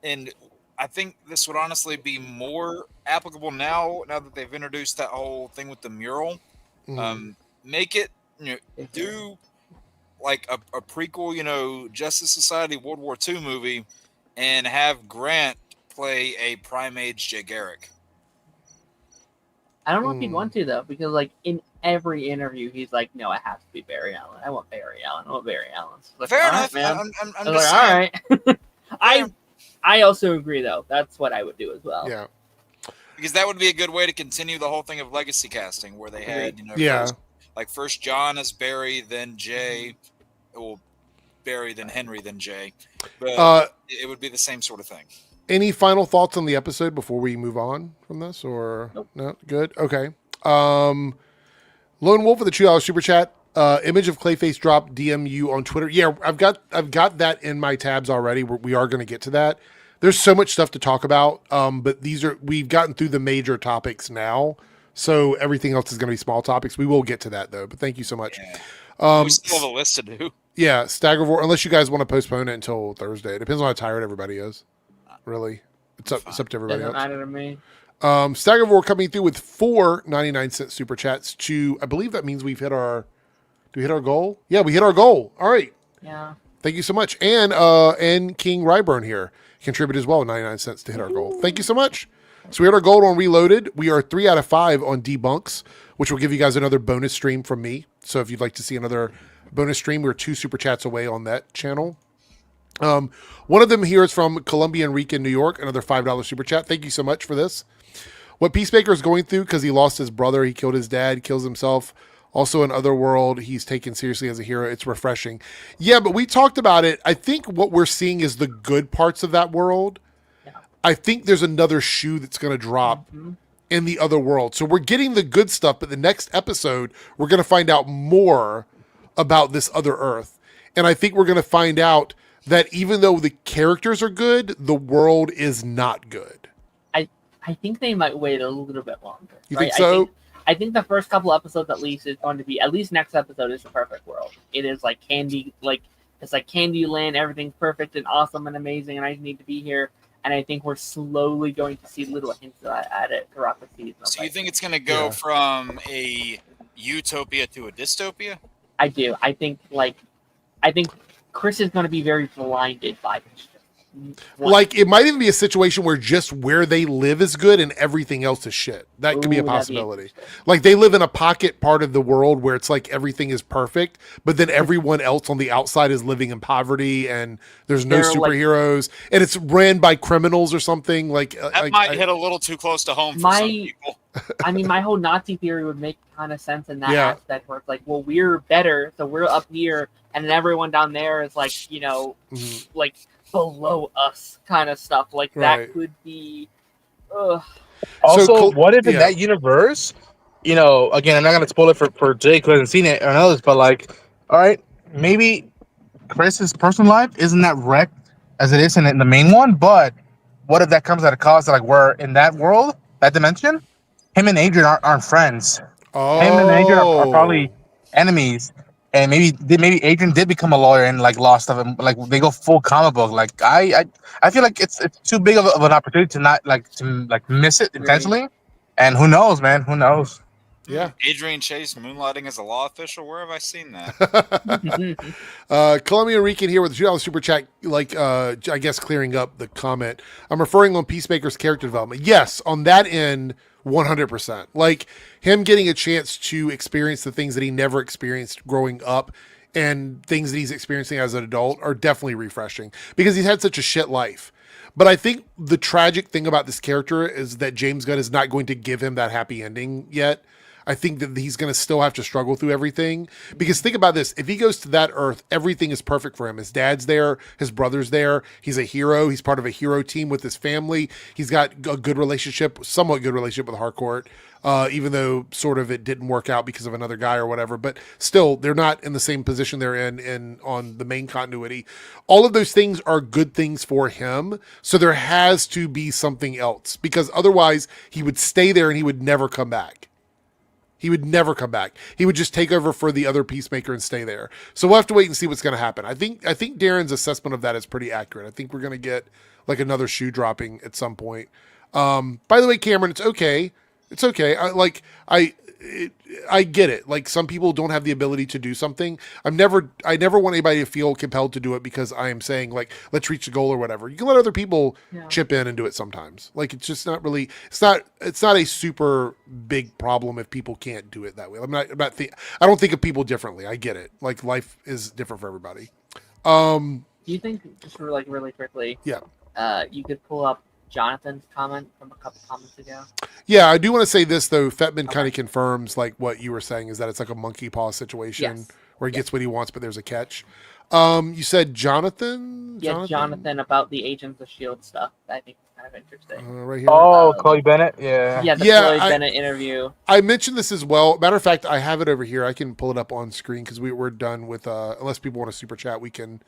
and I think this would honestly be more applicable now that they've introduced that whole thing with the mural. Make it, do like a prequel, Justice Society World War II movie, and have Grant play a Prime Age Jay Garrick. I don't know if he'd want to, though, because, like, in every interview, he's like, no, it has to be Barry Allen. I want Barry Allen. Like, Fair enough, man. I'm I was just like, saying. all right. I also agree, though. That's what I would do as well. Yeah. Because that would be a good way to continue the whole thing of legacy casting, where they had, Yeah. first John as Barry, then Jay, well, Barry, then Henry, then Jay. But it would be the same sort of thing. Any final thoughts on the episode before we move on from this, or Nope. No? Good. Okay. Lone Wolf with the $2 super chat. Image of Clayface drop DMU on Twitter. Yeah, I've got that in my tabs already. We are going to get to that. There's so much stuff to talk about, but we've gotten through the major topics now, so everything else is going to be small topics. We will get to that though. But thank you so much. Yeah. We still have a list to do. Yeah, Staggervore. Unless you guys want to postpone it until Thursday. It depends on how tired everybody is. Really, it's up to everybody Doesn't else. matter to me. Staggervore coming through with 4 99-cent super chats. I believe that means we've hit our. Do we hit our goal? Yeah, we hit our goal. All right. Yeah. Thank you so much. And King Ryburn here contributed as well, 99 cents to hit our goal. Thank you so much. So we had our goal on Reloaded. We are 3 out of 5 on Debunks, which will give you guys another bonus stream from me. So if you'd like to see another bonus stream, we're 2 super chats away on that channel. One of them here is from Columbia Enrique in New York, another $5 super chat. Thank you so much for this. What Peacemaker is going through because he lost his brother, he killed his dad, kills himself. Also in Otherworld, he's taken seriously as a hero. It's refreshing. Yeah, but we talked about it. I think what we're seeing is the good parts of that world. Yeah. I think there's another shoe that's going to drop in the Otherworld. So we're getting the good stuff, but the next episode, we're going to find out more about this other Earth. And I think we're going to find out that even though the characters are good, the world is not good. I think they might wait a little bit longer. You think so? I think the first couple episodes at least is going to be, at least next episode is the perfect world. It is like candy, it's like Candyland, everything's perfect and awesome and amazing, and I need to be here. And I think we're slowly going to see little hints at it throughout the season. So you think it's going to go from a utopia to a dystopia? I do. I think Chris is going to be very blinded by this. Like, it might even be a situation where just where they live is good and everything else is shit. That could be a possibility. Like, they live in a pocket part of the world where it's like everything is perfect, but then everyone else on the outside is living in poverty and there's no superheroes, and it's ran by criminals or something. Like that might hit a little too close to home for some people. I mean, my whole Nazi theory would make kind of sense in that aspect where it's like, well, we're better, so we're up here, and then everyone down there is like, like below us kind of stuff. Like that could be Also, what if in that universe, again, I'm not gonna spoil it for Jake who hasn't seen it or others, but like, all right, maybe Chris's personal life isn't that wrecked as it is in the main one, but what if that comes at a cost that, like, we're in that world, that dimension, him and Adrian aren't friends. Him and Adrian are probably enemies. And maybe Adrian did become a lawyer and like lost stuff, and like they go full comic book. Like I feel like it's too big of an opportunity to not to miss it intentionally, And who knows, man? Who knows? Yeah. Adrian Chase moonlighting as a law official. Where have I seen that? Columbia Rican here with the $2 super chat, I guess clearing up the comment. I'm referring on Peacemaker's character development. Yes, on that end, 100%. Like him getting a chance to experience the things that he never experienced growing up and things that he's experiencing as an adult are definitely refreshing because he's had such a shit life. But I think the tragic thing about this character is that James Gunn is not going to give him that happy ending yet. I think that he's going to still have to struggle through everything. Because think about this. If he goes to that Earth, everything is perfect for him. His dad's there. His brother's there. He's a hero. He's part of a hero team with his family. He's got a good relationship, somewhat good relationship with Harcourt, even though sort of it didn't work out because of another guy or whatever. But still, they're not in the same position they're in on the main continuity. All of those things are good things for him. So there has to be something else. Because otherwise, he would stay there and he would never come back. He would never come back. He would just take over for the other Peacemaker and stay there. So we'll have to wait and see what's going to happen. I think Darren's assessment of that is pretty accurate. I think we're going to get like another shoe dropping at some point. By the way, Cameron, it's okay. It's okay. I get it. Like some people don't have the ability to do something. I never want anybody to feel compelled to do it because I am saying like, let's reach the goal or whatever. You can let other people chip in and do it sometimes. Like it's just not really, it's not a super big problem if people can't do it that way. I don't think of people differently. I get it. Like life is different for everybody. Do you think, just for like really quickly, you could pull up Jonathan's comment from a couple comments ago? Yeah, I do want to say this though. Fetman kind of confirms like what you were saying is that it's like a monkey paw situation where he gets what he wants, but there's a catch. You said Jonathan? Yeah, Jonathan about the Agents of S.H.I.E.L.D. stuff. I think it's kind of interesting. Right here. Oh, Chloe Bennett? Yeah. Yeah, the Chloe Bennett interview. I mentioned this as well. Matter of fact, I have it over here. I can pull it up on screen because we're done with, unless people want to super chat, we can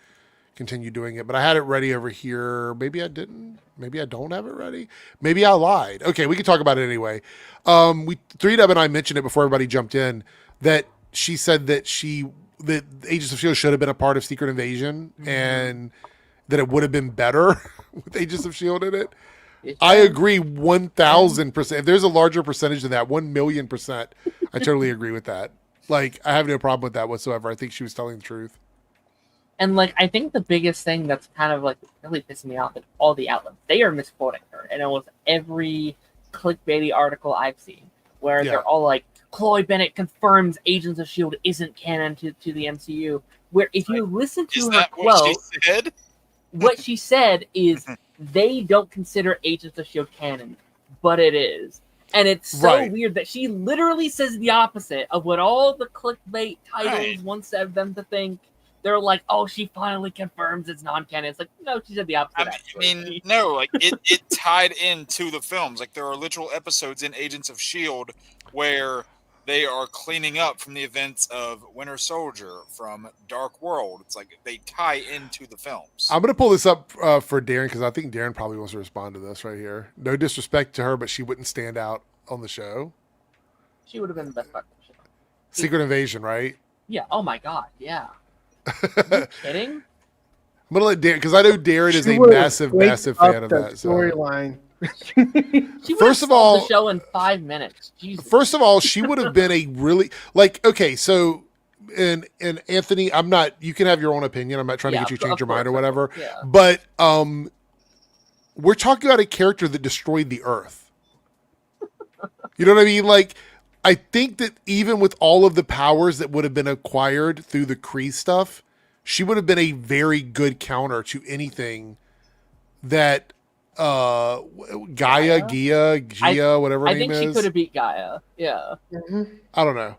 continue doing it. But I had it ready over here. Maybe I didn't. Maybe I don't have it ready. Maybe I lied. Okay, we can talk about it anyway. 3Dub and I mentioned it before everybody jumped in that she said that that Agents of S.H.I.E.L.D. should have been a part of Secret Invasion and that it would have been better with Agents of S.H.I.E.L.D. in it. I agree 1,000%. If there's a larger percentage than that, 1,000,000%, I totally agree with that. Like, I have no problem with that whatsoever. I think she was telling the truth. And like, I think the biggest thing that's kind of like really pissing me off is all the outlets. They are misquoting her, and almost every clickbaity article I've seen, where they're all like, "Chloe Bennett confirms Agents of S.H.I.E.L.D. isn't canon to the MCU." Where if you listen to her quote, what she said is they don't consider Agents of S.H.I.E.L.D. canon, but it is. And it's so weird that she literally says the opposite of what all the clickbait titles once said them to think. They're like, oh, she finally confirms it's non-canon. It's like, no, she said the opposite. I mean, no, like it tied into the films. Like there are literal episodes in Agents of S.H.I.E.L.D. where they are cleaning up from the events of Winter Soldier, from Dark World. It's like they tie into the films. I'm going to pull this up for Darren because I think Darren probably wants to respond to this right here. No disrespect to her, but she wouldn't stand out on the show. She would have been the best part of the show. Secret Invasion, right? Yeah. Oh my God. Yeah. Are you kidding? I'm gonna let Darren because I know Darren is a massive fan of that storyline. She first of all, the show in 5 minutes. Jesus. First of all, she would have been a really okay. So, and Anthony, I'm not. You can have your own opinion. I'm not trying to get you to change your mind or whatever. Yeah. But we're talking about a character that destroyed the Earth. You know what I mean? Like. I think that even with all of the powers that would have been acquired through the Kree stuff, she would have been a very good counter to anything that Gia, whatever her name is. I think she could have beat Gaia. Yeah. Mm-hmm. I don't know.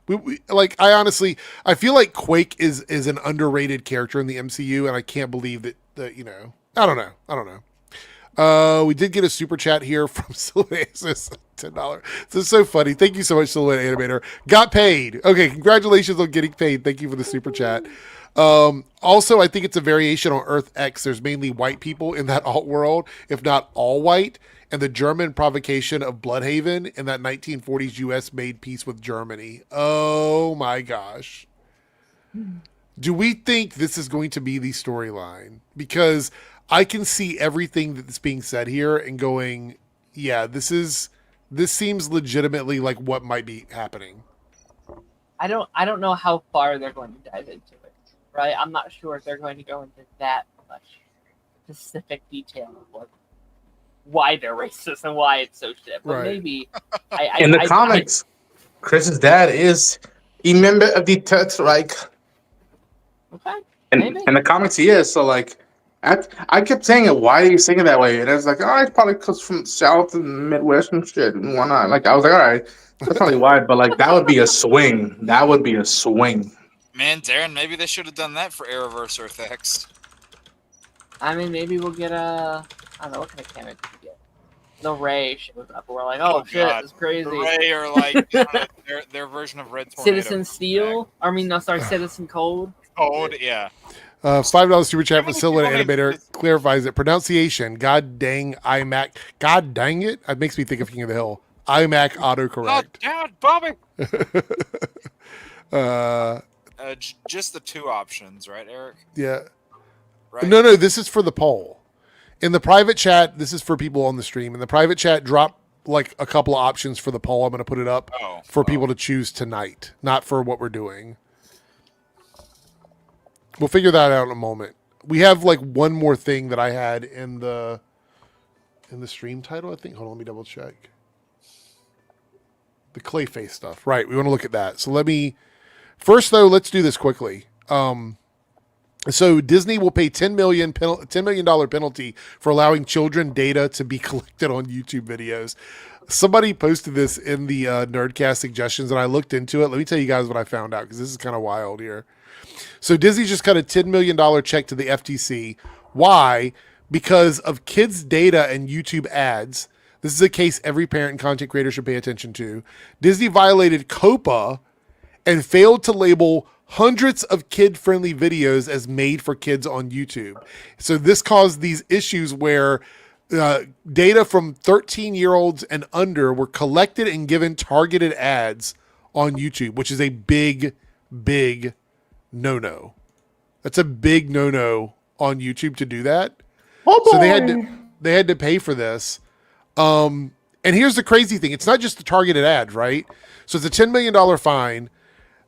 I feel like Quake is an underrated character in the MCU, and I can't believe that I don't know. We did get a super chat here from Sylvanas, $10. This is so funny. Thank you so much, Silhouette Animator. Got paid. Okay, congratulations on getting paid. Thank you for the super chat. Also, I think it's a variation on Earth X. There's mainly white people in that alt world, if not all white, and the German provocation of Bloodhaven in that 1940s U.S. made peace with Germany. Oh my gosh. Do we think this is going to be the storyline? Because I can see everything that's being said here and going, yeah, this is This seems legitimately like what might be happening. I don't know how far they're going to dive into it, right? I'm not sure if they're going to go into that much specific detail of like why they're racist and why it's so shit. But maybe in the comics, Chris's dad is a member of the Third Reich. Okay. In the comics, he is. So like, I kept saying it. Why are you saying it that way? And it's like, oh, it's probably because from South and Midwest and shit and whatnot. Like I was like, all right. That's probably why, but like that would be a swing. That would be a swing. Man, Darren, maybe they should have done that for Arrowverse Earth X. I mean, maybe we'll get I don't know, what kind of cameo could we get? The Ray shows up, and we're like, oh shit, God. it's crazy. The Ray are like their version of Red Tornado. Citizen Steel? I mean, no, sorry, Citizen Cold. Cold, yeah. $5 super chat for Silhouette Animator clarifies it. Pronunciation, god dang iMac. God dang it. It makes me think of King of the Hill. iMac autocorrect. Oh, Bobby. uh, just the two options, right, Eric? Yeah. Right? No, this is for the poll. In the private chat, this is for people on the stream. In the private chat, drop like a couple of options for the poll. I'm going to put it up for people to choose tonight, not for what we're doing. We'll figure that out in a moment. We have like one more thing that I had in the stream title, I think. Hold on, let me double check. The Clayface stuff. Right, we want to look at that. So first though, let's do this quickly. So Disney will pay $10 million penalty for allowing children data to be collected on YouTube videos. Somebody posted this in the Nerdcast suggestions, and I looked into it. Let me tell you guys what I found out, because this is kind of wild here. So Disney just cut a $10 million check to the FTC. Why? Because of kids' data and YouTube ads. This is a case every parent and content creator should pay attention to. Disney violated COPPA and failed to label hundreds of kid-friendly videos as made for kids on YouTube. So this caused these issues where data from 13-year-olds and under were collected and given targeted ads on YouTube, which is a big, big no-no. That's a big no-no on YouTube to do that. So they had to pay for this. And here's the crazy thing. It's not just the targeted ad, right? So it's a $10 million fine.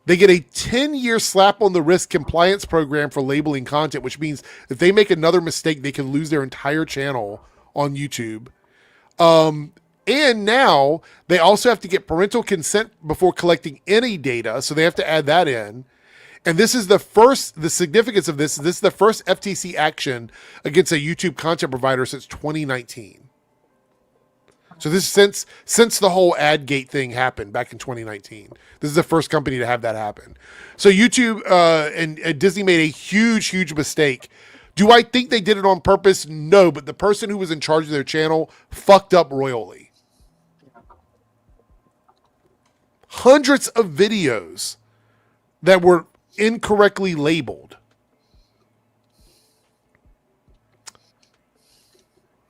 They get a 10-year slap on the wrist compliance program for labeling content, which means if they make another mistake, they can lose their entire channel on YouTube. And now they also have to get parental consent before collecting any data. So they have to add that in. And this is the significance of this is the first FTC action against a YouTube content provider since 2019. So this is since the whole AdGate thing happened back in 2019. This is the first company to have that happen. So YouTube and Disney made a huge, huge mistake. Do I think they did it on purpose? No, but the person who was in charge of their channel fucked up royally. Hundreds of videos that were incorrectly labeled.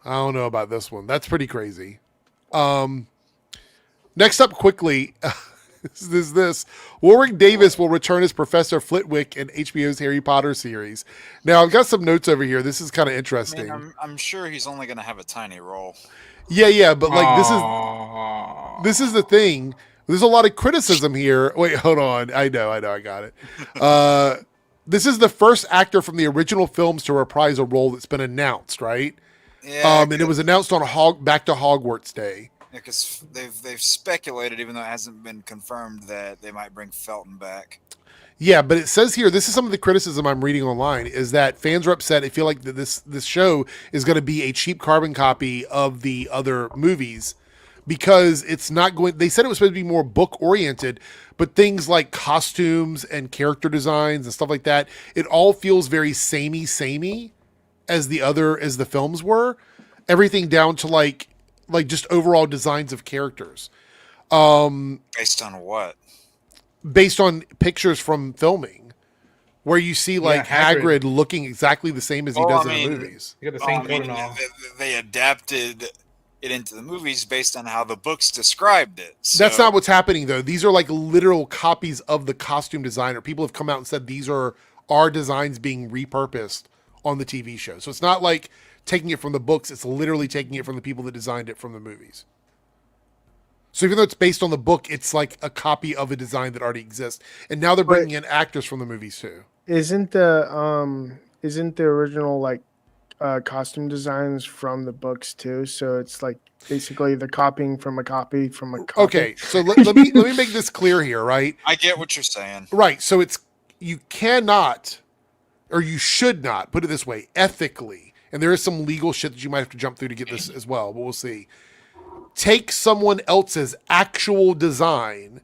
I don't know about this one. That's pretty crazy. Next up quickly, is this. Warwick Davis will return as Professor Flitwick in HBO's Harry Potter series. Now, I've got some notes over here. This is kind of interesting. I mean, I'm sure he's only going to have a tiny role. Yeah, but like this is the thing. There's a lot of criticism here. Wait, hold on. I know, I got it. This is the first actor from the original films to reprise a role that's been announced, right? Yeah, and it was announced on Back to Hogwarts Day. Because they've speculated, even though it hasn't been confirmed, that they might bring Felton back. Yeah, but it says here, this is some of the criticism I'm reading online, is that fans are upset. They feel like that this show is going to be a cheap carbon copy of the other movies because it's not going. They said it was supposed to be more book oriented, but things like costumes and character designs and stuff like that, it all feels very samey as the films were. Everything down to like just overall designs of characters. Based on what? Based on pictures from filming, where you see Hagrid looking exactly the same as he does in the movies. You got the same coat and all. They adapted it into the movies based on how the books described it. So. That's not what's happening, though. These are like literal copies of the costume designer. People have come out and said these are our designs being repurposed on the TV show. So it's not like taking it from the books. It's literally taking it from the people that designed it from the movies. So even though it's based on the book, it's like a copy of a design that already exists. And now they're bringing in actors from the movies too. Isn't the original like costume designs from the books too? So it's like basically the copying from a copy from a copy. Okay, so let me make this clear here, right? I get what you're saying. Right. So you cannot, or you should not, put it this way, ethically, and there is some legal shit that you might have to jump through to get this as well, but we'll see. Take someone else's actual design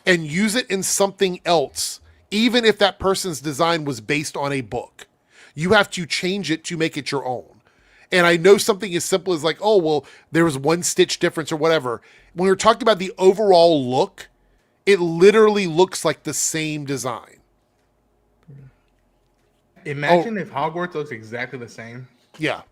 and use it in something else, even if that person's design was based on a book. You have to change it to make it your own. And I know something as simple as like, oh, well, there was one stitch difference or whatever. When we're talking about the overall look, it literally looks like the same design. Imagine if Hogwarts looks exactly the same. Yeah.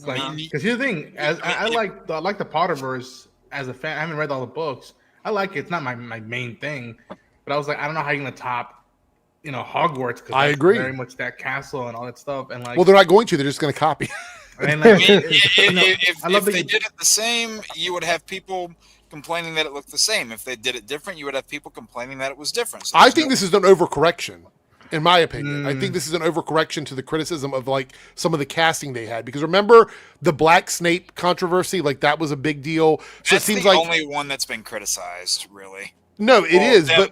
Like, because here's the thing, I like the Potterverse as a fan. I haven't read all the books. I like it. It's not my main thing, but I was like, I don't know how you're gonna top, Hogwarts. Because I agree. Very much that castle and all that stuff. And like, well, they're not going to. They're just going to copy. And like, if they did it the same, you would have people complaining that it looked the same. If they did it different, you would have people complaining that it was different. So I think this is an overcorrection. In my opinion, I think this is an overcorrection to the criticism of like some of the casting they had. Because remember the Black Snape controversy? Like that was a big deal. So that's it seems the like only one that's been criticized, really. No, it is, but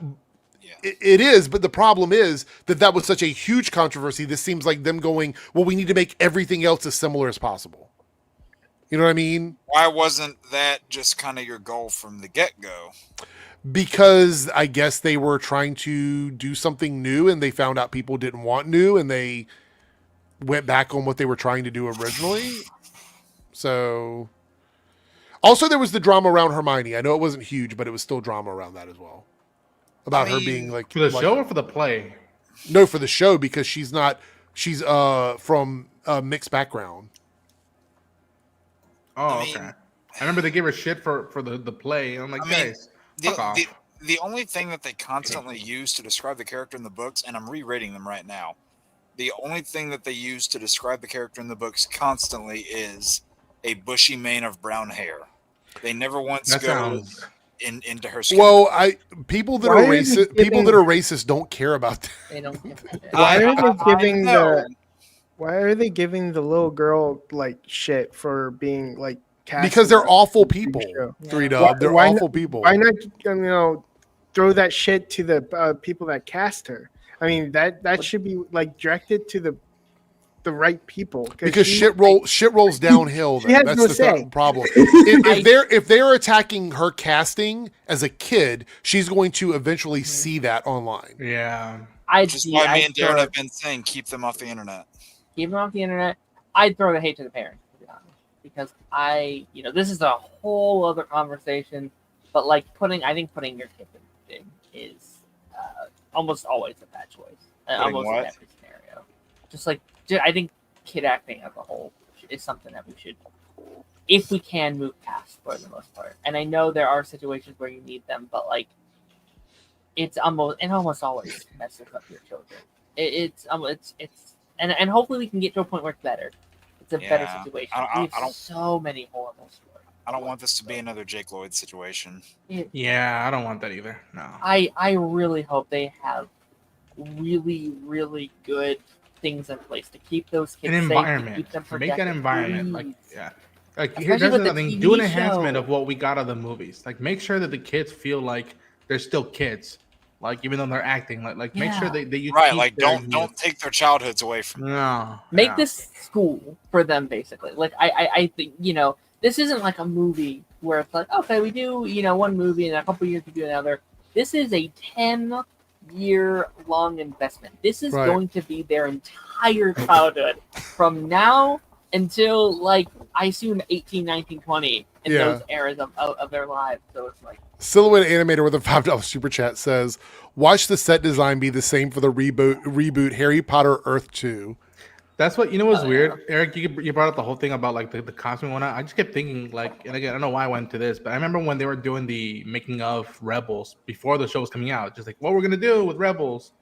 it is. But the problem is that was such a huge controversy. This seems like them going, well, we need to make everything else as similar as possible. You know what I mean? Why wasn't that just kind of your goal from the get-go? Because I guess they were trying to do something new and they found out people didn't want new and they went back on what they were trying to do originally. So also there was the drama around Hermione. I know it wasn't huge, but it was still drama around that as well. About her being like for the show or for the play? No, for the show, because she's from a mixed background. Oh, okay. I remember they gave her shit for the play. I'm like, guys. The only thing that they constantly use to describe the character in the books, and I'm rereading them right now, the only thing that they use to describe the character in the books constantly is a bushy mane of brown hair. They never once go into her skin. Well, people that are racist don't care about that. They don't care about that. Why are they giving the little girl like shit for being like cast? Because they're awful people. 3Dub. They're awful people. Why not throw that shit to the people that cast her? I mean that should be like directed to the right people. Because shit rolls downhill. That's the problem. If they're attacking her casting as a kid, she's going to eventually see that online. Yeah. Which is why me and Darren have been saying keep them off the internet. Keep them off the internet. I'd throw the hate to the parents, to be honest, because this is a whole other conversation. But like putting your kid in is almost always a bad choice. Almost in every scenario. Just like I think kid acting as a whole is something that we should, if we can, move past for the most part. And I know there are situations where you need them, but like it almost always messes up your children. And hopefully we can get to a point where it's better. It's a better situation. We have so many horrible stories. I don't want this to be another Jake Lloyd situation. Yeah, I don't want that either. No. I really hope they have really, really good things in place to keep those kids safe, to keep them protected. Make an environment. Like, yeah. Like Especially here's with another the thing. TV Do an enhancement show. of what we got out of the movies. Like make sure that the kids feel like they're still kids. Like even though they're acting, like make sure they use like don't take their childhoods away from them. No. Make this school for them, basically. Like I think this isn't like a movie where it's like, okay, we do one movie and a couple years we do another. This is a 10-year long investment. This is going to be their entire childhood from now until like I assume 18, 19, 20 in those eras of their lives. So it's like Silhouette Animator with a $5 super chat says, watch the set design be the same for the reboot Harry Potter Earth 2. That's what what's weird, Eric. You brought up the whole thing about like the costume and whatnot. I just kept thinking like, and again, I don't know why I went to this, but I remember when they were doing the making of Rebels before the show was coming out, just like what we're gonna do with Rebels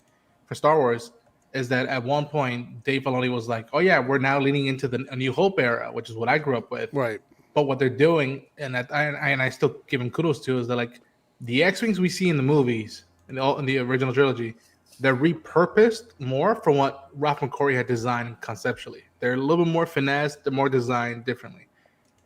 for Star Wars is that at one point Dave Filoni was like, oh yeah, we're now leaning into a New Hope era, which is what I grew up with. Right. But what they're doing, and I still give him kudos to, is that like the X-wings we see in the movies in the original trilogy, they're repurposed more from what Ralph McQuarrie had designed conceptually. They're a little bit more finesse, they're more designed differently.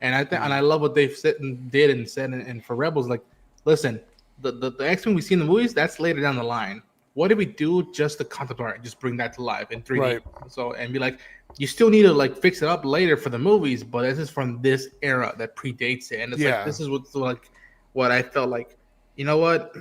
And I love what they've said and for Rebels, like, listen, the X-wing we see in the movies, that's later down the line. What did we do just the concept art and just bring that to life in 3D? Right. So and be like, you still need to like fix it up later for the movies, but this is from this era that predates it, and it's like this is what I felt like. You know what?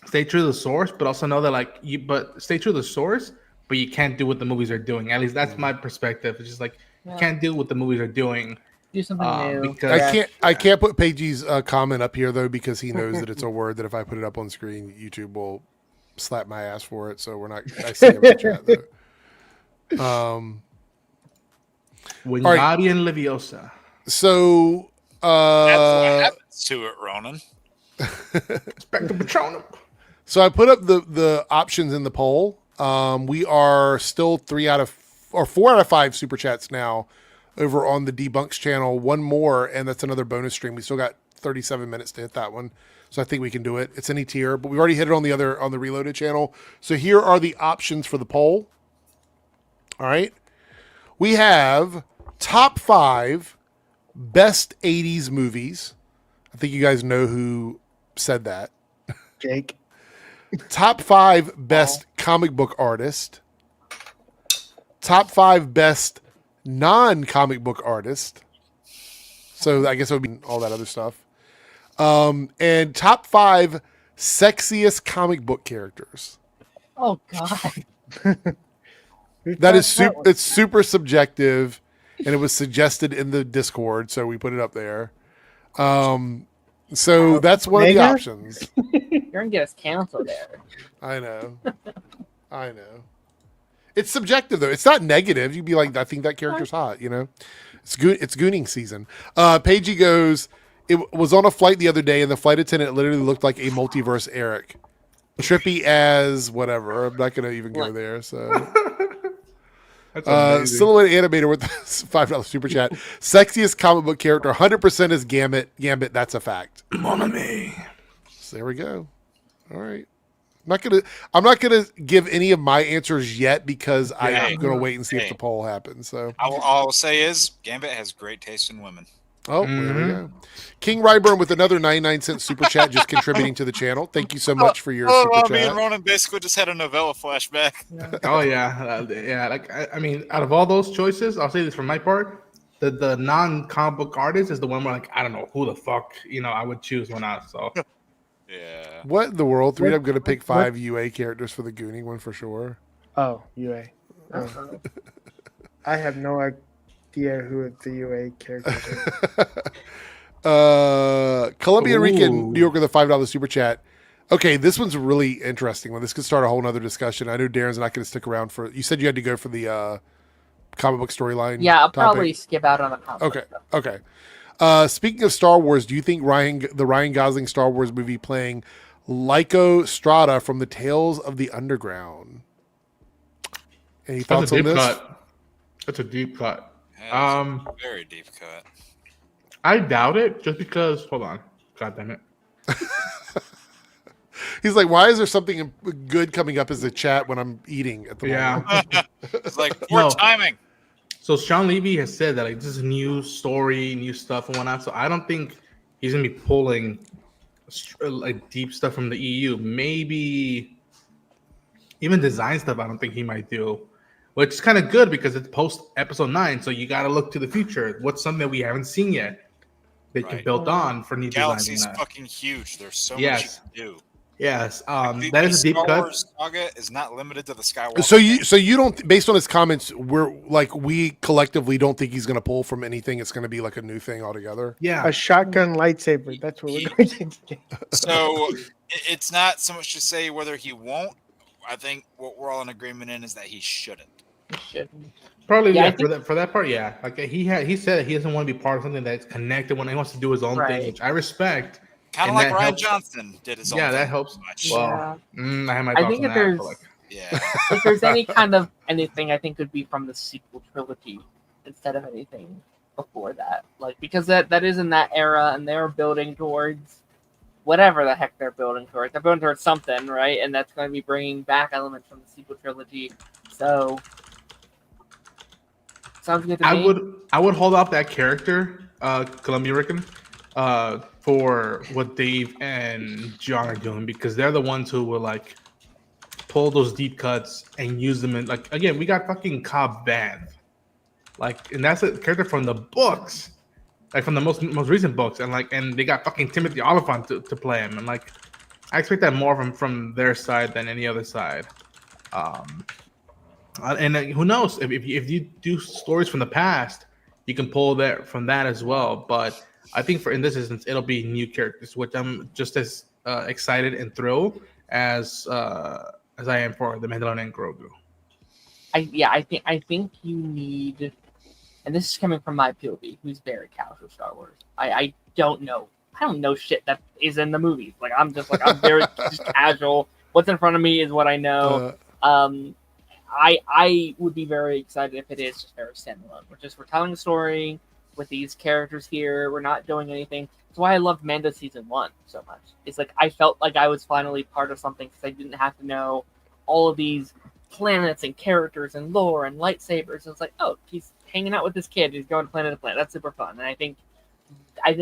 Stay true to the source, but also know that stay true to the source, but you can't do what the movies are doing. At least that's my perspective. It's just like you can't do what the movies are doing. Do something new. Because I can't put Pagey's comment up here though because he knows that it's a word that if I put it up on screen, YouTube will slap my ass for it. So we're not. I see him in the chat though. Wingardium Leviosa. So that's what happens to it, Ronan. Spectre Patronum. So I put up the options in the poll. We are still 4 out of 5 super chats now over on the Debunks channel. One more, and that's another bonus stream. We still got 37 minutes to hit that one. So I think we can do it. It's any tier, but we've already hit it on the Reloaded channel. So here are the options for the poll. All right. We have top 5 best 80s movies. I think you guys know who said that. Jake. Top 5 best comic book artist. Top 5 best non-comic book artist. So I guess it would be all that other stuff. And top 5 sexiest comic book characters. Oh God. That is it's super subjective, and it was suggested in the Discord, so we put it up there. So that's one of the options. You're gonna get us canceled there. I know. It's subjective though. It's not negative. You'd be like, I think that character's hot. You know, it's gooning season. Pagey goes. It was on a flight the other day, and the flight attendant literally looked like a multiverse Eric. Trippy as whatever. I'm not gonna even go there. So. Silhouette Animator with $5 super chat. Sexiest comic book character, 100% is Gambit. Gambit, that's a fact. Mon ami. So there we go. All right. I'm not gonna give any of my answers yet because I'm gonna wait and see if the poll happens. So all I'll say is Gambit has great taste in women. Oh, there we go. King Ryburn with another 99-cent super chat, just contributing to the channel. Thank you so much for your super chat. Me and Ronan basically just had a novella flashback. Oh yeah, yeah. Like I mean, out of all those choices, I'll say this from my part: the non-comic book artist is the one where like I don't know who the fuck I would choose one out. So yeah. What in the world? I'm gonna pick 5 UA characters for the Gooning one for sure. Oh, UA. I have no idea who the UA characters are. Columbia Rican New York with a $5 super chat. Okay, this one's a really interesting one. This could start a whole nother discussion. I know Darren's not going to stick around for. You said you had to go for the comic book storyline. Yeah, I'll probably skip out on the comic. Okay. Speaking of Star Wars, do you think the Ryan Gosling Star Wars movie playing Lyco Strata from the Tales of the Underground? Any thoughts on this? That's a deep cut. Very deep cut. I doubt it, just because. Hold on, God damn it. He's like, why is there something good coming up as a chat when I'm eating at the moment? It's like poor timing. So Sean Levy has said that like this is new story, new stuff and whatnot. So I don't think he's gonna be pulling like deep stuff from the EU. Maybe even design stuff. I don't think he might do. Which is kind of good because it's post episode 9, so you got to look to the future. What's something that we haven't seen yet? They can build on for new design. Galaxy's fucking huge. There's so much you can do. Yes, that is a deep cut. Star Wars saga is not limited to the Skywalker. So you don't, based on his comments, we collectively don't think he's going to pull from anything. It's going to be like a new thing altogether. Yeah, a shotgun lightsaber. That's what we're going to get. So it's not so much to say whether he won't. I think what we're all in agreement in is that he shouldn't. Probably for that part, yeah. Like he said that he doesn't want to be part of something that's connected when he wants to do his own thing, which I respect. Kind of like Ryan Johnson did his own thing. Yeah, that helps much. Well, I have my I thoughts think on if that, there's but if there's any kind of anything, I think would be from the sequel trilogy instead of anything before that, like because that is in that era, and they're building towards whatever the heck they're building towards. They're building towards something, right? And that's going to be bringing back elements from the sequel trilogy. So sounds good to me. I would hold off that character, Columbia Rican, for what Dave and John are doing, because they're the ones who will like pull those deep cuts and use them in, like, again, we got fucking Cobb Vanth, like, and that's a character from the books, like from the most recent books, and they got fucking Timothy Oliphant to play him, and like I expect that more from their side than any other side. And who knows, if you do stories from the past, you can pull that from that as well. But I think in this instance, it'll be new characters, which I'm just as excited and thrilled as I am for the Mandalorian and Grogu. I think you need, and this is coming from my POV, who's very casual Star Wars. I don't know shit that is in the movies. Like I'm very just casual. What's in front of me is what I know. I would be very excited if it is just very standalone. We're telling a story with these characters here. We're not doing anything. That's why I loved Mando season 1 so much. It's like I felt like I was finally part of something because I didn't have to know all of these planets and characters and lore and lightsabers. It's like, oh, he's hanging out with this kid. He's going planet to planet. That's super fun. And I think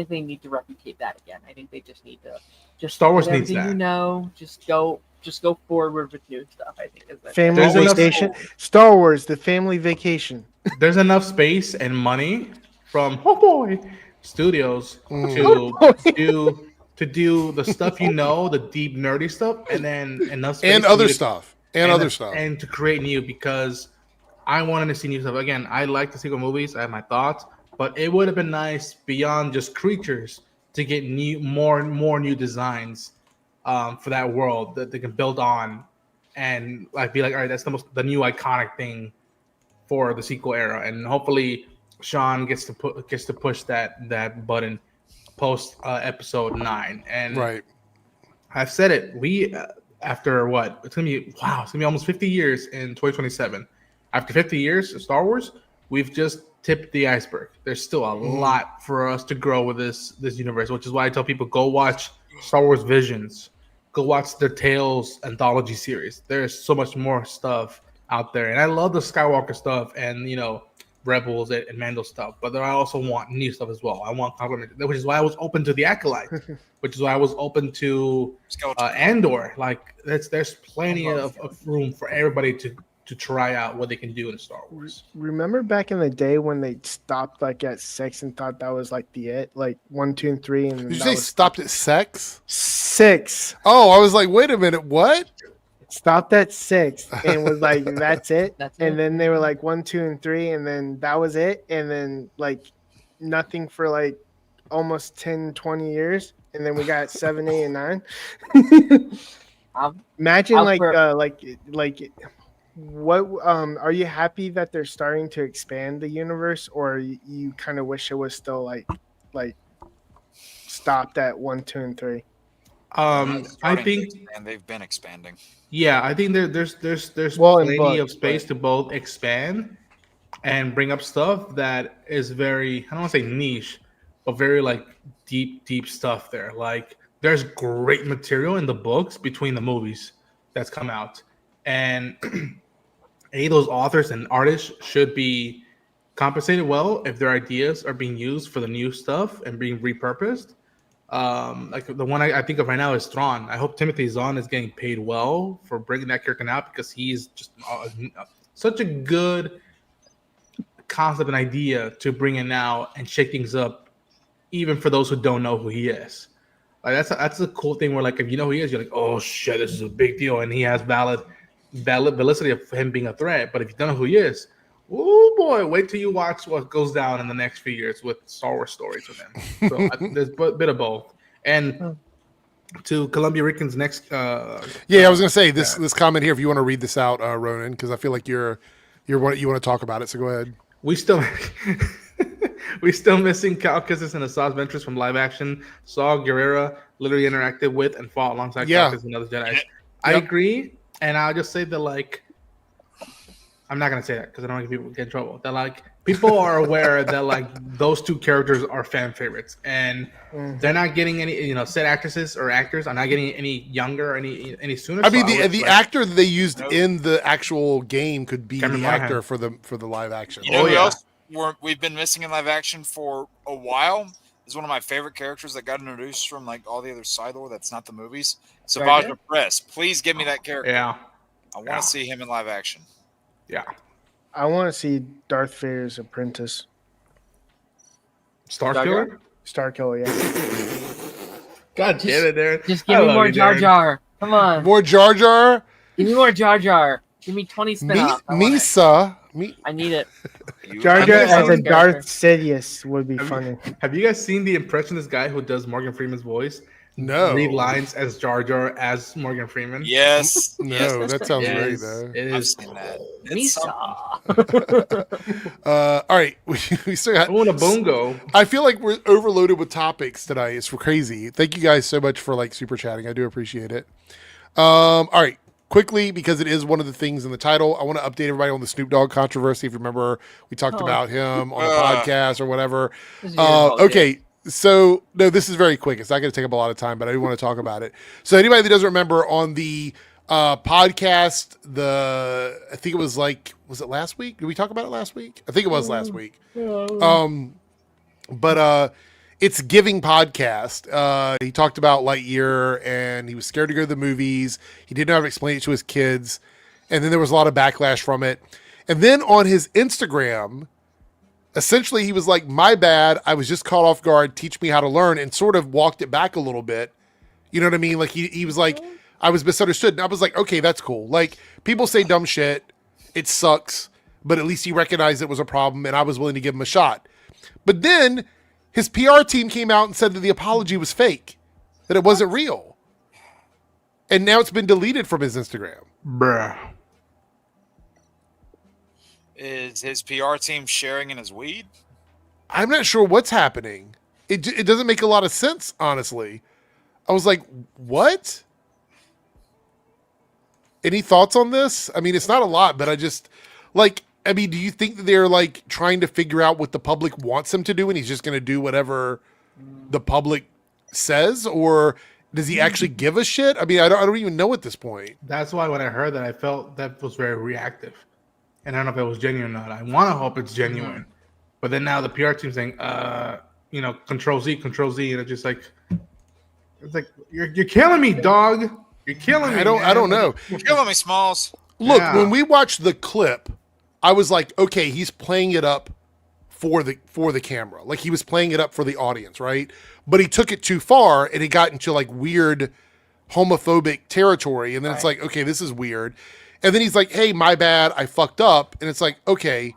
they need to replicate that again. I think they just need to Star Wars needs that. Just go forward with new stuff. I think is that family vacation. Star Wars, the family vacation. There's enough space and money from studios to do the stuff, the deep nerdy stuff, and then enough space and other stuff and to create new, because I wanted to see new stuff. Again, I like the sequel movies. I have my thoughts, but it would have been nice beyond just creatures to get more new designs for that world that they can build on, and like be like, all right, that's the new iconic thing for the sequel era, and hopefully Sean gets to push that button post episode 9. And right, I've said it. We after what it's gonna be almost 50 years in 2027. After 50 years of Star Wars, we've just tipped the iceberg. There's still a lot for us to grow with this universe, which is why I tell people, go watch Star Wars Visions, go watch their Tales anthology series. There's so much more stuff out there, and I love the Skywalker stuff and Rebels and Mando stuff, but then I also want new stuff as well. I want complement, which is why I was open to the Acolyte, which is why I was open to Andor. Like there's plenty of room for everybody to try out what they can do in Star Wars. Remember back in the day when they stopped like at 6 and thought that was like like 1, 2, and 3, and did you say stopped at 6? 6. Oh, I was like, wait a minute, what? Stopped at 6 and was like, that's it. And then they were like 1, 2, and 3, and then that was it. And then like nothing for like almost 10, 20 years. And then we got 7, 8, and 9. Imagine what are you happy that they're starting to expand the universe, or you kind of wish it was still like stopped at 1, 2, and 3? I think, and they've been expanding. Yeah, I think there's plenty of space to both expand and bring up stuff that is very, I don't want to say niche, but very like deep stuff there. Like there's great material in the books between the movies that's come out, and those authors and artists should be compensated well if their ideas are being used for the new stuff and being repurposed. Like the one I think of right now is Thrawn. I hope Timothy Zahn is getting paid well for bringing that character out, because he's just such a good concept and idea to bring in now and shake things up, even for those who don't know who he is. Like that's a cool thing where like if you know who he is, you're like, oh shit, this is a big deal, and he has valid validity of him being a threat. But if you don't know who he is, oh boy, wait till you watch what goes down in the next few years with Star Wars stories with him. So I think there's a bit of both. And to Columbia Ricken's next, I was gonna say this comment here. If you want to read this out, Ronan, because I feel like you want to talk about it. So go ahead. We still missing Cal Kestis and Asajj Ventress from live action. Saw Gerrera literally interacted with and fought alongside Cal Kestis and other Jedi. I agree, and I'll just say that like I'm not gonna say that because I don't want people to get in trouble. That like people are aware that like those two characters are fan favorites, and they're not getting any said actresses or actors are not getting any younger, any sooner. I mean, the actor that they used in the actual game could be the actor for the live action. You know who else we've been missing in live action for a while? Is one of my favorite characters that got introduced from like all the other side lore that's not the movies. Savage Press. Please give me that character. Yeah. I want to see him in live action. Yeah. I want to see Darth Vader's apprentice. Starkiller? Starkiller, yeah. God damn it, Darren. Just give me more Jar Jar. Come on. More Jar Jar? Give me more Jar Jar. Give me 20 spin-offs. Misa. I need it. Jar Jar as a Darth Sidious would be funny. Have you guys seen the impression of this guy who does Morgan Freeman's voice? No. Read lines as Jar Jar as Morgan Freeman? Yes. No, that sounds great, though. It is. I've seen that. All right. We still got a bongo. I feel like we're overloaded with topics tonight. It's crazy. Thank you guys so much for like super chatting. I do appreciate it. All right. Quickly, because it is one of the things in the title, I want to update everybody on the Snoop Dogg controversy. If you remember, we talked about him on the podcast or whatever. Okay. So, no, this is very quick. It's not going to take up a lot of time, but I do want to talk about it. So, anybody that doesn't remember, on the podcast, I think it was like, was it last week? Did we talk about it last week? I think it was last week. But it's Giving podcast. He talked about Lightyear, and he was scared to go to the movies. He didn't know how to explain it to his kids. And then there was a lot of backlash from it. And then on his Instagram, essentially, he was like, my bad. I was just caught off guard. Teach me how to learn, and sort of walked it back a little bit. You know what I mean? Like he was like, I was misunderstood. And I was like, okay, that's cool. Like, people say dumb shit. It sucks. But at least he recognized it was a problem, and I was willing to give him a shot. But then his PR team came out and said that the apology was fake, that it wasn't real. And now it's been deleted from his Instagram. Bruh. Is his PR team sharing in his weed? I'm not sure what's happening. It doesn't make a lot of sense, honestly. I was like, what? Any thoughts on this? I mean, it's not a lot, but do you think that they're like trying to figure out what the public wants him to do and he's just going to do whatever the public says? Or does he actually give a shit? I mean, I don't even know at this point. That's why when I heard that, I felt that was very reactive. And I don't know if it was genuine or not. I want to hope it's genuine. But then now the PR team's saying, Control Z. And it's like, you're killing me, dog. You're killing me. I don't know. You're killing me, Smalls. Look, when we watched the clip, I was like, okay, he's playing it up for the camera. Like, he was playing it up for the audience, right? But he took it too far, and he got into like weird homophobic territory. And then it's like, okay, this is weird. And then he's like, hey, my bad, I fucked up. And it's like, okay,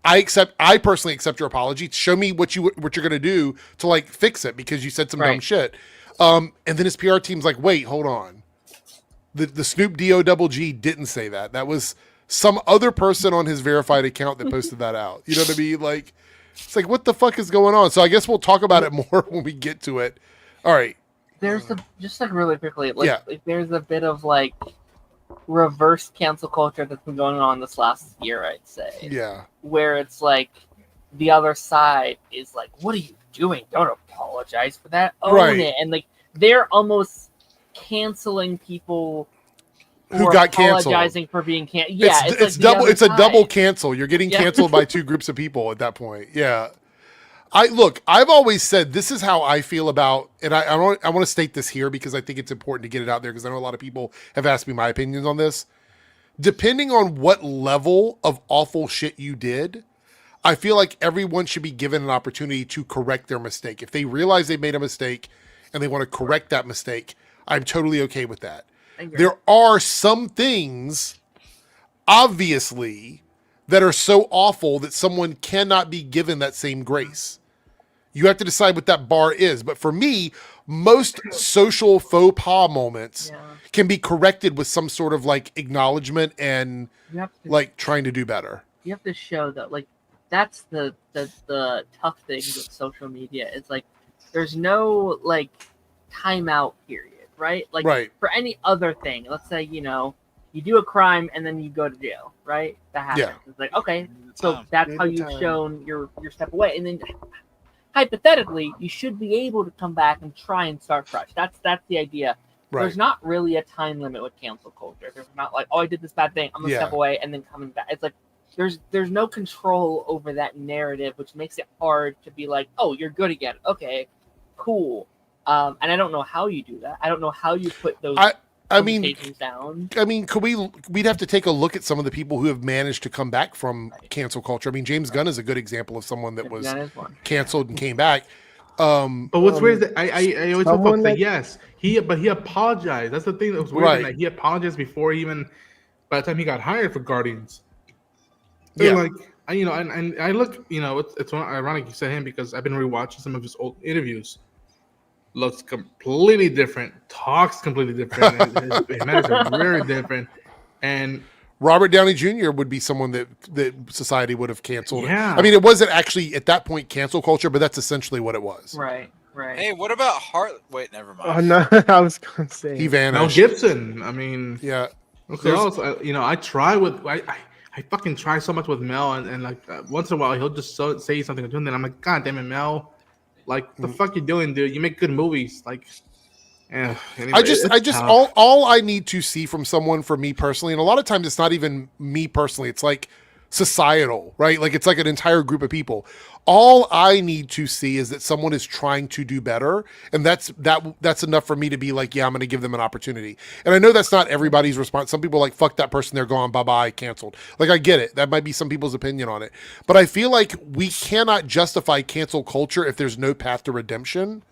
I personally accept your apology. Show me what you're gonna do to like fix it, because you said some dumb shit. And then his PR team's like, wait, hold on. The Snoop D-O-double-G didn't say that. That was some other person on his verified account that posted that out. You know what I mean? Like, it's like, what the fuck is going on? So I guess we'll talk about it more when we get to it. All right. There's just like really quickly, like there's a bit of like reverse cancel culture that's been going on this last year, I'd say. Yeah. Where it's like the other side is like, what are you doing? Don't apologize for that. Own it. And like they're almost canceling people who got canceled, apologizing for being canceled. Yeah, it's double. It's a double cancel. You're getting canceled by two groups of people at that point. Yeah. I've always said this is how I feel about, and I want to state this here because I think it's important to get it out there, because I know a lot of people have asked me my opinions on this. Depending on what level of awful shit you did, I feel like everyone should be given an opportunity to correct their mistake. If they realize they made a mistake and they want to correct that mistake, I'm totally okay with that. There are some things, obviously, that are so awful that someone cannot be given that same grace. You have to decide what that bar is. But for me, most social faux pas moments can be corrected with some sort of like acknowledgement and like trying to do better. You have to show that, like, that's the tough thing with social media. It's like there's no like timeout period, right? Like for any other thing, let's say, you You do a crime and then you go to jail, right? That happens. Yeah. It's like, okay, so that's Give how it you've time. shown your step away. And then hypothetically, you should be able to come back and try and start fresh. That's the idea. Right. There's not really a time limit with cancel culture. There's not like, oh, I did this bad thing, I'm gonna step away and then coming back. It's like there's no control over that narrative, which makes it hard to be like, oh, you're good again. Okay, cool. And I don't know how you do that. I don't know how you put those limitations down. I mean, we'd have to take a look at some of the people who have managed to come back from cancel culture. I mean, James Gunn is a good example of someone that was canceled and came back. But what's weird is that I always tell folks that yes, he apologized. That's the thing that was weird. Right. That he apologized before even by the time he got hired for Guardians. Yeah. Like and I look, it's ironic you said him because I've been rewatching some of his old interviews. Looks completely different, talks completely different, his manners are very different. And Robert Downey Jr. would be someone that society would have canceled. Yeah. I mean, it wasn't actually at that point cancel culture, but that's essentially what it was. Right. Hey, what about Wait, never mind. Oh no, I was gonna say He vanished. Mel Gibson. I mean, yeah. Okay. Also, I try with I fucking try so much with Mel, and like once in a while he'll just say something to him, and I'm like, God damn it, Mel! Like the fuck you doing, dude? You make good movies, like. Anyway, I just all I need to see from someone, for me personally, and a lot of times it's not even me personally, it's like societal, right? Like it's like an entire group of people. All I need to see is that someone is trying to do better, and that's enough for me to be like, yeah, I'm going to give them an opportunity. And I know that's not everybody's response. Some people are like, fuck that person, they're gone, bye-bye, canceled. Like, I get it. That might be some people's opinion on it. But I feel like we cannot justify cancel culture if there's no path to redemption.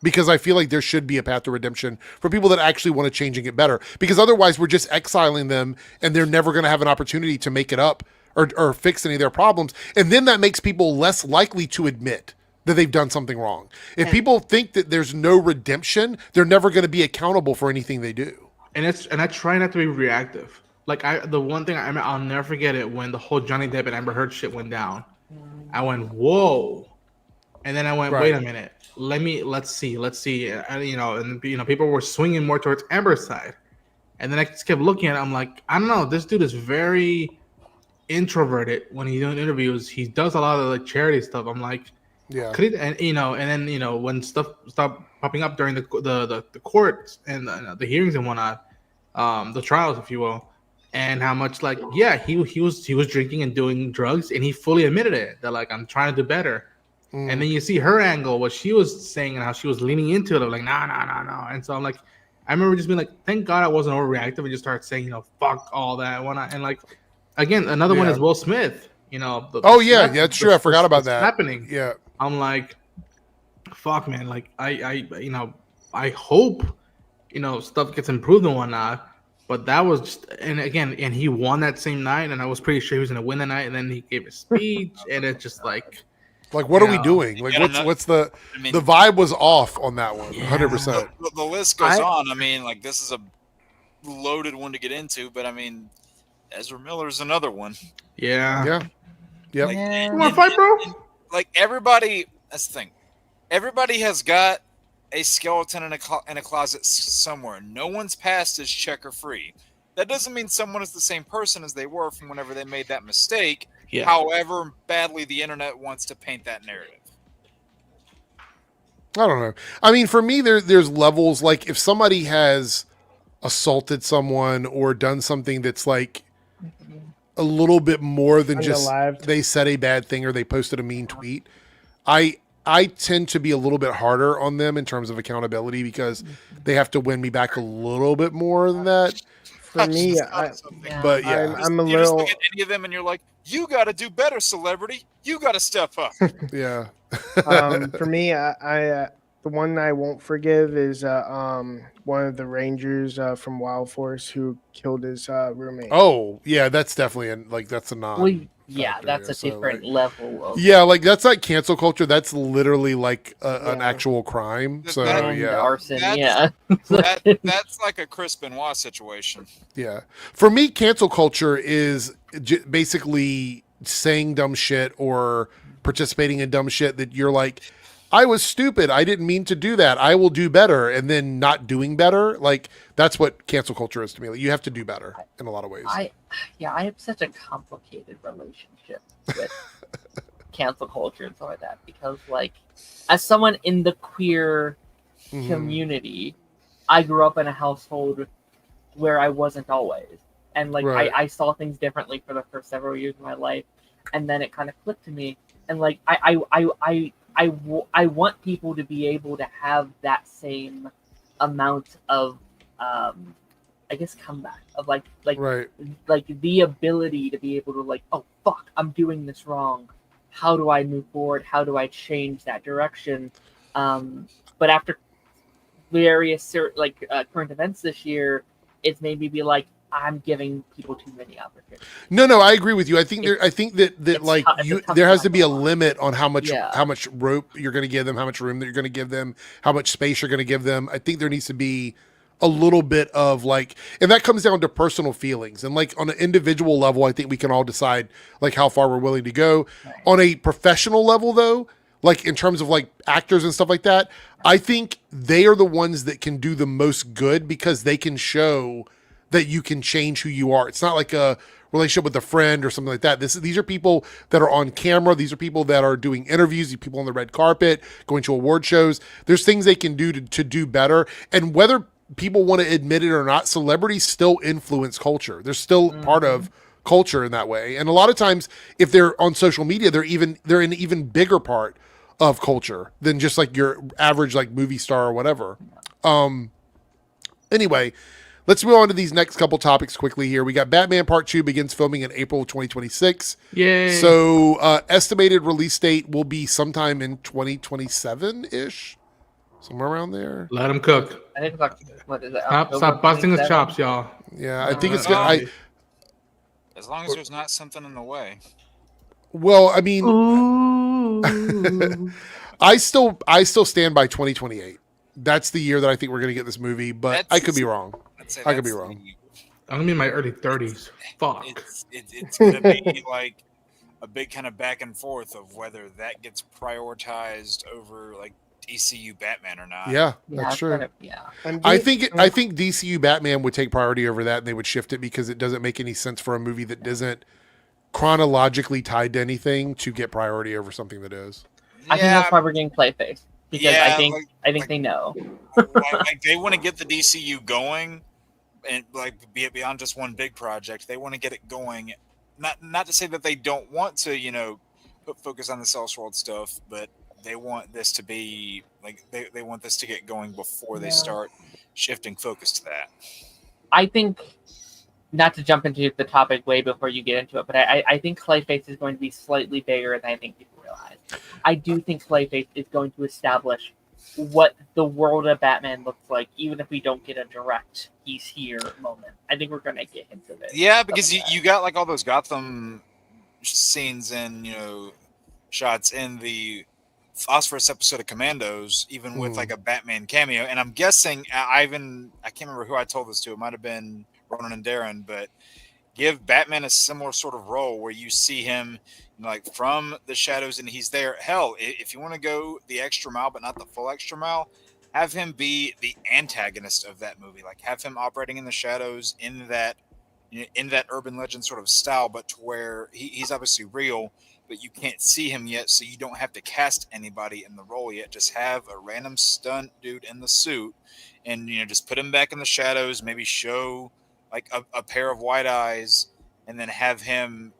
Because I feel like there should be a path to redemption for people that actually want to change and get better. Because otherwise we're just exiling them and they're never going to have an opportunity to make it up or fix any of their problems. And then that makes people less likely to admit that they've done something wrong. If people think that there's no redemption, they're never going to be accountable for anything they do. And I try not to be reactive. Like the one thing I'll never forget it when the whole Johnny Depp and Amber Heard shit went down. I went, whoa. And then I went, wait a minute. Let's see. And people were swinging more towards Amber's side. And then I just kept looking at it. I'm like, I don't know. This dude is very introverted when he's doing interviews. He does a lot of like charity stuff. I'm like, yeah. And then when stuff stopped popping up during the courts and the hearings and whatnot, the trials, if you will, and how much like, yeah, he was drinking and doing drugs, and he fully admitted it. That like, I'm trying to do better. And then you see her angle, what she was saying and how she was leaning into it. I'm like, no. And so I'm like, I remember just being like, thank God I wasn't overreactive and just started saying, fuck all that and whatnot. And like, again, another one is Will Smith. That's true. I forgot about that happening. Yeah, I'm like, fuck, man. Like, I hope, stuff gets improved and whatnot. But that was just, and he won that same night, and I was pretty sure he was gonna win the night. And then he gave a speech, and it's just like. Like, what are we doing? Like, what's the vibe was off on that one, 100%. The list goes on. I mean, like, this is a loaded one to get into, but I mean, Ezra Miller's another one. Yeah. Like, you want to fight, bro? Like, everybody, that's the thing. Everybody has got a skeleton in a closet somewhere. No one's past is checker free. That doesn't mean someone is the same person as they were from whenever they made that mistake. Yeah. However badly the internet wants to paint that narrative. I don't know. I mean, for me, there's levels. Like, if somebody has assaulted someone or done something that's like a little bit more than just they said a bad thing or they posted a mean tweet, I tend to be a little bit harder on them in terms of accountability because they have to win me back a little bit more than that. For me, I'm a you little. Just look at any of them and you're like, you got to do better, celebrity. You got to step up. Yeah. For me, I the one I won't forgive is one of the Rangers from Wild Force who killed his roommate. Oh yeah, that's definitely that's a non. Well, yeah, that's a different level of. Yeah, like that's like cancel culture. That's literally like an actual crime. So arson. That's like a Chris Benoit situation. Yeah, for me, cancel culture is basically saying dumb shit or participating in dumb shit that you're like, I was stupid. I didn't mean to do that. I will do better. And then not doing better. Like, that's what cancel culture is to me. Like, you have to do better in a lot of ways. I have such a complicated relationship with cancel culture and stuff like that, because like, as someone in the queer community, I grew up in a household where I wasn't always, and like I saw things differently for the first several years of my life, and then it kind of clicked to me, and like I want people to be able to have that same amount of I guess comeback of like the ability to be able to like, oh fuck, I'm doing this wrong. How do I move forward? How do I change that direction? But after various current events this year, it's made me be like, I'm giving people too many opportunities. No, I agree with you. I think that like there has to be a limit on how much rope you're going to give them, how much room that you're going to give them, how much space you're going to give them. I think there needs to be a little bit of like, and that comes down to personal feelings, and like on an individual level, I think we can all decide like how far we're willing to go. Right. On a professional level, though, like in terms of like actors and stuff like that, I think they are the ones that can do the most good because they can show that you can change who you are. It's not like a relationship with a friend or something like that. These are people that are on camera. These are people that are doing interviews. These people on the red carpet, going to award shows. There's things they can do to do better. And whether people want to admit it or not, celebrities still influence culture. They're still part of culture in that way. And a lot of times, if they're on social media, they're an even bigger part of culture than just like your average like movie star or whatever. Anyway, let's move on to these next couple topics quickly here. We got Batman Part 2 begins filming in April of 2026. Yay. So estimated release date will be sometime in 2027-ish. Somewhere around there. Let him cook. I think it's like, what is it? Stop busting his chops, y'all. Yeah, I think it's good. As long as there's not something in the way. Well, I mean, I still stand by 2028. That's the year that I think we're going to get this movie, but I could be wrong. I could be wrong. I'm going to be in my early 30s. Fuck. It's going to be like a big kind of back and forth of whether that gets prioritized over like DCU Batman or not. Yeah, that's true. I think DCU Batman would take priority over that, and they would shift it because it doesn't make any sense for a movie that isn't chronologically tied to anything to get priority over something that is. I think that's why we're getting Clayface, because I think they know. like they want to get the DCU going, and like be it beyond just one big project. They want to get it going. Not to say that they don't want to, put focus on the Elseworld stuff, but they want this to be like they want this to get going before they start shifting focus to that. I think, not to jump into the topic way before you get into it, but I think Clayface is going to be slightly bigger than I think people realize. I do think Clayface is going to establish what the world of Batman looks like, even if we don't get a direct "he's here" moment. I think we're going to get into this. Yeah, because you got like all those Gotham scenes and shots in the phosphorus episode of Commandos, even with like a Batman cameo. And I'm guessing I can't remember who I told this to. It might have been Ronan and Darren, but give Batman a similar sort of role where you see him like from the shadows and he's there. Hell, if you want to go the extra mile, but not the full extra mile, have him be the antagonist of that movie. Like have him operating in the shadows in that urban legend sort of style, but to where he's obviously real, but you can't see him yet, so you don't have to cast anybody in the role yet. Just have a random stunt dude in the suit and just put him back in the shadows, maybe show like a pair of white eyes, and then have him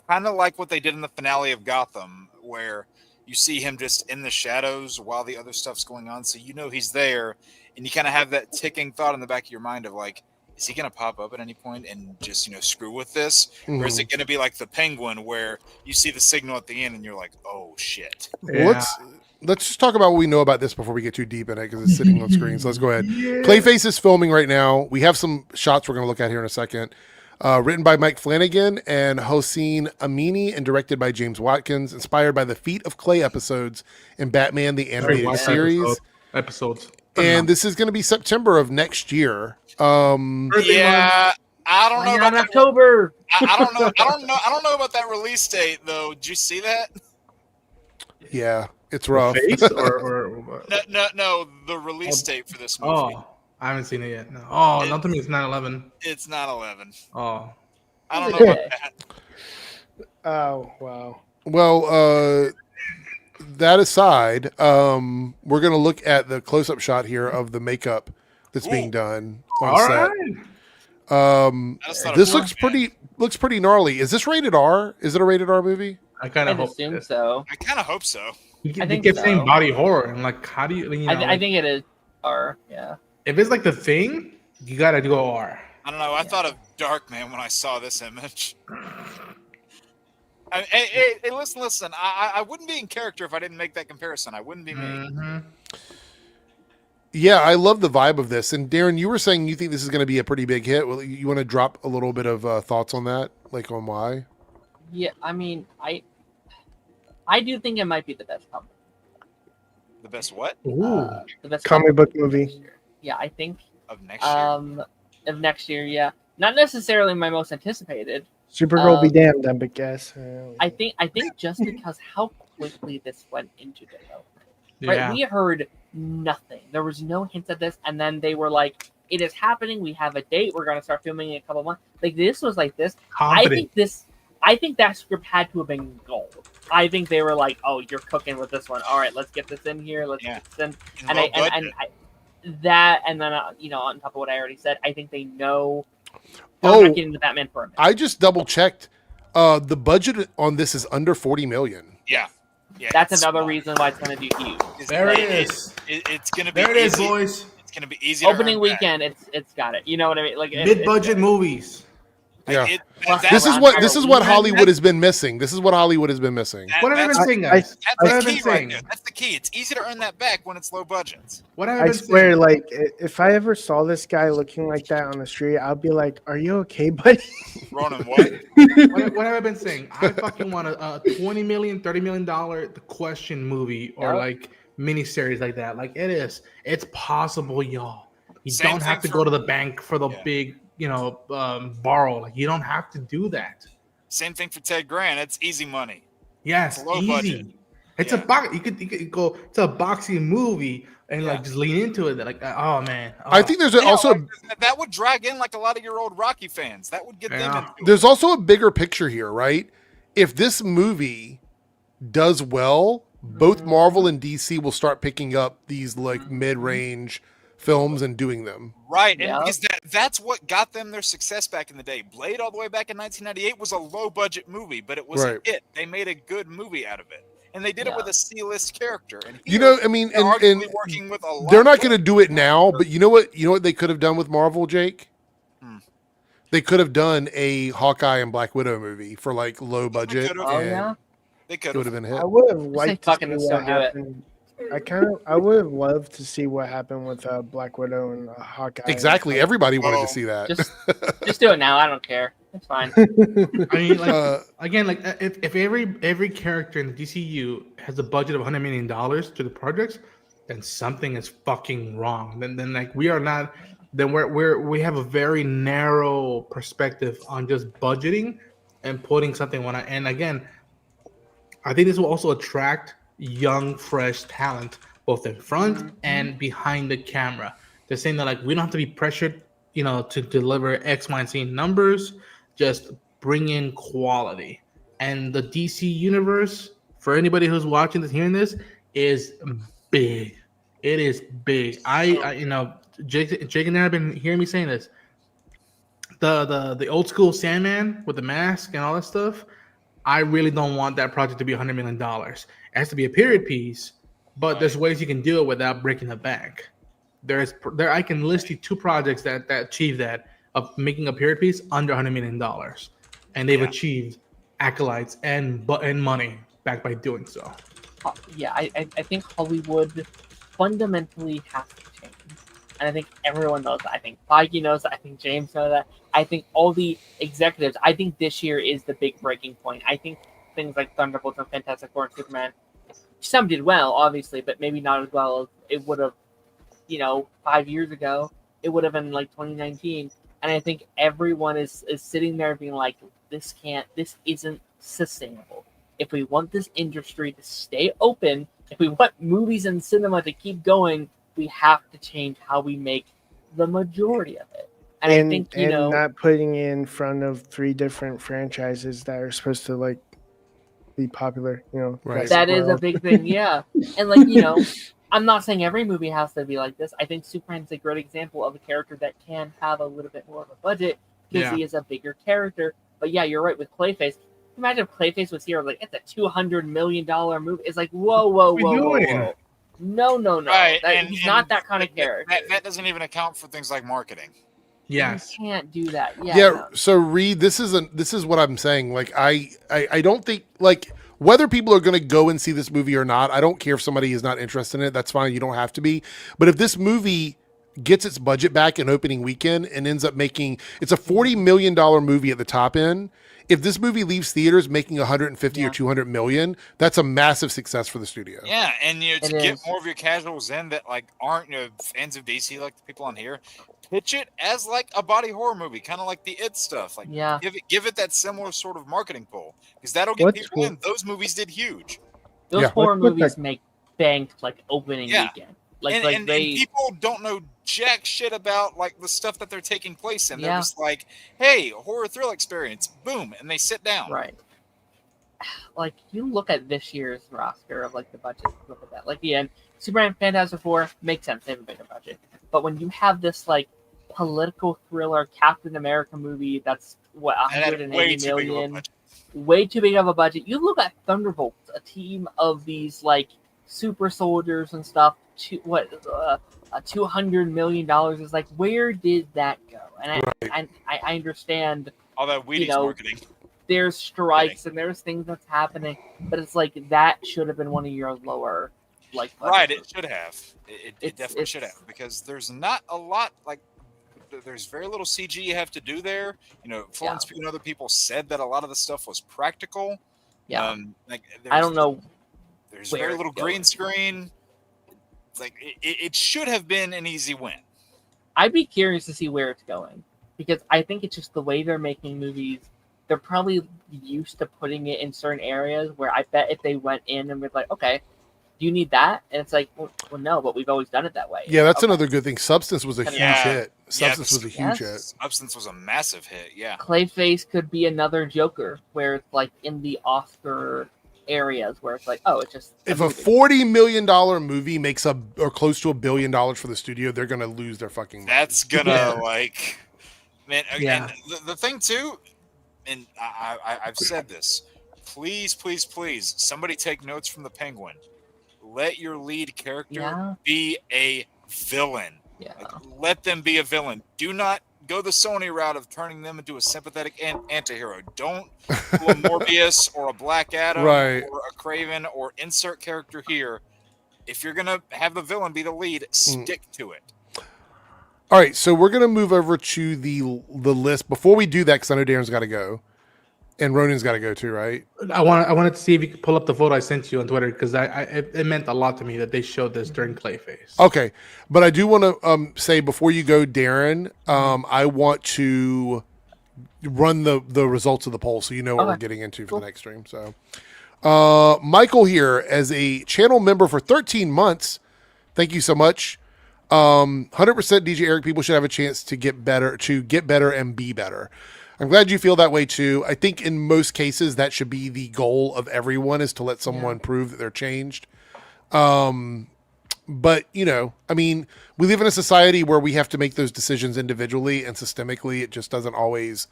kind of like what they did in the finale of Gotham, where you see him just in the shadows while the other stuff's going on, so he's there, and you kind of have that ticking thought in the back of your mind of like, is he going to pop up at any point and just, screw with this? Or is it going to be like the Penguin where you see the signal at the end and you're like, oh, shit. Yeah. Let's just talk about what we know about this before we get too deep in it because it's sitting on screen. So let's go ahead. Yeah. Clayface is filming right now. We have some shots we're going to look at here in a second. Written by Mike Flanagan and Hossein Amini and directed by James Watkins. Inspired by the Feet of Clay episodes in Batman the Animated Series. Episodes. And this is going to be September of next year. I don't know about October. I don't know about that release date though. Did you see that? Yeah, It's rough. Face or No, the release date for this movie. Oh, I haven't seen it yet. No. Oh, not to me. It's 9/11. It's 9/11. Oh, I don't know about that. Oh wow. Well, that aside, we're gonna look at the close-up shot here of the makeup that's being done on all set. right. This looks pretty gnarly. Is this rated R? Is it a rated R movie? I kind of assume so. I kind of hope so. He I think kept so. saying body horror, and like, how do you know? I think it is R. Yeah. If it's like The Thing, you gotta go R. I don't know. I thought of Darkman when I saw this image. Hey, listen. I wouldn't be in character if I didn't make that comparison. I wouldn't be me. Mm-hmm. Yeah, I love the vibe of this. And Darren, you were saying you think this is going to be a pretty big hit. Well, you want to drop a little bit of thoughts on that, like on why? Yeah, I mean, I do think it might be the best comic. The best what? The best Comic book movie. Yeah, I think of next year. Of next year, yeah. Not necessarily my most anticipated. Supergirl be damned, I guess. I think just because how quickly this went into development. Yeah. Right? We heard nothing. There was no hints at this, and then they were like, "It is happening. We have a date. We're gonna start filming in a couple months." Like this was like this. Confident. I think that script had to have been gold. I think they were like, "Oh, you're cooking with this one. All right, let's get this in here. Let's get this in." And then on top of what I already said, I think they know. They're not getting the Batman for a minute. I just double checked. The budget on this is under $40 million. Yeah. That's another reason why it's going to do huge. There it is. It's going to be. There it is, boys. It's going to be easy. Opening weekend, it's got it. You know what I mean? Like mid-budget movies. Yeah. This is what Hollywood has been missing. This is what Hollywood has been missing. What have I been saying, guys? That's the key right there. That's the key. It's easy to earn that back when it's low budgets. What have I I been swear, saying? like, if I ever saw this guy looking like that on the street, I'd be like, "Are you okay, buddy?" Ronan, what? What have I been saying? I fucking want a $20 million, $30 million The Question movie or like miniseries like that. Like it is. It's possible, y'all. You don't have to go to the bank for the big, borrow. Like you don't have to do that. Same thing for Ted Grant. It's easy money. Yes, it's low easy. budget. It's a box. You could go to a boxing movie and like just lean into it. Like, oh man. Oh. I think there's also that would drag in like a lot of your old Rocky fans. That would get them into it. There's also a bigger picture here, right? If this movie does well, both Marvel and DC will start picking up these like mid-range films and doing them. Right, and because that's what got them their success back in the day. Blade, all the way back in 1998, was a low-budget movie, but it was a hit. They made a good movie out of it, and they did it with a C-list character. And and working with a lot they're not going to do it now, but you know what they could have done with Marvel, Jake? They could have done a Hawkeye and Black Widow movie for like low budget. They could have been a hit. I would have liked to see what happened. I would have loved to see what happened with Black Widow and Hawkeye. Exactly. Everybody wanted to see that. Just do it now. I don't care. It's fine. I mean, like again, like if every character in the DCU has a budget of $100 million to the projects, then something is fucking wrong. Then like we are not. Then we have a very narrow perspective on just budgeting and putting something on it. And again, I think this will also attract young, fresh talent, both in front and behind the camera. They're saying that like we don't have to be pressured, to deliver X, Y, and Z numbers. Just bring in quality. And the DC universe, for anybody who's watching this, hearing this, is big. It is big. Jake and I have been hearing me saying this. The old school Sandman with the mask and all that stuff. I really don't want that project to be $100 million. It has to be a period piece, but there's ways you can do it without breaking the bank. I can list you 2 projects that achieve that of making a period piece under $100 million, and they've achieved accolades and money back by doing so. I think Hollywood fundamentally has to change, and I think everyone knows that. I think Feige knows that. I think James knows that. I think all the executives. I think this year is the big breaking point. I think things like Thunderbolts and Fantastic Four and Superman, some did well, obviously, but maybe not as well as it would have, 5 years ago. It would have been like 2019. And I think everyone is sitting there being like, this isn't sustainable. If we want this industry to stay open if we want movies and cinema to keep going, we have to change how we make the majority of it. And I think not putting it in front of 3 different franchises that are supposed to like be popular. Right. That is a big thing, yeah. And I'm not saying every movie has to be like this. I think Superman's a great example of a character that can have a little bit more of a budget because he is a bigger character. But yeah, you're right with Clayface. Imagine if Clayface was here, like it's a $200 million movie. It's like whoa. No. Right, He's not that kind of character. That doesn't even account for things like marketing. Yes. You can't do that. So Reed, this is what I'm saying. Like I don't think like whether people are going to go and see this movie or not, I don't care if somebody is not interested in it. That's fine. You don't have to be. But if this movie gets its budget back in opening weekend and ends up making it's a $40 million movie at the top end. If this movie leaves theaters making 150 or 200 million, that's a massive success for the studio. Yeah, and to get more of your casuals in that like aren't fans of DC like the people on here, pitch it as like a body horror movie, kind of like the It stuff. Like give it that similar sort of marketing pull because that'll get people in. Those movies did huge. Those horror movies make bank like opening weekend. And people don't know jack shit about like the stuff that they're taking place in. They're just like, hey, horror thrill experience, boom, and they sit down. Right. Like you look at this year's roster of like the budget, look at that. Like Superman Fantastic Four makes sense, they have a bigger budget. But when you have this like political thriller Captain America movie that's what 180 million, way too big of a budget. You look at Thunderbolts, a team of these like super soldiers and stuff. $200 million is like, where did that go? And I understand all that Wheaties marketing. There's strikes and there's things that's happening, but it's like that should have been one of your lower like. Right, it should have. It definitely should have because there's not a lot like. There's very little CG you have to do there. Florence Pugh and other people said that a lot of the stuff was practical. Yeah. I don't know. There's very little green screen. Like it should have been an easy win. I'd be curious to see where it's going because I think it's just the way they're making movies. They're probably used to putting it in certain areas where I bet if they went in and were like, okay, do you need that? And it's like, well, no, but we've always done it that way. Yeah, that's another good thing. Substance was a huge hit. Substance was a huge hit. Substance was a massive hit. Yeah. Clayface could be another Joker where it's like in the Oscar areas where it's like, oh, it's just if a $40 million movie makes or close to $1 billion for the studio, they're gonna lose their fucking mind. That's gonna man. Again, the thing too, and I've said this. Please, somebody take notes from the Penguin. Let your lead character be a villain. Yeah. Let them be a villain. Do not go the Sony route of turning them into a sympathetic anti-hero. Don't do a Morbius or a Black Adam or a Craven or insert character here. If you're going to have the villain be the lead, stick to it. All right, so we're going to move over to the list. Before we do that, because I know Darren's got to go. And Ronan's got to go too, right? I wanted to see if you could pull up the photo I sent you on Twitter because it meant a lot to me that they showed this during Clayface. Okay, but I do want to say before you go, Darren, I want to run the results of the poll so you know what we're getting into for the next stream. So, Michael here as a channel member for 13 months. Thank you so much. 100% DJ Eric. People should have a chance to get better and be better. I'm glad you feel that way too. I think in most cases that should be the goal of everyone is to let someone prove that they're changed. But I mean, we live in a society where we have to make those decisions individually and systemically. It just doesn't always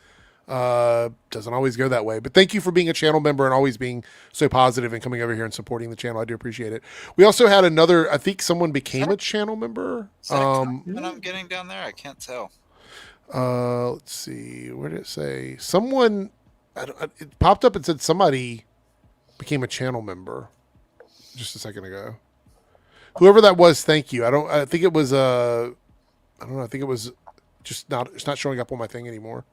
go that way. But thank you for being a channel member and always being so positive and coming over here and supporting the channel. I do appreciate it. We also had another. I think someone became a channel member. Is that a compliment I'm getting down there? I can't tell. Let's see. Where did it say? Someone. It popped up and said somebody became a channel member just a second ago. Whoever that was, thank you. I think it was I don't know. I think it was just not. It's not showing up on my thing anymore.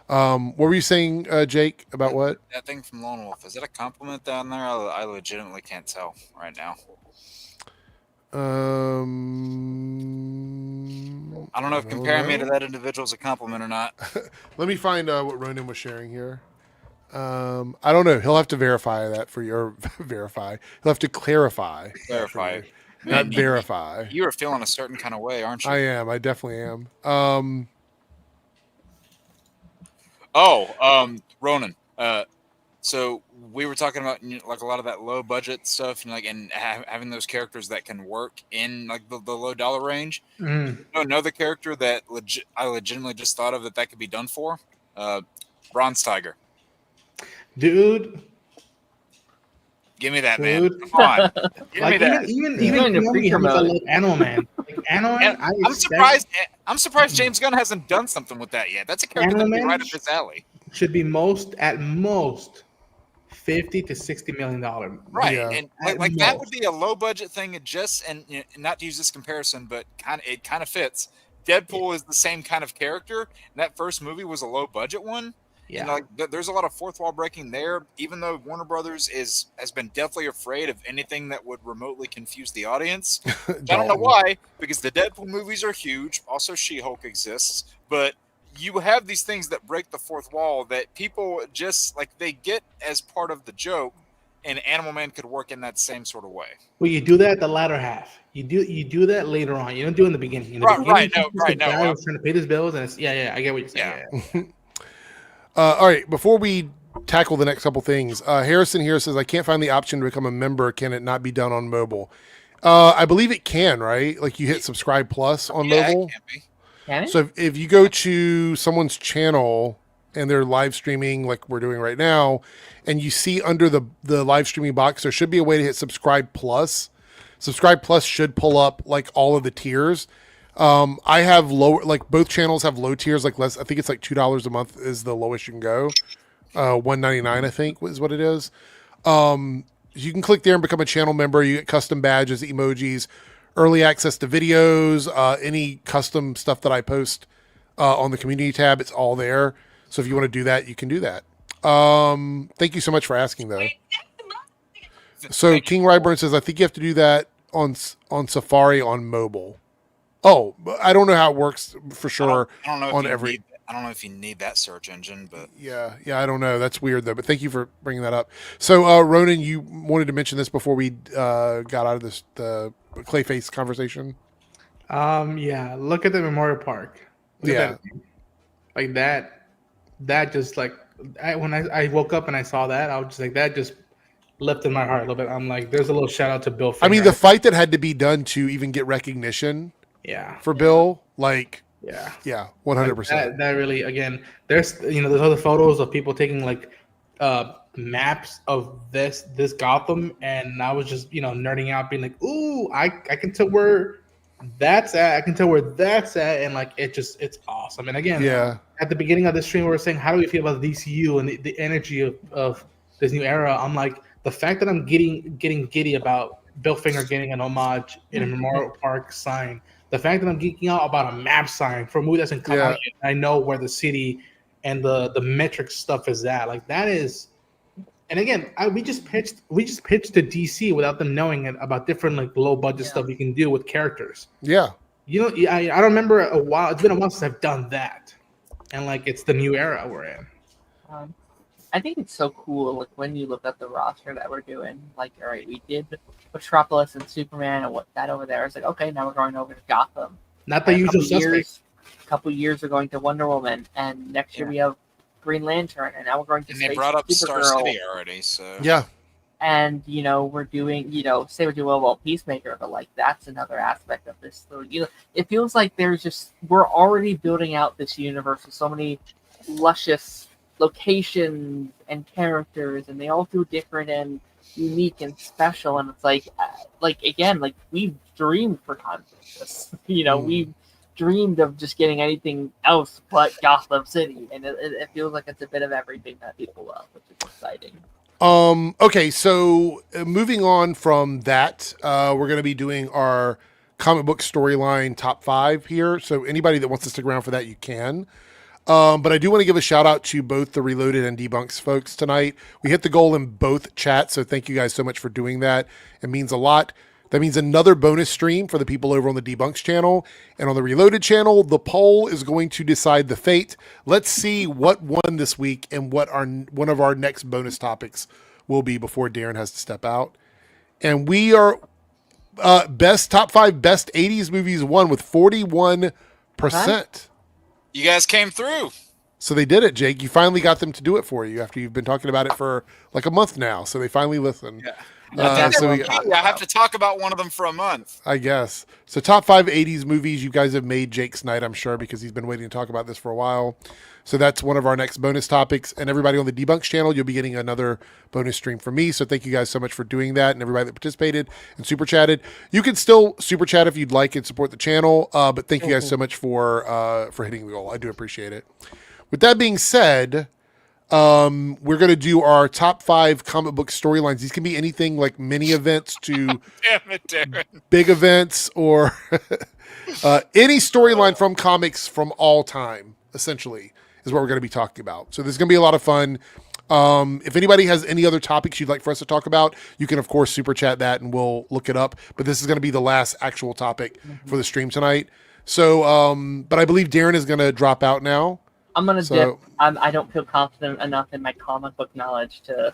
What were you saying, Jake? About what? That thing from Lone Wolf. Is that a compliment down there? I legitimately can't tell right now. I don't know if comparing me to that individual is a compliment or not. Let me find what Ronan was sharing here. I don't know. He'll have to verify that for your verify. He'll have to clarify. Clarify. Not verify. You are feeling a certain kind of way, aren't you? I am. I definitely am. Ronan. So we were talking about like a lot of that low budget stuff, and having those characters that can work in like the low dollar range. Another character that I legitimately just thought of that could be done for, Bronze Tiger. Dude, give me that, man. Come on, give me that. Even I love Animal Man. Like Animal Man, I'm surprised James Gunn hasn't done something with that yet. That's a character that'd be right up his alley. Should be at most $50 to $60 million. Right, yeah. And like that would be a low budget thing. And not to use this comparison, but it kind of fits. Deadpool is the same kind of character, and that first movie was a low budget one. Yeah, and there's a lot of fourth wall breaking there. Even though Warner Brothers has been deathly afraid of anything that would remotely confuse the audience. I don't know why, because the Deadpool movies are huge. Also, She-Hulk exists, but you have these things that break the fourth wall that people just they get as part of the joke, and Animal Man could work in that same sort of way. Well, you do that at the latter half. You do that later on. You don't do it in the beginning. In the beginning, I was trying to pay his bills, and it's I get what you're saying. Yeah. All right, before we tackle the next couple things, Harrison here says, I can't find the option to become a member. Can it not be done on mobile? I believe it can, right? Like you hit subscribe plus on mobile. It can be. Can it? So if you go to someone's channel and they're live streaming like we're doing right now, and you see under the live streaming box, there should be a way to hit subscribe plus. Subscribe plus should pull up like all of the tiers. I have lower, like both channels have low tiers, like less. I think it's like $2 a month is the lowest you can go. $1.99 I think is what it is. You can click there and become a channel member. You get custom badges, emojis, early access to videos, any custom stuff that I post on the community tab. It's all there. So if you want to do that, you can do that. Thank you so much for asking, though. So King Ryburn says, I think you have to do that on Safari on mobile. Oh, I don't know how it works for sure. I don't know on every. I don't know if you need that search engine, but yeah, I don't know. That's weird though. But thank you for bringing that up. So Ronan, you wanted to mention this before we got out of the Clayface conversation. Yeah. Look at the Memorial Park. Like that. That just when I woke up and I saw that, I was just like, that just lifted my heart a little bit. I'm like, there's a little shout out to Bill Finger. I mean, the fight that had to be done to even get recognition. Yeah. For Bill, like. Yeah, 100%. That really, again, there's other photos of people taking maps of this Gotham, and I was just nerding out, being like, ooh, I can tell where that's at. I can tell where that's at, and it's awesome. And again, at the beginning of the stream, we were saying, how do we feel about the DCU and the energy of this new era? I'm like, the fact that I'm getting giddy about Bill Finger getting an homage in a Memorial Park sign. The fact that I'm geeking out about a map sign for a movie that's in come out, I know where the city and the metric stuff is at. Like that is, and again, we just pitched to DC without them knowing about different low budget stuff you can do with characters. Yeah, I don't remember a while. It's been a while since I've done that, and it's the new era we're in. I think it's so cool, when you look at the roster that we're doing. All right, we did Metropolis and Superman and what that over there. It's okay, now we're going over to Gotham. Not the usual suspects. A couple years are going to Wonder Woman, and next year we have Green Lantern, and now we're going to. And they brought up Star City already, so yeah. And we're doing, say we're doing Peacemaker, but that's another aspect of this. So, it feels like we're already building out this universe with so many luscious locations and characters, and they all feel different and unique and special. And it's again, we've dreamed for times like this. We've dreamed of just getting anything else but Gotham City, and it feels like it's a bit of everything that people love, which is exciting. Okay, so moving on from that, we're going to be doing our comic book storyline top 5 here. So anybody that wants to stick around for that, you can. But I do want to give a shout out to both the Reloaded and Debunks folks tonight. We hit the goal in both chats, so thank you guys so much for doing that. It means a lot. That means another bonus stream for the people over on the Debunks channel. And on the Reloaded channel, the poll is going to decide the fate. Let's see what won this week and what one of our next bonus topics will be before Darren has to step out. And we are top 5 best 80s movies won with 41%. You guys came through. So they did it, Jake. You finally got them to do it for you after you've been talking about it for like a month now. So they finally listened. Yeah. I have to talk about one of them for a month. I guess. So top 5 80s movies. You guys have made Jake's night, I'm sure, because he's been waiting to talk about this for a while. So that's one of our next bonus topics. And everybody on the Debunks channel, you'll be getting another bonus stream from me. So thank you guys so much for doing that, and everybody that participated and super chatted. You can still super chat if you'd like and support the channel. But thank you guys so much for hitting the goal. I do appreciate it. With that being said, we're going to do our top 5 comic book storylines. These can be anything like mini events to Damn it, Darren. big events or any storyline from comics from all time, essentially, is what we're going to be talking about. So this is going to be a lot of fun. If anybody has any other topics you'd like for us to talk about, you can, of course, super chat that and we'll look it up. But this is going to be the last actual topic for the stream tonight. So, but I believe Darren is going to drop out now. I'm gonna dip. I don't feel confident enough in my comic book knowledge to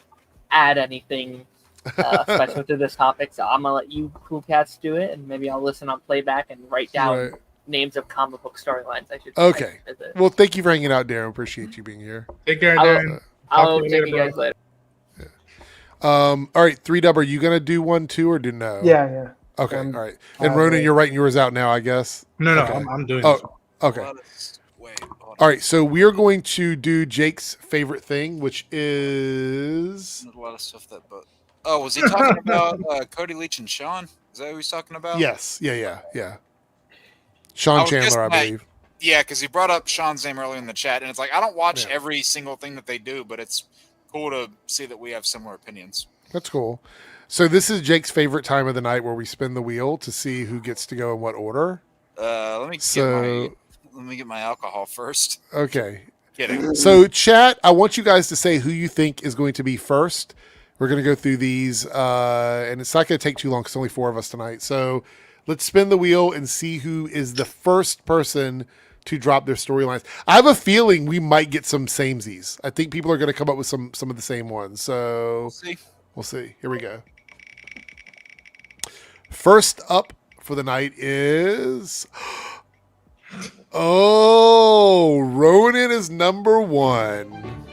add anything special to this topic, so I'm gonna let you cool cats do it, and maybe I'll listen on playback and write down names of comic book storylines. I should. Okay. Well, thank you for hanging out, Darren. Appreciate you being here. Take care, Darren. I'll take you guys later. Yeah. All right, 3Dub, are you gonna do one too, or do no? Yeah. Okay. All right. And Ronan, you're writing yours out now, I guess. No, okay. I'm doing this one. Okay. All right, so we are going to do Jake's favorite thing, which is a lot of stuff but was he talking about Cody Leach and Sean? Is that who he's talking about? Yes. Yeah. Sean Chandler, I believe. Yeah, because he brought up Sean's name earlier in the chat, and it's like I don't watch every single thing that they do, but it's cool to see that we have similar opinions. That's cool. So this is Jake's favorite time of the night where we spin the wheel to see who gets to go in what order. Let me get my alcohol first. Okay. Kidding. So, chat, I want you guys to say who you think is going to be first. We're going to go through these, and it's not going to take too long because only 4 of us tonight. So, let's spin the wheel and see who is the first person to drop their storylines. I have a feeling we might get some samesies. I think people are going to come up with some of the same ones. So, we'll see. Here we go. First up for the night is... Oh, Ronan is number 1.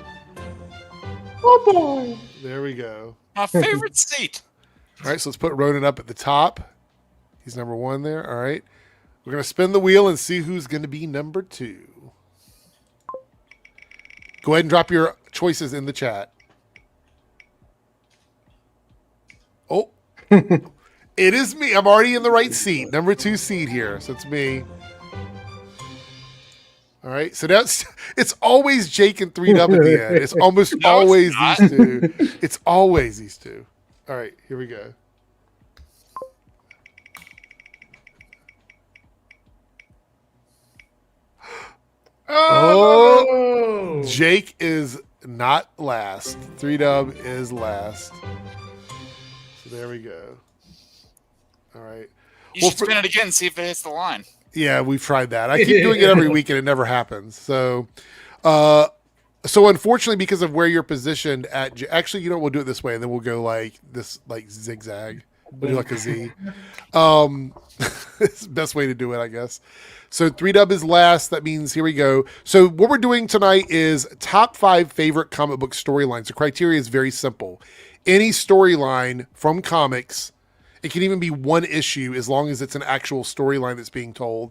Oh boy. There we go. My favorite seat. All right, so let's put Ronan up at the top. He's number 1 there. All right. We're going to spin the wheel and see who's going to be number 2. Go ahead and drop your choices in the chat. Oh, it is me. I'm already in the right seat. Number 2 seat here. So it's me. All right, so it's always Jake and 3Dub at the end. It's almost always these two. It's always these two. All right, here we go. Oh, Jake is not last. 3Dub is last. So there we go. All right. You should spin it again and see if it hits the line. Yeah, we've tried that. I keep doing it every week and it never happens. So, unfortunately, because of where you're positioned at, actually, we'll do it this way, and then we'll go like this, like zigzag. We'll do like a Z. It's the best way to do it, I guess. So 3Dub is last. That means here we go. So what we're doing tonight is top 5 favorite comic book storylines. The criteria is very simple. Any storyline from comics. It can even be one issue as long as it's an actual storyline that's being told.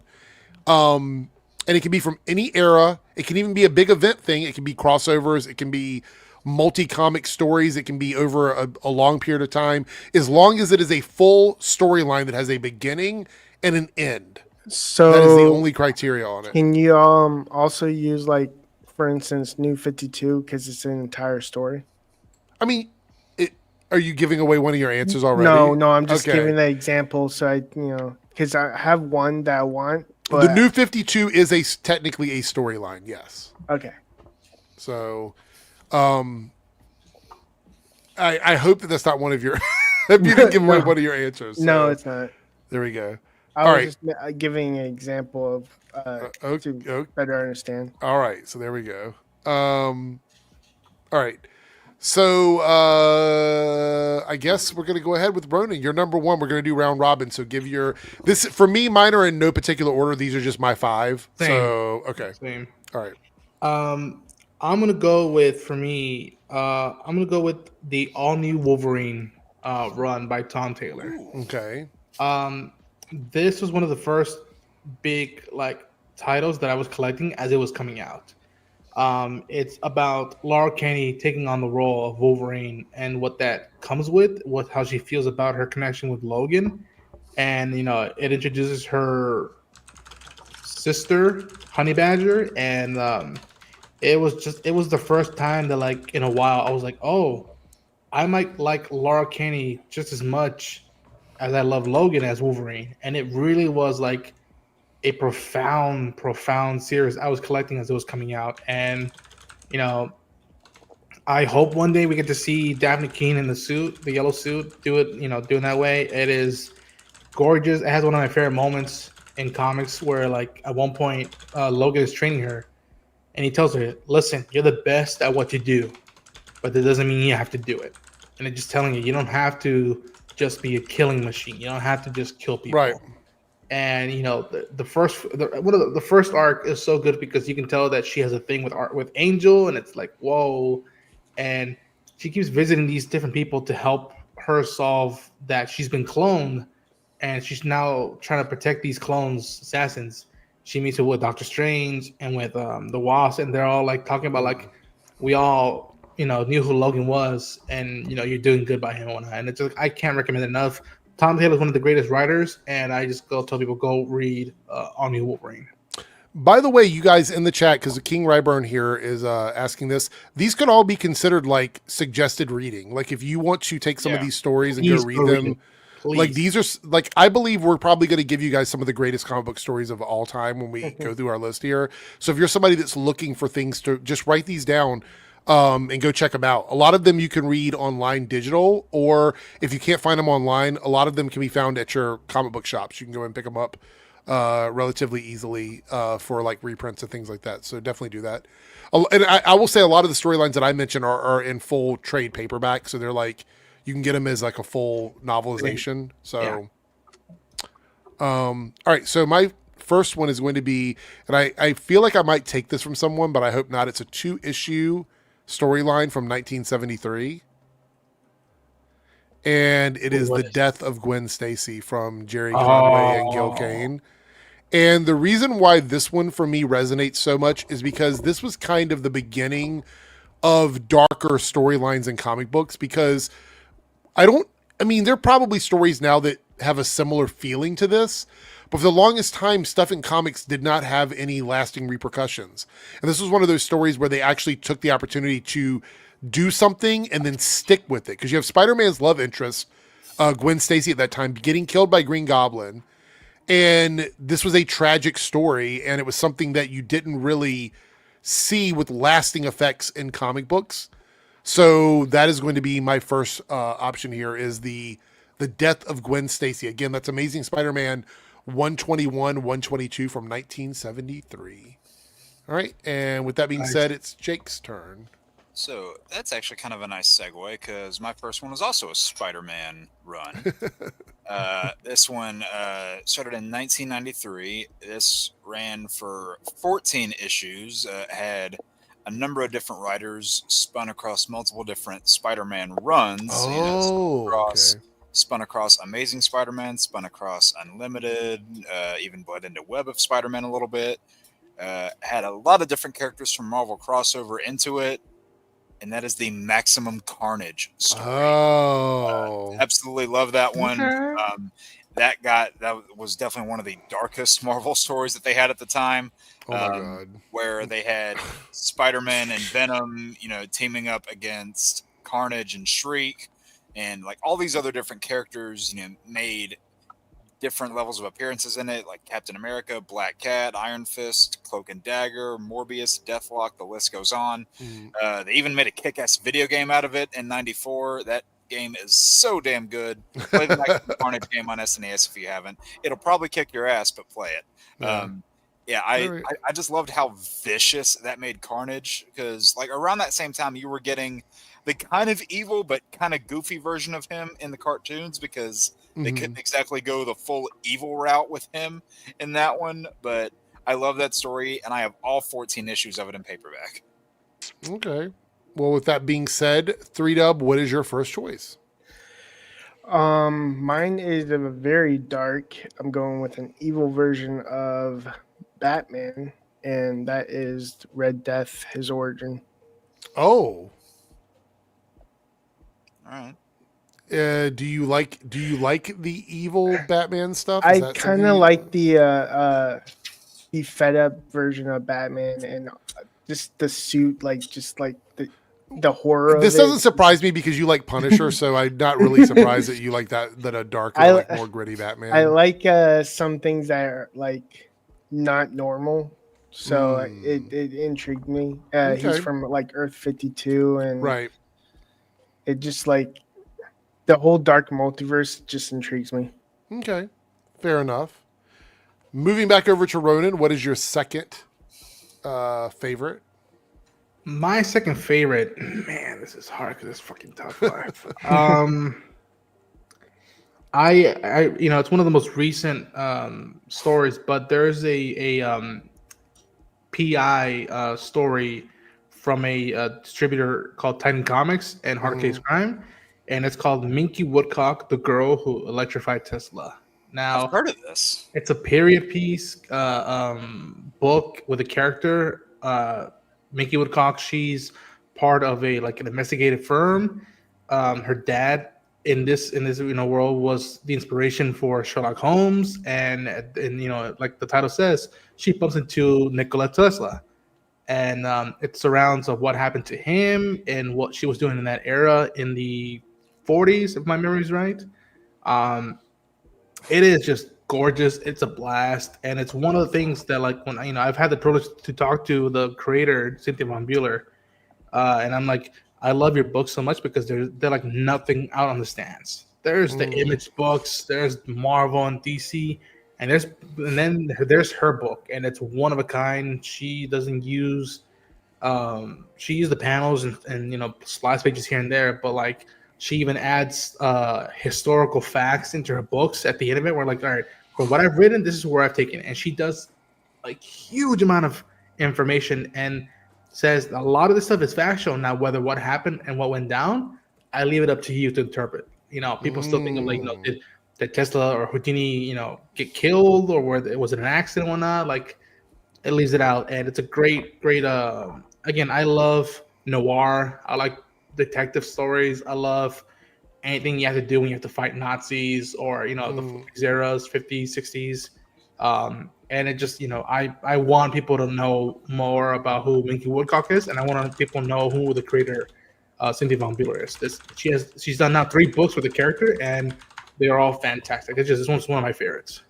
And it can be from any era. It can even be a big event thing. It can be crossovers. It can be multi-comic stories. It can be over a long period of time. As long as it is a full storyline that has a beginning and an end. So that is the only criteria on it. Can you also use, like, for instance, New 52 because it's an entire story? I mean... Are you giving away one of your answers already? No, I'm just giving the example. So because I have one that I want. But... The New 52 is technically a storyline, yes. Okay. So, I hope that's not one of your hope you didn't give away one of your answers. So. No, it's not. There we go. I All was right. just giving an example of to better understand. All right, so there we go. All right. So I guess we're gonna go ahead with Ronan. You're number one. We're gonna do round robin. So give your this for me. Mine are in no particular order. These are just my 5. Same. So okay. Same. All right. I'm gonna go with I'm gonna go with the all new Wolverine run by Tom Taylor. Okay. This was one of the first big titles that I was collecting as it was coming out. It's about Laura Kinney taking on the role of Wolverine and what that comes with, how she feels about her connection with Logan, and it introduces her sister Honey Badger, and it was the first time that in a while I was like, oh, I might like Laura Kinney just as much as I love Logan as Wolverine, and it really was a profound series I was collecting as it was coming out. And I hope one day we get to see Daphne Keane in the yellow suit, doing that way. It is gorgeous. It has one of my favorite moments in comics where at one point Logan is training her and he tells her, listen, you're the best at what you do, but that doesn't mean you have to do it. And it's just telling you don't have to just be a killing machine. You don't have to just kill people. Right. And the first arc is so good because you can tell that she has a thing with Angel, and it's like, whoa. And she keeps visiting these different people to help her solve that she's been cloned, and she's now trying to protect these assassins. She meets with Doctor Strange and with the Wasp, and they're all talking about we all knew who Logan was, and you're doing good by him and whatnot. And it's I can't recommend it enough. Tom Taylor is one of the greatest writers, and I just tell people go read All New Wolverine. By the way, you guys in the chat, because King Ryburn here is asking this, these could all be considered suggested reading. If you want to take some of these stories and go read them, these are I believe we're probably going to give you guys some of the greatest comic book stories of all time when we go through our list here. So if you're somebody that's looking for things to just write these down. And go check them out. A lot of them you can read online digital, or if you can't find them online, a lot of them can be found at your comic book shops. You can go and pick them up relatively easily for reprints and things like that. So definitely do that. And I will say a lot of the storylines that I mentioned are in full trade paperback. So they're you can get them as a full novelization. So, all right. So my first one is going to be, and I feel like I might take this from someone, but I hope not. It's a 2-issue storyline from 1973, and it is the death of Gwen Stacy from Jerry Conway and Gil Kane. And the reason why this one for me resonates so much is because this was kind of the beginning of darker storylines in comic books, because there are probably stories now that have a similar feeling to this, but for the longest time, stuff in comics did not have any lasting repercussions. And this was one of those stories where they actually took the opportunity to do something and then stick with it. Because you have Spider-Man's love interest, Gwen Stacy at that time, getting killed by Green Goblin. And this was a tragic story, and it was something that you didn't really see with lasting effects in comic books. So that is going to be my first option here, is the death of Gwen Stacy. Again, that's Amazing Spider-Man 121, 122 from 1973. All right, and with that being said, it's Jake's turn. So that's actually kind of a nice segue, because my first one was also a Spider-Man run. This one started in 1993. This ran for 14 issues, had a number of different writers, spun across multiple different Spider-Man runs. Spun across Amazing Spider-Man, spun across Unlimited, even bled into Web of Spider-Man a little bit. Had a lot of different characters from Marvel crossover into it, and that is the Maximum Carnage story. Absolutely love that one. Okay. That was definitely one of the darkest Marvel stories that they had at the time. Oh my God. Where they had Spider-Man and Venom, teaming up against Carnage and Shriek. And all these other different characters, made different levels of appearances in it, like Captain America, Black Cat, Iron Fist, Cloak and Dagger, Morbius, Deathlock, the list goes on. They even made a kick-ass video game out of it in 94. That game is so damn good. Play the Maximum Carnage game on SNES if you haven't. It'll probably kick your ass, but play it. Yeah. I just loved how vicious that made Carnage, because like around that same time you were getting the kind of evil but kind of goofy version of him in the cartoons, because they couldn't exactly go the full evil route with him in that one. But I love that story, and I have all 14 issues of it in paperback. Okay. Well, with that being said, 3Dub, what is your first choice? Mine is a very dark. I'm going with an evil version of Batman, and that is Red Death, his origin. Oh. All right. Do you like the evil Batman stuff? I kind of like the fed up version of Batman, and just the suit, just like the horror. This doesn't surprise me because you like Punisher, so I'm not really surprised that you like that a darker, like more gritty Batman. I like some things that are like not normal, so it intrigued me. He's from like Earth 52, and right. It just like the whole dark multiverse just intrigues me. Okay, fair enough. Moving back over to Ronan, what is your second favorite? My second favorite, man, this is hard because it's fucking tough life. I it's one of the most recent stories, but there's a PI story from a distributor called Titan Comics and Hard Case Crime, and it's called Minky Woodcock, the Girl Who Electrified Tesla. Now, I've heard of this. It's a period piece book with a character. Minky Woodcock, she's part of an investigative firm. Her dad in this world was the inspiration for Sherlock Holmes, and like the title says, she bumps into Nikola Tesla, and it surrounds of what happened to him and what she was doing in that era in the 40s, if my memory is right. It is just gorgeous. It's a blast, and it's one of the things that, like, when I've had the privilege to talk to the creator Cynthia Von Bueller, and I'm like, I love your book so much because they're like nothing out on the stands. There's the Image books, there's Marvel and DC, and then there's her book, and it's one of a kind. She doesn't use she used the panels and splash pages here and there, but like she even adds historical facts into her books at the end of it. We're like, all right, from what I've written, this is where I've taken it. And she does like huge amount of information and says a lot of this stuff is factual. Now, whether what happened and what went down, I leave it up to you to interpret. People still think of like, did Tesla or Houdini, get killed, or was it an accident or not? Like, it leaves it out, and it's a great. Again, I love noir. I like detective stories. I love anything you have to do when you have to fight Nazis or the 40s eras, 50s, 60s. And it just I want people to know more about who Minky Woodcock is, and I want people to know who the creator Cynthia Von Bueller is. She's done now 3 books with the character, and they are all fantastic. This one's one of my favorites.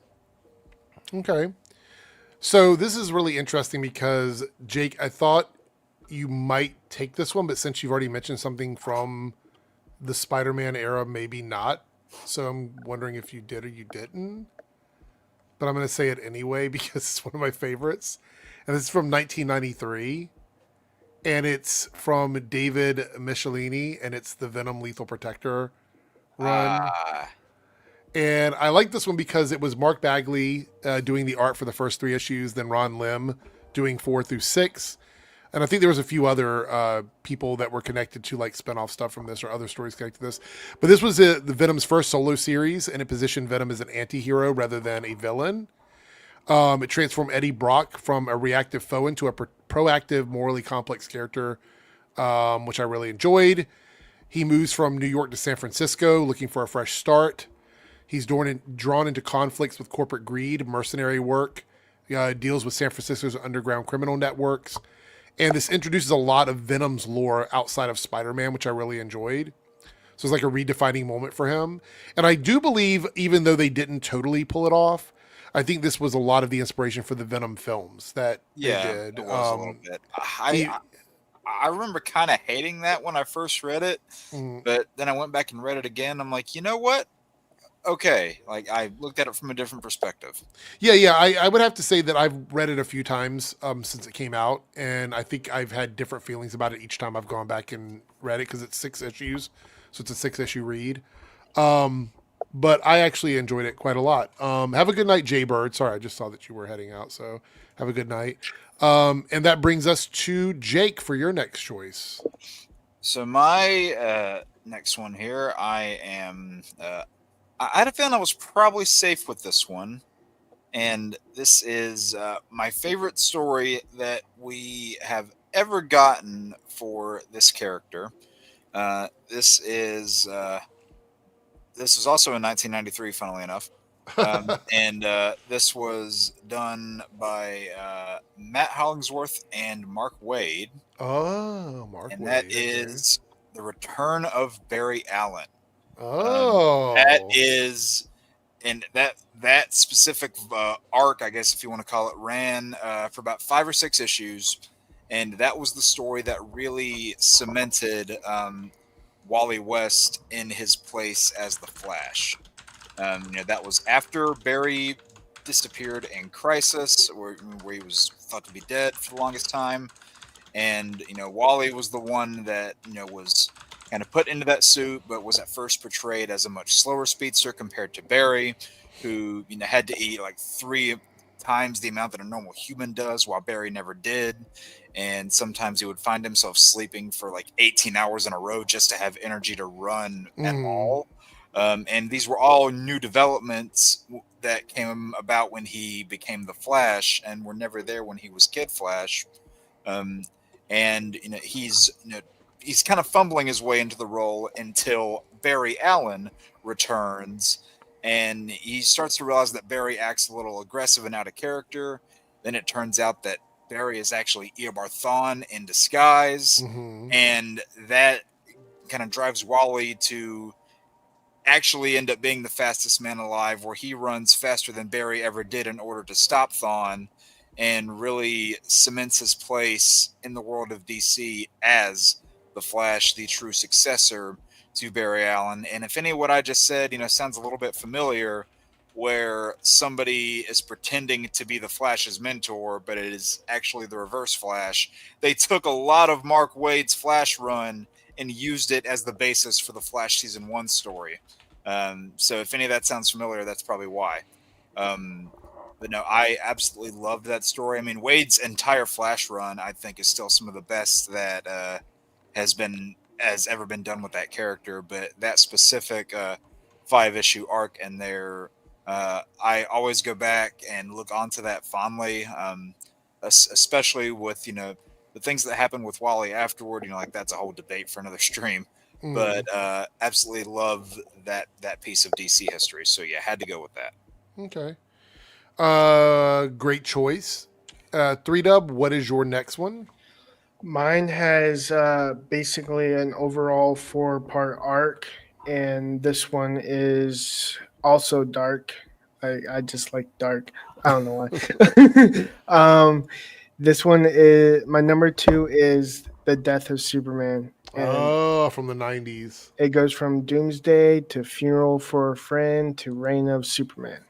Okay, so this is really interesting because Jake, I thought you might take this one, but since you've already mentioned something from the Spider-Man era, maybe not. So I'm wondering if you did or you didn't. But I'm going to say it anyway because it's one of my favorites. And it's from 1993. And it's from David Michelini, and it's the Venom Lethal Protector run. And I like this one because it was Mark Bagley doing the art for the first 3 issues, then Ron Lim doing 4 through 6. And I think there was a few other people that were connected to like spinoff stuff from this or other stories connected to this. But this was the Venom's first solo series, and it positioned Venom as an anti-hero rather than a villain. It transformed Eddie Brock from a reactive foe into a proactive, morally complex character, which I really enjoyed. He moves from New York to San Francisco looking for a fresh start. He's drawn into conflicts with corporate greed, mercenary work, deals with San Francisco's underground criminal networks. And this introduces a lot of Venom's lore outside of Spider-Man, which I really enjoyed. So it's like a redefining moment for him. And I do believe, even though they didn't totally pull it off, I think this was a lot of the inspiration for the Venom films that they did. It was a little bit. I remember kind of hating that when I first read it, but then I went back and read it again. I'm like, you know what? Okay, like I looked at it from a different perspective. Yeah. I would have to say that I've read it a few times since it came out, and I think I've had different feelings about it each time I've gone back and read it because it's 6 issues, so it's a 6-issue read. But I actually enjoyed it quite a lot. Have a good night, Jay Bird. Sorry, I just saw that you were heading out, so have a good night. And that brings us to Jake for your next choice. So my next one here, I had a feeling I was probably safe with this one. And this is my favorite story that we have ever gotten for this character. This was also in 1993, funnily enough. And this was done by Matt Hollingsworth and Mark Waid. Oh, Mark and Waid. That is The Return of Barry Allen. That is, and that specific arc, I guess if you want to call it, ran for about 5 or 6 issues, and that was the story that really cemented Wally West in his place as the Flash. That was after Barry disappeared in Crisis, where he was thought to be dead for the longest time, and Wally was the one that was kind of put into that suit, but was at first portrayed as a much slower speedster compared to Barry, who had to eat like 3 times the amount that a normal human does, while Barry never did. And sometimes he would find himself sleeping for like 18 hours in a row just to have energy to run at all. And these were all new developments that came about when he became the Flash, and were never there when he was Kid Flash. And he's kind of fumbling his way into the role until Barry Allen returns, and he starts to realize that Barry acts a little aggressive and out of character. Then it turns out that Barry is actually Eobard Thawne in disguise, and that kind of drives Wally to actually end up being the fastest man alive, where he runs faster than Barry ever did in order to stop Thawne, and really cements his place in the world of DC as the Flash, the true successor to Barry Allen. And if any of what I just said, sounds a little bit familiar, where somebody is pretending to be the Flash's mentor, but it is actually the Reverse Flash. They took a lot of Mark Waid's Flash run and used it as the basis for the Flash Season 1 story. So if any of that sounds familiar, that's probably why. But no, I absolutely loved that story. I mean, Wade's entire Flash run, I think, is still some of the best that has ever been done with that character. But that specific 5-issue arc in there, I always go back and look onto that fondly, especially with the things that happen with Wally afterward. Like that's a whole debate for another stream. But absolutely love that piece of DC history. So yeah, had to go with that. Okay. Great choice. 3Dub, what is your next one? Mine has basically an overall 4-part arc, and this one is also dark. I just like dark. I don't know why. This one is my number 2 is The Death of Superman. And from the 90s. It goes from Doomsday to Funeral for a Friend to Reign of Superman.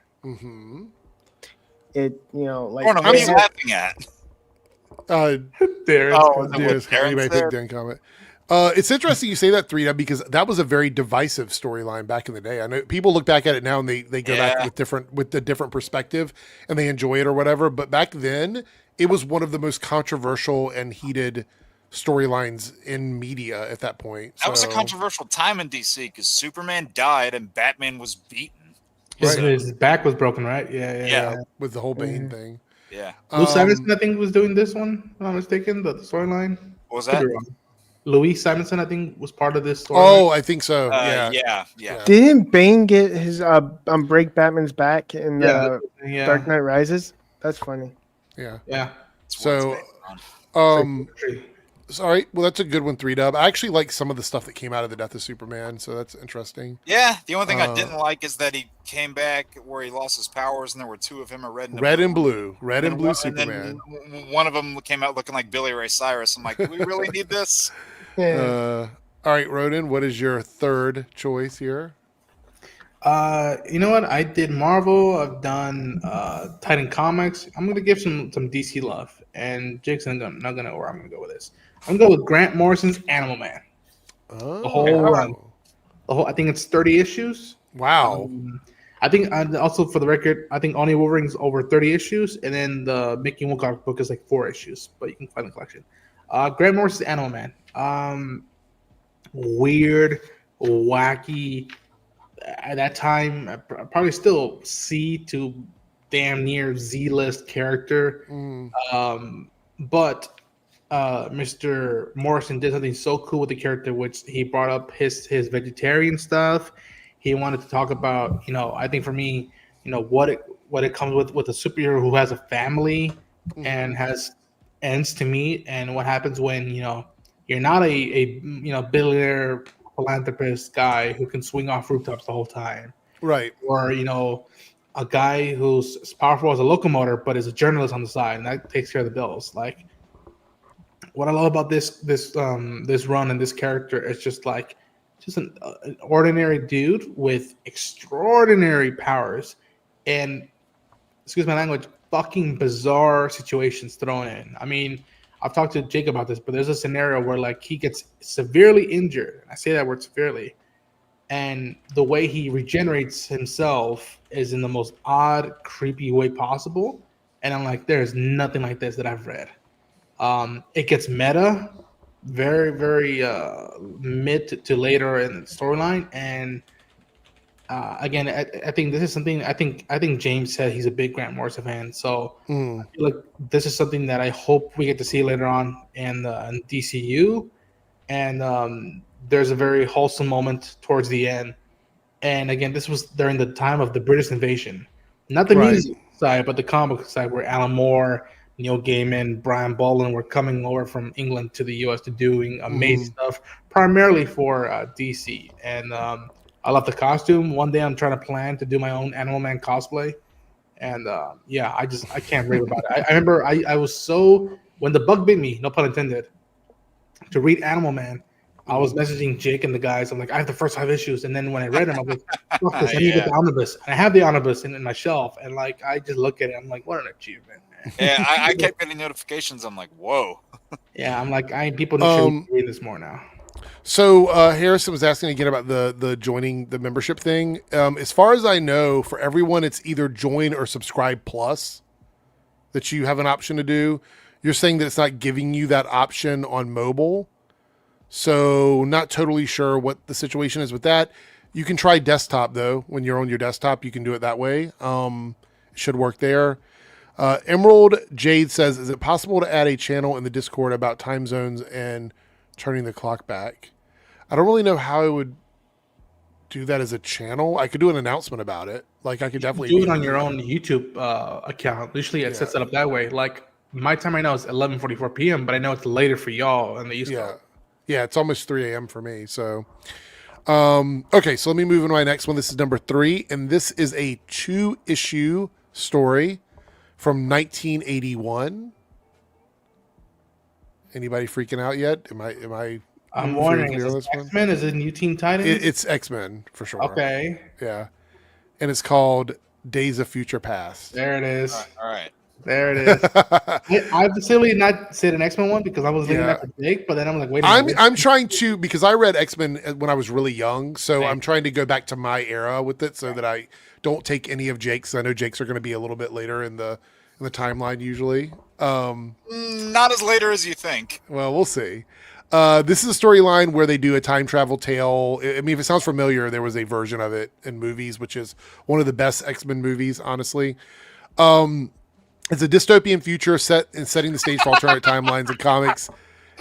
It, like, what are you laughing at? Darren comment. It's interesting you say that, 3D, because that was a very divisive storyline back in the day. I know people look back at it now and they go back with the different perspective and they enjoy it or whatever. But back then, it was one of the most controversial and heated storylines in media at that point. That was a controversial time in DC because Superman died and Batman was beaten. His back was broken, right? Yeah. With the whole Bane thing. Yeah. Lou Simonson, I think, was doing this one, if I'm not mistaken, the storyline. What was that? Louis Simonson, I think, was part of this story. Oh, I think so. Yeah. Didn't Bane get his break Batman's back in Dark Knight Rises? That's funny. Yeah. Yeah. So, Sorry. Well, that's a good one, 3-Dub. I actually like some of the stuff that came out of the Death of Superman, so that's interesting. Yeah, the only thing I didn't like is that he came back where he lost his powers, and there were two of him, a red and blue. Red and blue Superman. And then one of them came out looking like Billy Ray Cyrus. I'm like, do we really need this? All right, Roden, what is your third choice here? You know what? I did Marvel. I've done Titan Comics. I'm gonna give some DC love, and Jake's not gonna know where I'm gonna go with this. I'm gonna go with Grant Morrison's Animal Man. Oh, the whole. I think it's 30 issues. Wow. I think also for the record, I think Only Wolverine's over 30 issues, and then the Mickey Woodcock book is like 4 issues, but you can find the collection. Grant Morrison's Animal Man. Weird, wacky. At that time, probably still C to damn near Z-list character. But Mr. Morrison did something so cool with the character, which he brought up his vegetarian stuff. He wanted to talk about, I think for me, what it comes with a superhero who has a family and has ends to meet, and what happens when you're not a billionaire philanthropist guy who can swing off rooftops the whole time, right? Or a guy who's as powerful as a locomotive but is a journalist on the side, and that takes care of the bills. Like, what I love about this run and this character is just an ordinary dude with extraordinary powers, and excuse my language, fucking bizarre situations thrown in. I mean, I've talked to Jake about this, but there's a scenario where he gets severely injured. I say that word severely. And the way he regenerates himself is in the most odd, creepy way possible. And I'm like, there's nothing like this that I've read. It gets meta, very, very mid to later in the storyline. And again, I think this is something. I think James said he's a big Grant Morrison fan, so I feel like this is something that I hope we get to see later on in DCU. And there's a very wholesome moment towards the end. And again, this was during the time of the British invasion, not the music side, but the comic side, where Alan Moore, Neil Gaiman, Brian Bolland were coming over from England to the U.S. to doing amazing stuff, primarily for DC. And I love the costume. One day I'm trying to plan to do my own Animal Man cosplay. And I can't rave about it. I remember I was so, when the bug bit me, no pun intended, to read Animal Man, I was messaging Jake and the guys. I'm like, I have the first 5 issues. And then when I read them, I was like, fuck this, I need to get the omnibus. And I have the omnibus in my shelf. And I just look at it. I'm like, what an achievement, man. Yeah, I kept getting notifications. I'm like, whoa. Yeah, I'm like, people should read this more now. So Harrison was asking again about the joining the membership thing. As far as I know, for everyone, it's either join or subscribe plus that you have an option to do. You're saying that it's not giving you that option on mobile. So not totally sure what the situation is with that. You can try desktop though. When you're on your desktop, you can do it that way. It should work there. Emerald Jade says, is it possible to add a channel in the Discord about time zones and turning the clock back? I don't really know how I would do that as a channel. I could do an announcement about it. I could definitely do it on your own YouTube account. Usually it sets it up that way. My time right now is 11:44 p.m., but I know it's later for y'all on the East Coast. Yeah, it's almost 3 a.m. for me. So, okay, so let me move into my next one. This is number 3, and this is a 2-issue story from 1981. Anybody freaking out yet? Am I? I'm wondering, is it X-Men? Is it New Teen Titans? It's X-Men for sure. Okay. Yeah, and it's called Days of Future Past. There it is. All right. There it is. I've simply not said an X-Men one because I was leaving that for Jake, but then I'm like, wait a minute. I'm trying to, because I read X-Men when I was really young, so I'm trying to go back to my era with it so that I don't take any of Jake's. I know Jake's are going to be a little bit later in the timeline usually. Not as later as you think. Well, we'll see. This is a storyline where they do a time travel tale. I mean, if it sounds familiar, there was a version of it in movies, which is one of the best X-Men movies, honestly. It's a dystopian future setting the stage for alternate timelines and comics.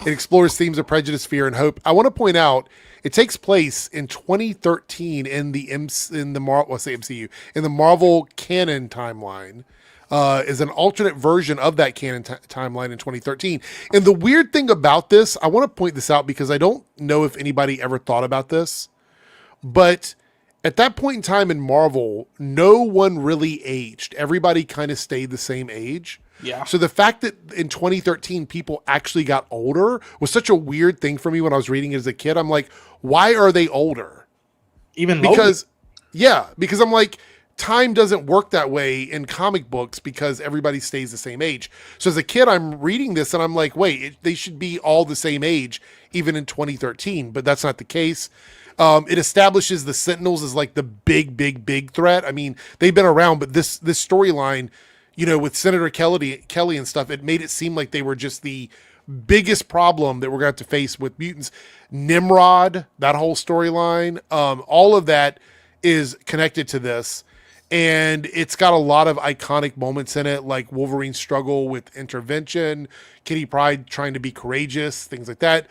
It explores themes of prejudice, fear, and hope. I want to point out it takes place in 2013 in the MCU in the Marvel canon timeline. Is an alternate version of that canon timeline in 2013. And the weird thing about this, I want to point this out because I don't know if anybody ever thought about this, but at that point in time in Marvel, no one really aged. Everybody kind of stayed the same age. Yeah. So the fact that in 2013 people actually got older was such a weird thing for me when I was reading it as a kid. I'm like, why are they older? Even because I'm like, time doesn't work that way in comic books because everybody stays the same age. So as a kid, I'm reading this and I'm like, wait, they should be all the same age even in 2013, but that's not the case. It establishes the Sentinels as like the big threat. I mean, they've been around, but this storyline, you know, with Senator Kelly and stuff, it made it seem like they were just the biggest problem that we're going to have to face with mutants. Nimrod, that whole storyline, all of that is connected to this. And it's got a lot of iconic moments in it, like Wolverine's struggle with intervention, Kitty Pryde trying to be courageous, things like that.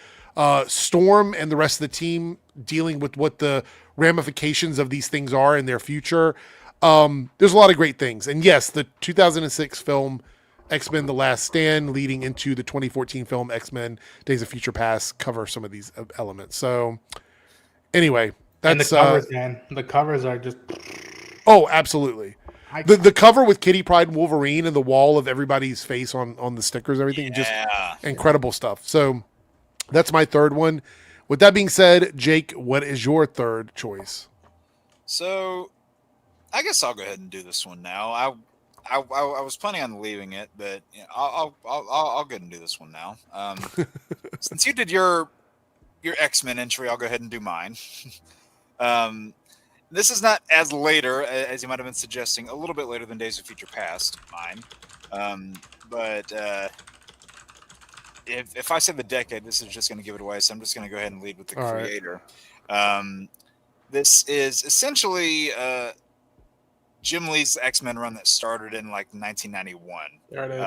Storm and the rest of the team dealing with what the ramifications of these things are in their future. There's a lot of great things. And yes, the 2006 film X-Men The Last Stand leading into the 2014 film X-Men Days of Future Past cover some of these elements. So anyway, that's... And the covers, man. The covers are just... Oh, absolutely. The cover with Kitty Pryde and Wolverine and the wall of everybody's face on the stickers, everything, just incredible stuff. So that's my third one. With that being said, Jake, what is your third choice? So I guess I'll go ahead and do this one now. I was planning on leaving it, but you know, I'll go ahead and do this one now. Since you did your X-Men entry, I'll go ahead and do mine. This is not as later as you might have been suggesting, a little bit later than Days of Future Past, mine. But if I say the decade, this is just going to give it away, so I'm just going to go ahead and lead with the creator. Right. This is essentially Jim Lee's X-Men run that started in like 1991. There it is.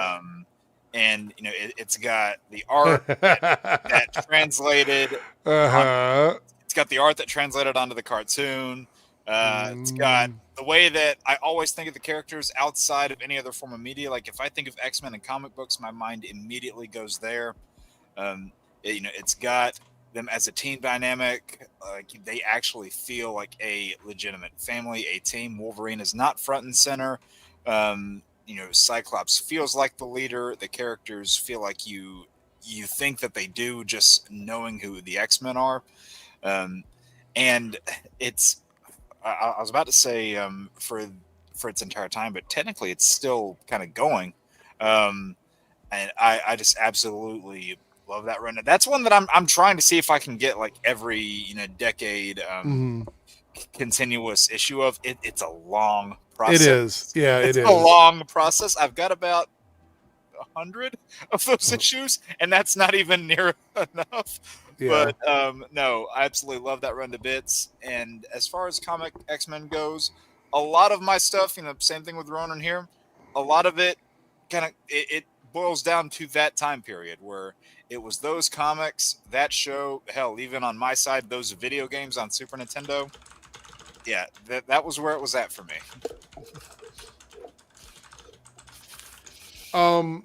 And you know it's got the art that translated. It's got the art that translated onto the cartoon. It's got the way that I always think of the characters outside of any other form of media. Like if I think of X-Men in comic books, my mind immediately goes there. It's got them as a team dynamic. They actually feel like a legitimate family, a team. Wolverine is not front and center. Cyclops feels like the leader. The characters feel like you think that they do, just knowing who the X-Men are. And it's, I was about to say for its entire time, but technically it's still kind of going. And I just absolutely love that run. That's one that I'm trying to see if I can get like every decade continuous issue of it. It's a long process. It is. Yeah, it's a long process. I've got about 100 of those issues, and that's not even near enough. Yeah. But no, I absolutely love that run to bits. And as far as comic X-Men goes, a lot of my stuff, same thing with Ronan here, a lot of it kind of it boils down to that time period where it was those comics, that show, hell, even on my side, those video games on Super Nintendo. Yeah, that was where it was at for me.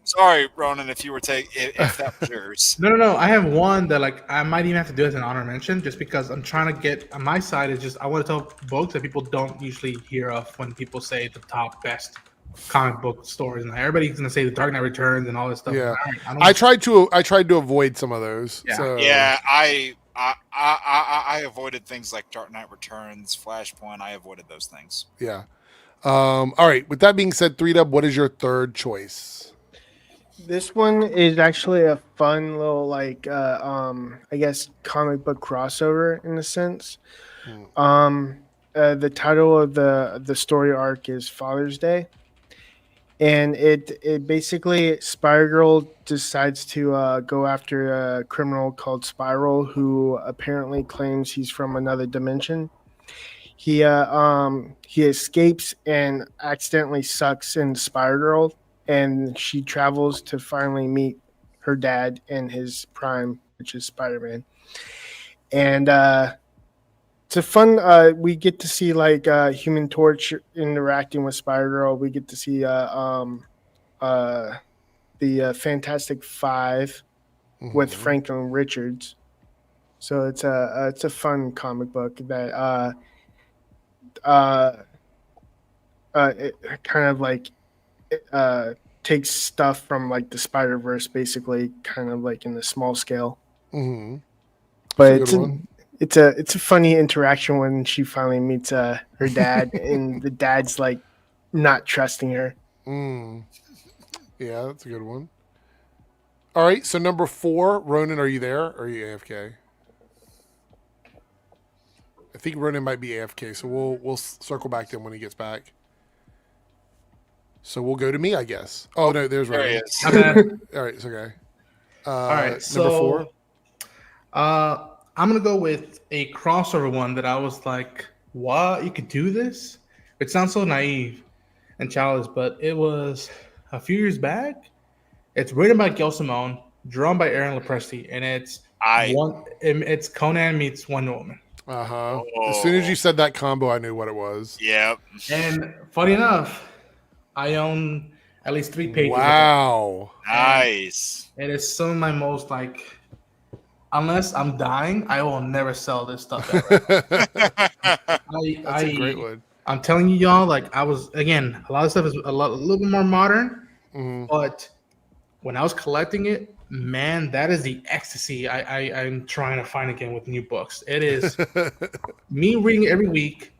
Sorry, Ronan, if that was yours. No. I have one that I might even have to do as an honor mention, just because I'm trying to get on my side. Is just I want to tell folks that people don't usually hear of when people say the top best comic book stories, and everybody's gonna say the Dark Knight Returns and all this stuff. Yeah, I tried to avoid some of those. Yeah, so. Yeah, I avoided things like Dark Knight Returns, Flashpoint. I avoided those things. Yeah. All right. With that being said, 3Dub, what is your third choice? This one is actually a fun little, I guess, comic book crossover in a sense. The title of the story arc is Father's Day, and it basically Spider-Girl decides to go after a criminal called Spiral, who apparently claims he's from another dimension. He escapes and accidentally sucks in Spider-Girl, and she travels to finally meet her dad in his prime, which is Spider-Man. And it's a fun. We get to see like Human Torch interacting with Spider-Girl. We get to see the Fantastic Five with Franklin Richards. So it's a fun comic book that it kind of like takes stuff from like the Spider-Verse, basically, kind of like in a small scale. Mm-hmm. But it's a funny interaction when she finally meets her dad, and the dad's like not trusting her. Yeah, that's a good one. All right, so number 4, Ronan, are you there or are you AFK? I think Ronan might be AFK, so we'll circle back to him when he gets back. So we'll go to me, I guess. Oh no, there's Ronan. There he is. All right, it's okay. All right, so number 4. I'm gonna go with a crossover one that I was like, "What? You could do this?" It sounds so naive and childish, but it was a few years back. It's written by Gail Simone, drawn by Aaron Lopresti, and it's Conan meets Wonder Woman. Uh-huh. As soon as you said that combo, I knew what it was. Yep. And funny enough, I own at least 3 pages. Wow. Nice. It is some of my most like, unless I'm dying, I will never sell this stuff ever. That's a great one. I'm telling you, y'all, like a lot of stuff is a little bit more modern, but when I was collecting it, man, that is the ecstasy I'm trying to find again with new books. It is me reading it every week,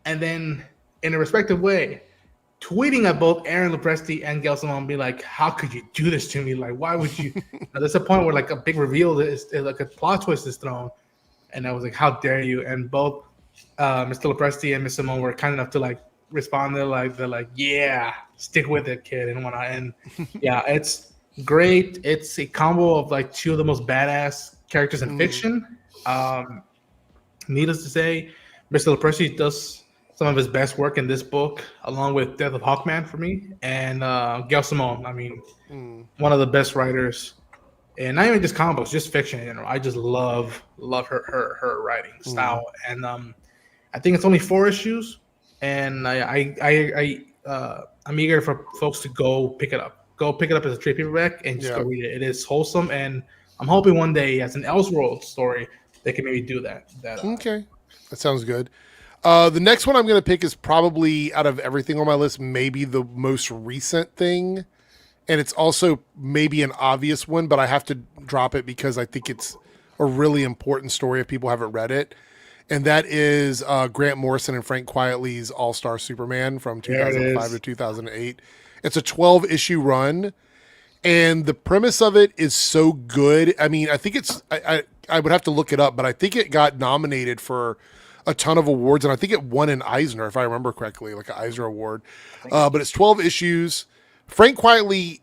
and then in a respective way, tweeting at both Aaron Lopresti and Gail Simone, be like, "How could you do this to me? Like, why would you?" Now, there's a point where like a big reveal is like a plot twist is thrown, and I was like, "How dare you?" And both Mr. Lopresti and Miss Simone were kind enough to like respond. They're like, "Yeah, stick with it, kid," and whatnot. And yeah, it's great. It's a combo of like 2 of the most badass characters in fiction. Needless to say, Mr. Lopresti does some of his best work in this book, along with Death of Hawkman for me, and Gail Simone. I mean, one of the best writers, and not even just comic books, just fiction in general. I just love her writing style, and I think it's only 4 issues, and I'm eager for folks to go pick it up. Go pick it up as a trade paperback and just go read it. It is wholesome, and I'm hoping one day, as an Elseworld story, they can maybe do that. Okay, that sounds good. The next one I'm going to pick is probably, out of everything on my list, maybe the most recent thing, and it's also maybe an obvious one, but I have to drop it because I think it's a really important story if people haven't read it, and that is Grant Morrison and Frank Quitely's All-Star Superman from 2005 to 2008. It's a 12-issue run, and the premise of it is so good. I mean, I think it's I would have to look it up, but I think it got nominated for a ton of awards, and I think it won an Eisner, if I remember correctly, like an Eisner Award. But it's 12 issues. Frank Quitely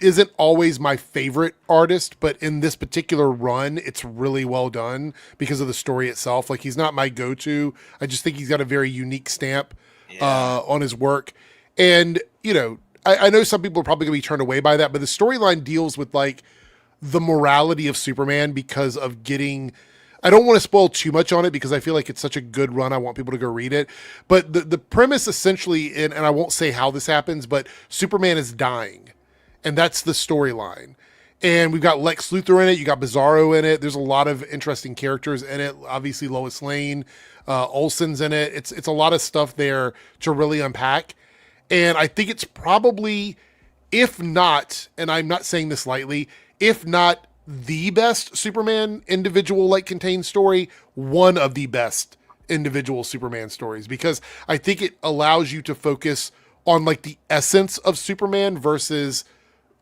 isn't always my favorite artist, but in this particular run, it's really well done because of the story itself. Like, he's not my go-to. I just think he's got a very unique stamp on his work. And, you know, I know some people are probably going to be turned away by that, but the storyline deals with like the morality of Superman because of getting, I don't want to spoil too much on it because I feel like it's such a good run. I want people to go read it. But the premise essentially, and I won't say how this happens, but Superman is dying. And that's the storyline. And we've got Lex Luthor in it. You got Bizarro in it. There's a lot of interesting characters in it. Obviously, Lois Lane, Olsen's in it. It's a lot of stuff there to really unpack. And I think it's probably, if not, and I'm not saying this lightly, if not the best Superman individual like contained story, one of the best individual Superman stories, because I think it allows you to focus on like the essence of Superman versus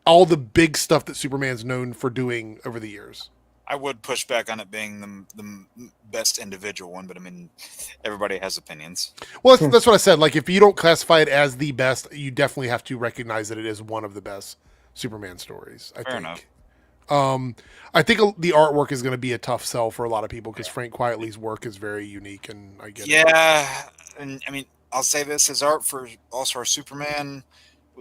all the big stuff that Superman's known for doing over the years. I would push back on it being the best individual one, but I mean, everybody has opinions. Well, that's what I said. Like, if you don't classify it as the best, you definitely have to recognize that it is one of the best Superman stories. I think. I think the artwork is going to be a tough sell for a lot of people because Frank Quitely's work is very unique, and I get it. Yeah, and I mean, I'll say this: his art for All-Star Superman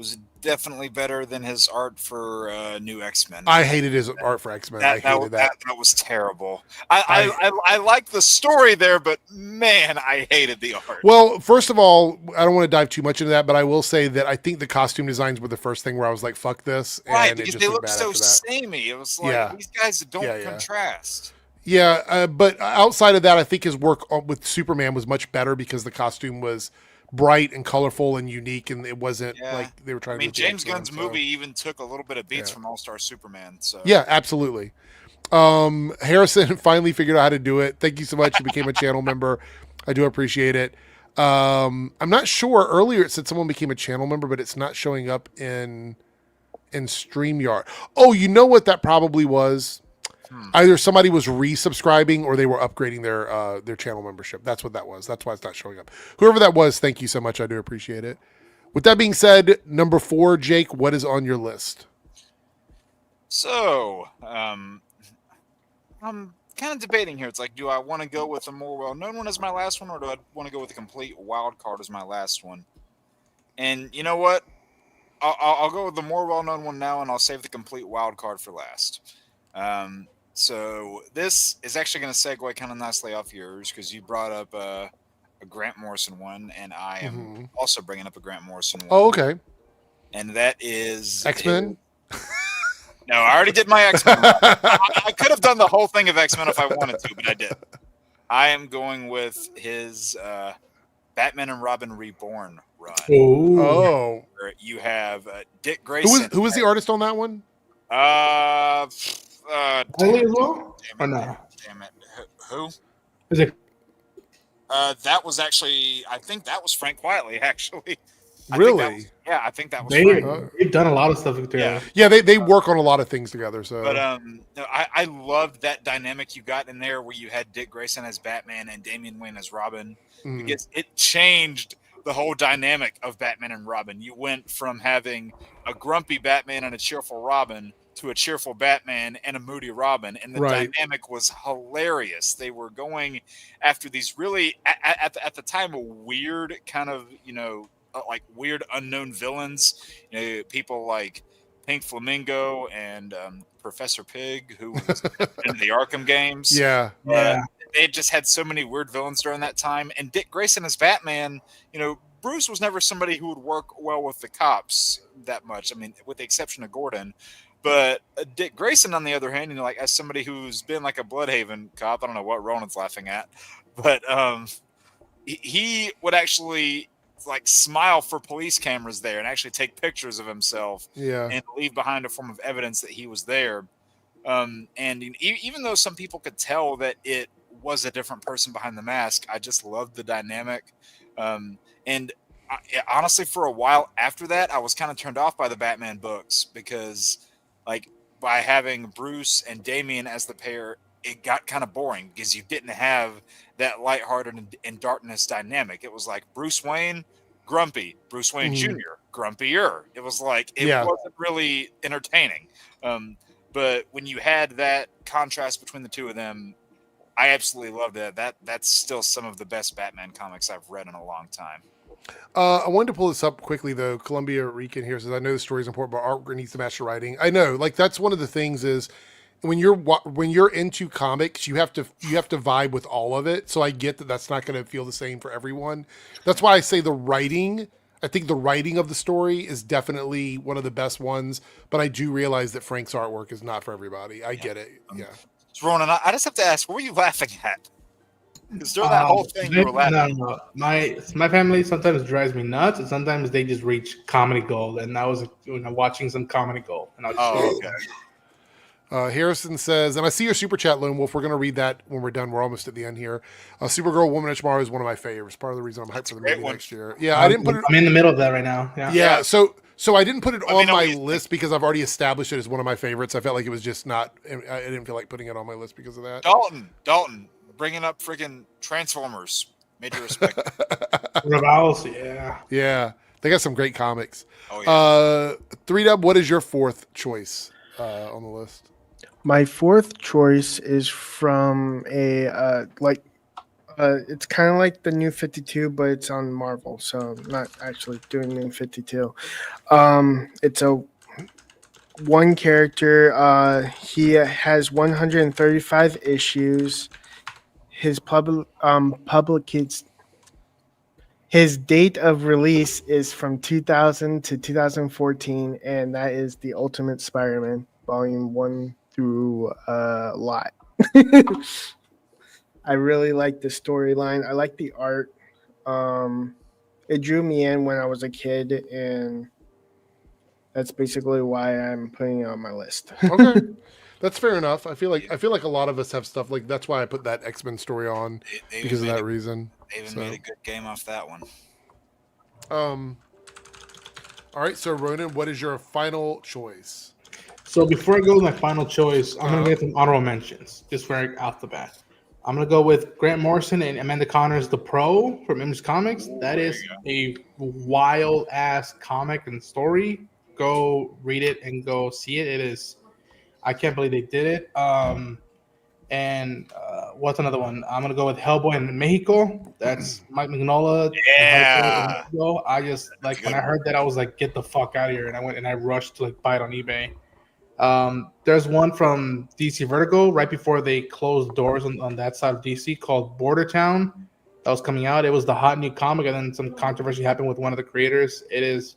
was definitely better than his art for New X-Men. I hated his art for X-Men. I hated that. That was terrible. I like the story there, but man, I hated the art. Well, first of all, I don't want to dive too much into that, but I will say that I think the costume designs were the first thing where I was like, "Fuck this!" Right, because they look so samey. It was like these guys don't contrast. Yeah, but outside of that, I think his work with Superman was much better because the costume was bright and colorful and unique, and it wasn't like they were trying to. I mean, James Gunn's movie even took a little bit of beats from All-Star Superman. So yeah, absolutely. Harrison finally figured out how to do it. Thank you so much. You became a channel member. I do appreciate it. I'm not sure. Earlier it said someone became a channel member, but it's not showing up in StreamYard. Oh, you know what that probably was? Either somebody was resubscribing or they were upgrading their channel membership. That's what that was. That's why it's not showing up. Whoever that was, thank you so much. I do appreciate it. With that being said, number 4, Jake, what is on your list? So, I'm kind of debating here. It's like, do I want to go with a more well-known one as my last one, or do I want to go with a complete wild card as my last one? And you know what? I'll go with the more well-known one now, and I'll save the complete wild card for last. So this is actually going to segue kind of nicely off yours because you brought up a Grant Morrison one, and I am also bringing up a Grant Morrison one. Oh, okay. And that is X-Men? No, I already did my X-Men. I could have done the whole thing of X-Men if I wanted to, but I didn't. I am going with his Batman and Robin Reborn run. Oh. Where you have Dick Grayson. Who was the artist on that one? Only as well? Or no? Damn it. Who? Is it? That was actually, I think that was Frank Quietly, actually. Really? I think that was Frank. They've done a lot of stuff together. Yeah, they work on a lot of things together. So, but I loved that dynamic you got in there where you had Dick Grayson as Batman and Damian Wayne as Robin, because it changed the whole dynamic of Batman and Robin. You went from having a grumpy Batman and a cheerful Robin to a cheerful Batman and a moody Robin, and the dynamic was hilarious. They were going after these really, at the time, weird kind of, like weird unknown villains. People like Pink Flamingo and Professor Pig, who was in the Arkham games. Yeah. They just had so many weird villains during that time. And Dick Grayson as Batman, Bruce was never somebody who would work well with the cops that much. I mean, with the exception of Gordon. But Dick Grayson, on the other hand, as somebody who's been like a Bloodhaven cop, I don't know what Ronan's laughing at, but he would actually like smile for police cameras there and actually take pictures of himself and leave behind a form of evidence that he was there. And even though some people could tell that it was a different person behind the mask, I just loved the dynamic. Honestly, for a while after that, I was kind of turned off by the Batman books because, like, by having Bruce and Damian as the pair, it got kind of boring because you didn't have that lighthearted and darkness dynamic. It was like Bruce Wayne, grumpy. Bruce Wayne Jr., grumpier. It was like, it wasn't really entertaining. But when you had that contrast between the two of them, I absolutely loved it. That's still some of the best Batman comics I've read in a long time. I wanted to pull this up quickly, though. Columbia Rican here says, I know the story is important, but art needs to match the writing. I know. Like, that's one of the things is when you're into comics, you have to vibe with all of it. So I get that that's not going to feel the same for everyone. That's why I say the writing. I think the writing of the story is definitely one of the best ones, but I do realize that Frank's artwork is not for everybody. I get it. Yeah. So Ronan, I just have to ask, what were you laughing at? Because during that whole thing, you were laughing. No. My family sometimes drives me nuts, and sometimes they just reach comedy gold. And I was watching some comedy gold. And I was okay. Harrison says, and I see your super chat, Lone Wolf. We're going to read that when we're done. We're almost at the end here. Supergirl Woman of Tomorrow is one of my favorites. Part of the reason I'm hyped for the movie next year. Yeah, I didn't put it. I'm in the middle of that right now. Yeah. So I didn't put it on my list because I've already established it as one of my favorites. I felt like it was just not. I didn't feel like putting it on my list because of that. Dalton, bringing up freaking Transformers. Major respect. Rebels, yeah. They got some great comics. Oh yeah. 3Dub, what is your fourth choice on the list? My fourth choice is from It's kind of like the New 52, but it's on Marvel, so I'm not actually doing New 52. It's a one character. He has 135 issues. His his date of release is from 2000 to 2014, and that is the Ultimate Spider-Man, Volume 1 through lot. I really like the storyline. I like the art. It drew me in when I was a kid, and that's basically why I'm putting it on my list. Okay. That's fair enough. I feel like a lot of us have stuff like that's why I put that X-Men story on because of that reason. They even made a good game off that one. All right, so Ronan, what is your final choice? So before I go with my final choice, I'm gonna get some honorable mentions just right off the bat. I'm gonna go with Grant Morrison and Amanda Connor's The Pro from Image Comics. That is a wild ass comic and story. Go read it and go see it. It is. I can't believe they did it. And what's another one? I'm gonna go with Hellboy in Mexico. That's Mike Mignola. Yeah. I just like when I heard that, I was like, get the fuck out of here, and I went and I rushed to like buy it on eBay. There's one from DC Vertigo right before they closed doors on that side of DC called Border Town. That was coming out. It was the hot new comic, and then some controversy happened with one of the creators. It is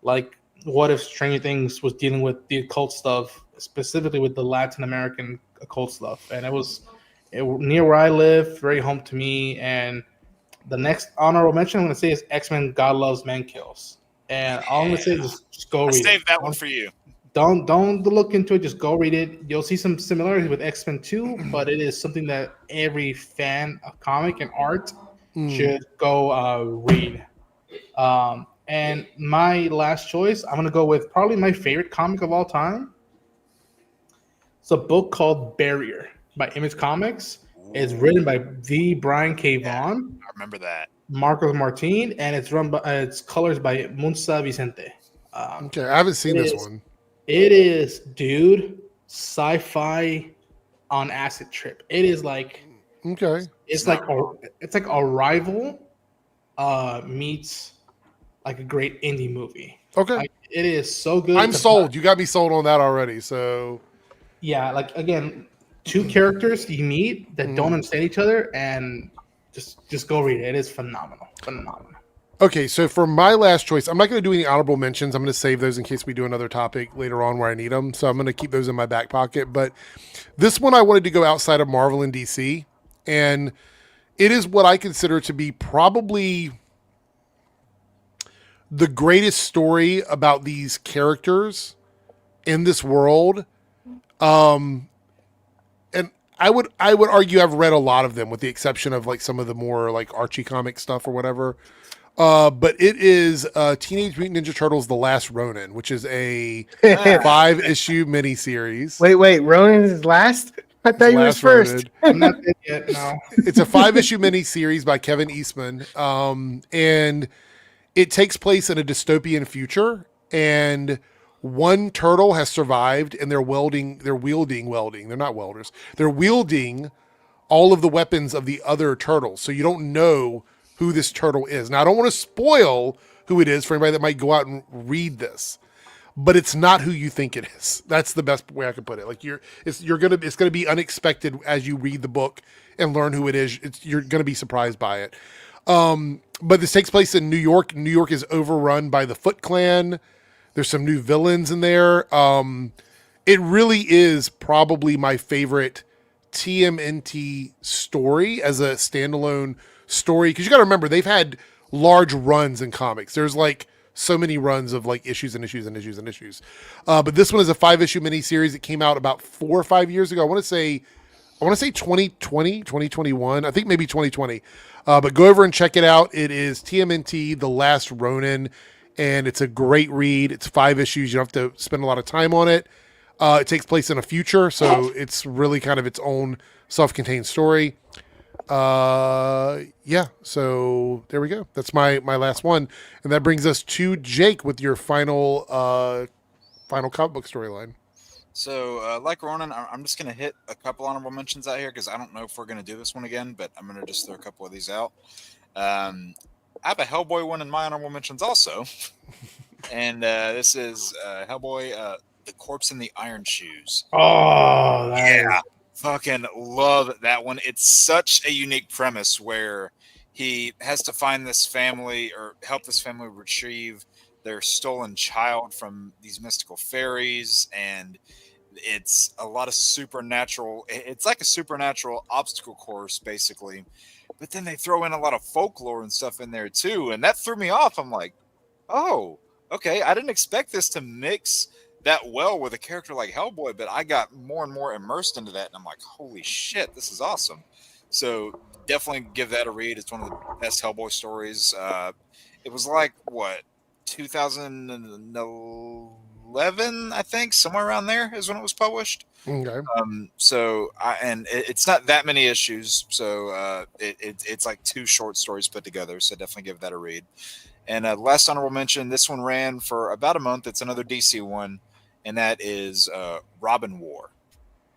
like what if Stranger Things was dealing with the occult stuff, specifically with the Latin American occult stuff, and it was near where I live, very home to me. And the next honorable mention I'm going to say is X-Men: God Loves, Man Kills. And all I'm going to say is just go read it. Save that one for you. Don't look into it. Just go read it. You'll see some similarities with X-Men 2, but it is something that every fan of comic and art should go read. And my last choice, I'm going to go with probably my favorite comic of all time. It's a book called Barrier by Image Comics. It's written by V. Brian K. Vaughan. I remember that. Marcos Martin, and it's run by it's colors by Munza Vicente. Okay, I haven't seen this one. It is, dude, sci-fi on acid trip. It is like it's like Arrival meets like a great indie movie. Okay, like, it is so good. I'm sold. You got me sold on that already. So yeah, like again, two characters you meet that don't understand each other, and just go read it. It is phenomenal. Okay, so for my last choice, I'm not going to do any honorable mentions. I'm going to save those in case we do another topic later on where I need them. So I'm going to keep those in my back pocket. But this one I wanted to go outside of Marvel and DC, and it is what I consider to be probably the greatest story about these characters in this world. And I would argue I've read a lot of them with the exception of like some of the more like Archie comic stuff or whatever. But it is Teenage Mutant Ninja Turtles: The Last Ronin, which is a 5-issue miniseries. Wait, Ronin is last? I thought he was first. I'm not there yet, no. It's a 5-issue miniseries by Kevin Eastman. And it takes place in a dystopian future, and one turtle has survived, and they're wielding. They're not welders. They're wielding all of the weapons of the other turtles. So you don't know who this turtle is. Now, I don't want to spoil who it is for anybody that might go out and read this, but it's not who you think it is. That's the best way I can put it. Like it's gonna be unexpected as you read the book and learn who it is. You're gonna be surprised by it. But this takes place in New York. New York is overrun by the Foot Clan. There's some new villains in there. It really is probably my favorite TMNT story as a standalone story, because you got to remember they've had large runs in comics. There's like so many runs of like issues. But this one is a 5-issue miniseries. It came out about 4 or 5 years ago. I want to say 2020, 2021. I think maybe 2020. But go over and check it out. It is TMNT: The Last Ronin, and it's a great read. It's 5 issues. You don't have to spend a lot of time on it. It takes place in a future, so it's really kind of its own self-contained story. So there we go. That's my last one, and that brings us to Jake with your final comic book storyline. So, like Ronan, I'm just going to hit a couple honorable mentions out here because I don't know if we're going to do this one again, but I'm going to just throw a couple of these out. I have a Hellboy one in my honorable mentions also. And this is Hellboy, The Corpse in the Iron Shoes. Oh, yeah. Fucking love that one. It's such a unique premise where he has to find this family or help this family retrieve their stolen child from these mystical fairies, and it's a lot of supernatural. It's like a supernatural obstacle course, basically. But then they throw in a lot of folklore and stuff in there too, and that threw me off. I'm like, oh, okay, I didn't expect this to mix that well with a character like Hellboy, but I got more and more immersed into that, and I'm like, holy shit, this is awesome. So definitely give that a read. It's one of the best Hellboy stories. It was like, what, 2011, I think, somewhere around there is when it was published. Okay. It's not that many issues, so it's like 2 short stories put together, so definitely give that a read. And last honorable mention, this one ran for about a month. It's another DC one, and that is Robin War.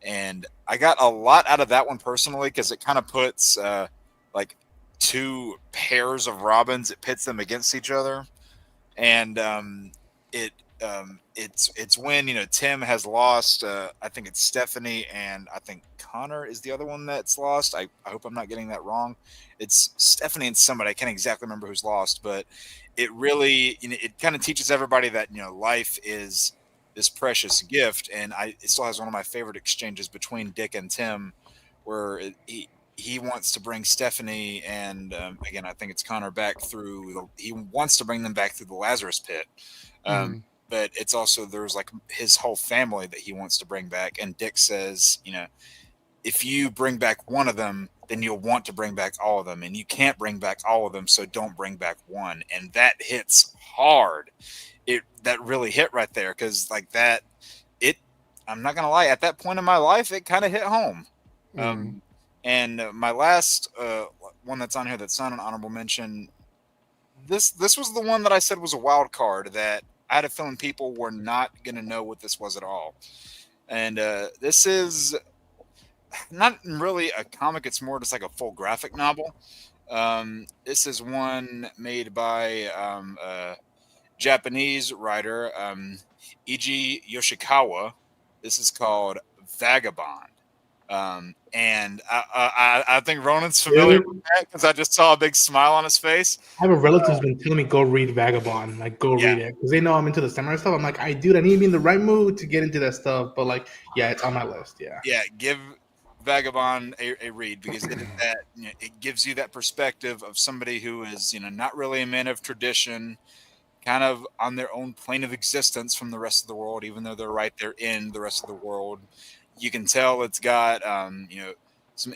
And I got a lot out of that one personally because it kind of puts like 2 pairs of Robins. It pits them against each other, and it's when Tim has lost. I think it's Stephanie, and I think Connor is the other one that's lost. I hope I'm not getting that wrong. It's Stephanie and somebody. I can't exactly remember who's lost, but it really it kind of teaches everybody that life is this precious gift, and it still has one of my favorite exchanges between Dick and Tim, where he wants to bring Stephanie and again I think it's Connor back through. He wants to bring them back through the Lazarus pit. But it's also there's like his whole family that he wants to bring back, and Dick says, if you bring back one of them, then you'll want to bring back all of them, and you can't bring back all of them, so don't bring back one. And that hits hard. That really hit right there because like that. I'm not gonna lie. At that point in my life, it kind of hit home. And my last one that's on here that's not an honorable mention. This was the one that I said was a wild card that I had a feeling people were not going to know what this was at all. And this is not really a comic. It's more just like a full graphic novel. This is one made by a Japanese writer, Eiji Yoshikawa. This is called Vagabond. And I think Ronan's familiar with that because I just saw a big smile on his face. I have a relative who's been telling me go read Vagabond, like go read it because they know I'm into the samurai stuff. I'm like, dude, I need to be in the right mood to get into that stuff. But like, it's on my list. Yeah, give Vagabond a read because it gives you that perspective of somebody who is not really a man of tradition, kind of on their own plane of existence from the rest of the world, even though they're right there in the rest of the world. You can tell it's got some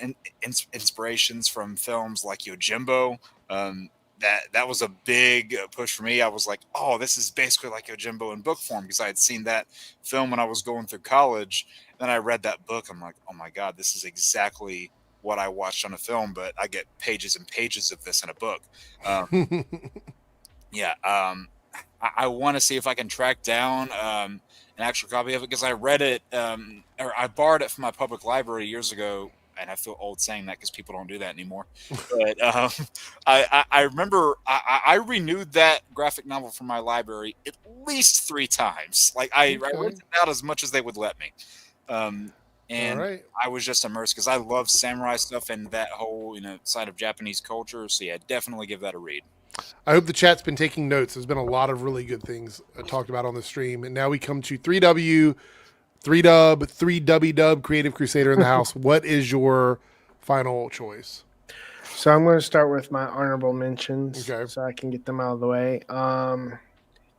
inspirations from films like Yojimbo. That was a big push for me. I was like, oh, this is basically like Yojimbo in book form because I had seen that film when I was going through college. Then I read that book. I'm like, oh my God, this is exactly what I watched on a film, but I get pages and pages of this in a book. I want to see if I can track down an actual copy of it because I read it or I borrowed it from my public library years ago, and I feel old saying that because people don't do that anymore. But I remember I renewed that graphic novel from my library at least 3 times. Like I rented it out as much as they would let me. And I was just immersed because I love samurai stuff and that whole side of Japanese culture. So yeah, definitely give that a read. I hope the chat's been taking notes. There's been a lot of really good things talked about on the stream. And now we come to 3W, 3Dub, 3W Creative Crusader in the house. What is your final choice? So I'm going to start with my honorable mentions so I can get them out of the way.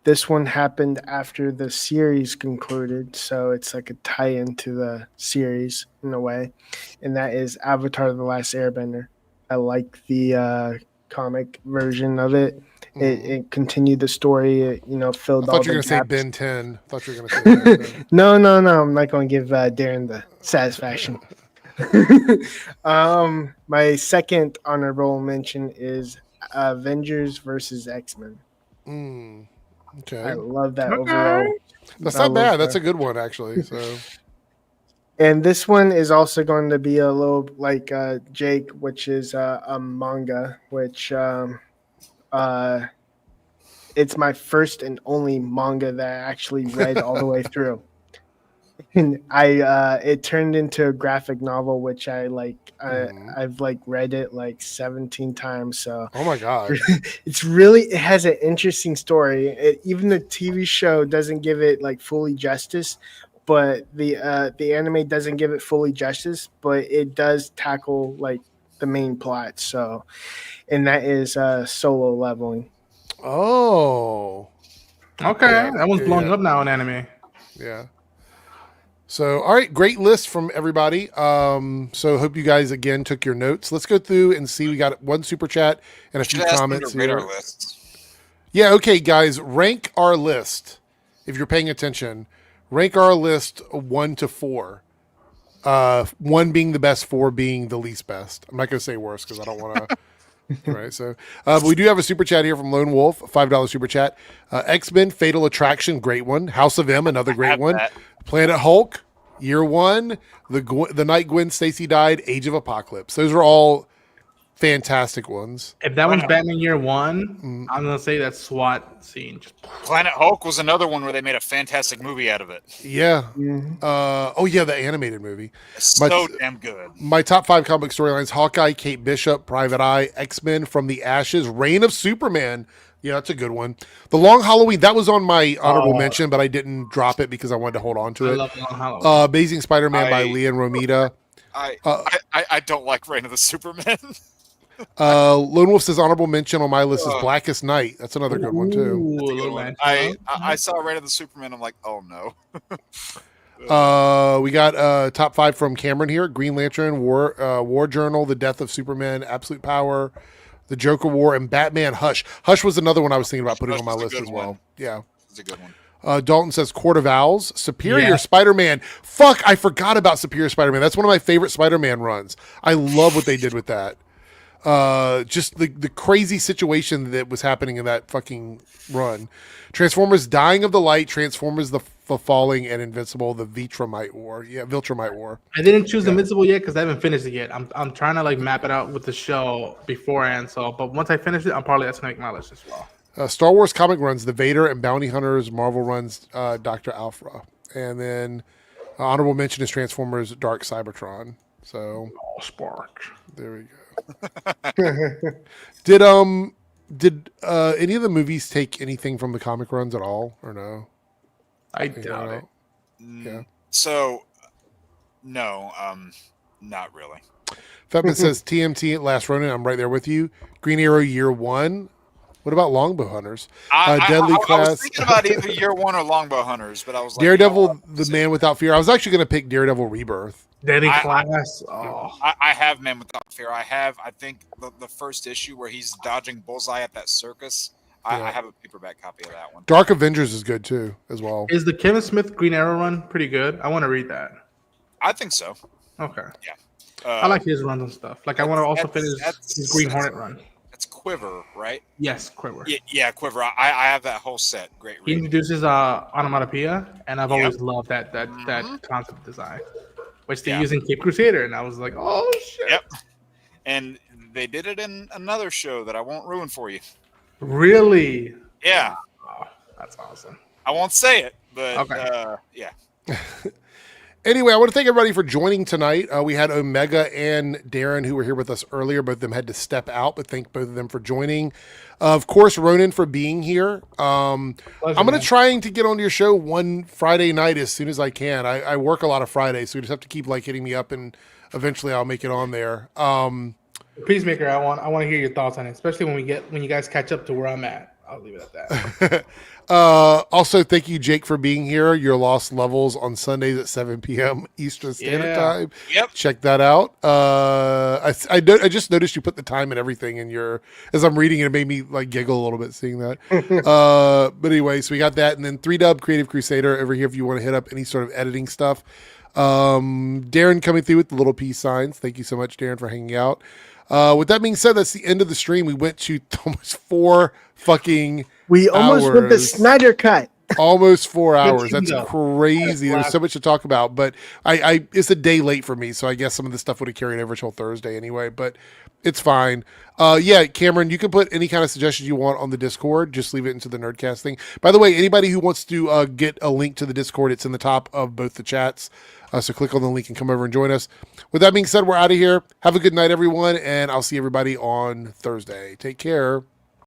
This one happened after the series concluded, so it's like a tie-in to the series in a way. And that is Avatar: The Last Airbender. I like the comic version of it. It continued the story. It filled all the gaps. I thought you were going to say Ben 10. I thought you were going to say Ben 10. No. I'm not going to give Darren the satisfaction. My second honorable mention is Avengers versus X-Men. Okay. I love that overall That's I not love bad. That's that. a good one, actually. So, And this one is also going to be a little like Jake, which is a manga, which it's my first and only manga that I actually read all the way through. And it turned into a graphic novel, which I like. I've like read it like 17 times. So oh my god, it has an interesting story. Even the TV show doesn't give it like fully justice, but the anime doesn't give it fully justice, but it does tackle like the main plot. So, and that is Solo Leveling. oh, Okay, Yeah, that one's yeah, blowing yeah. up now in anime. yeah. So, all right, great list from everybody. So, hope you guys again took your notes. Let's go through and see. We got one super chat and a few Should ask them comments to rate here. our lists. Yeah, okay, guys, rank our list. If you're paying attention, rank our list 1 to 4. 1 being the best, 4 being the least best. I'm not going to say worse because I don't want to. Right, so but we do have a super chat here from Lone Wolf, $5 super chat. X-Men Fatal Attraction, great one. House of M, another great one. That. Planet Hulk, Year One, the night Gwen Stacy died, Age of Apocalypse. Those are all fantastic ones. If that one's Batman Year One, I'm gonna say that SWAT scene. Planet Hulk was another one where they made a fantastic movie out of it. Yeah. Mm-hmm. Oh yeah, the animated movie. So damn good. My top 5 comic storylines: Hawkeye, Kate Bishop, Private Eye, X-Men from the Ashes, Reign of Superman. Yeah, that's a good one. The Long Halloween, that was on my honorable mention, but I didn't drop it because I wanted to hold on to I it. love Long Halloween. Amazing Spider-Man by Leah and Romita. I don't like Reign of the Superman. Lone Wolf says honorable mention on my list is Blackest Night. That's another good one too. I saw Reign of the Superman. I'm like, oh no. We got top 5 from Cameron here: Green Lantern, War Journal, The Death of Superman, Absolute Power, The Joker War, and Batman Hush. Hush was another one I was thinking about putting on my list as well. Yeah. It's a good one. Dalton says Court of Owls, Superior Spider-Man. Fuck, I forgot about Superior Spider-Man. That's one of my favorite Spider-Man runs. I love what they did with that. Just the crazy situation that was happening in that fucking run. Transformers Dying of the Light, Transformers the Falling, and Invincible, the Viltrumite War. Yeah, Viltrumite War. I didn't choose Invincible yet because I haven't finished it yet. I'm trying to like map it out with the show beforehand. So, but once I finish it, I'm probably that's gonna make my list as well. Star Wars comic runs, the Vader and Bounty Hunters. Marvel runs, Dr. Alpha, and then honorable mention is Transformers Dark Cybertron. So, Spark. There we go. Did any of the movies take anything from the comic runs at all, or no? I doubt it. Yeah. So, no, not really. Fetman says TMT Last Ronin. I'm right there with you. Green Arrow Year One. What about Longbow Hunters? Deadly Class. I was thinking about either Year One or Longbow Hunters, but I was like, Daredevil, The Man Without Fear. I was actually going to pick Daredevil Rebirth. Deadly Class. I have Man Without Fear. I think the first issue where he's dodging Bullseye at that circus. I have a paperback copy of that one. Dark Avengers is good too, as well. Is the Kevin Smith Green Arrow run pretty good? I want to read that. I think so. Okay. Yeah. I like his runs and stuff. Like I want to also finish his Green Hornet run. It's Quiver, right? Yes, Quiver. Yeah, Quiver. I have that whole set. Great read. He introduces onomatopoeia, and I've always loved that concept design, which they use in Cape Crusader, and I was like, oh shit. Yep. And they did it in another show that I won't ruin for you. Really? Yeah. Oh, that's awesome. I won't say it, but okay. Yeah. Anyway, I want to thank everybody for joining tonight. We had Omega and Darren who were here with us earlier. Both of them had to step out, but thank both of them for joining. Of course, Ronan for being here. I'm going to try to get onto your show one Friday night as soon as I can. I work a lot of Fridays, so you just have to keep like hitting me up, and eventually I'll make it on there. Peacemaker, I want to hear your thoughts on it, especially when you guys catch up to where I'm at. I'll leave it at that. Also, thank you, Jake, for being here. Your Lost Levels on Sundays at 7 p.m. Eastern Standard Time. Yep. Check that out. I just noticed you put the time and everything in your, as I'm reading it, it made me like giggle a little bit seeing that. But anyway, so we got that. And then 3Dub Creative Crusader over here if you want to hit up any sort of editing stuff. Darren coming through with the little peace signs. Thank you so much, Darren, for hanging out. With that being said, that's the end of the stream. We went to almost 4 fucking We almost went the Snyder Cut. Almost 4 hours. team, That's though. crazy. There's Wow. so much to talk about, but I it's a day late for me, so I guess some of the stuff would have carried over till Thursday anyway, but it's fine. Yeah, Cameron, you can put any kind of suggestions you want on the Discord. Just leave it into the Nerdcast thing. By the way, anybody who wants to get a link to the Discord, it's in the top of both the chats. So click on the link and come over and join us. With that being said, we're out of here. Have a good night, everyone, and I'll see everybody on Thursday. Take care.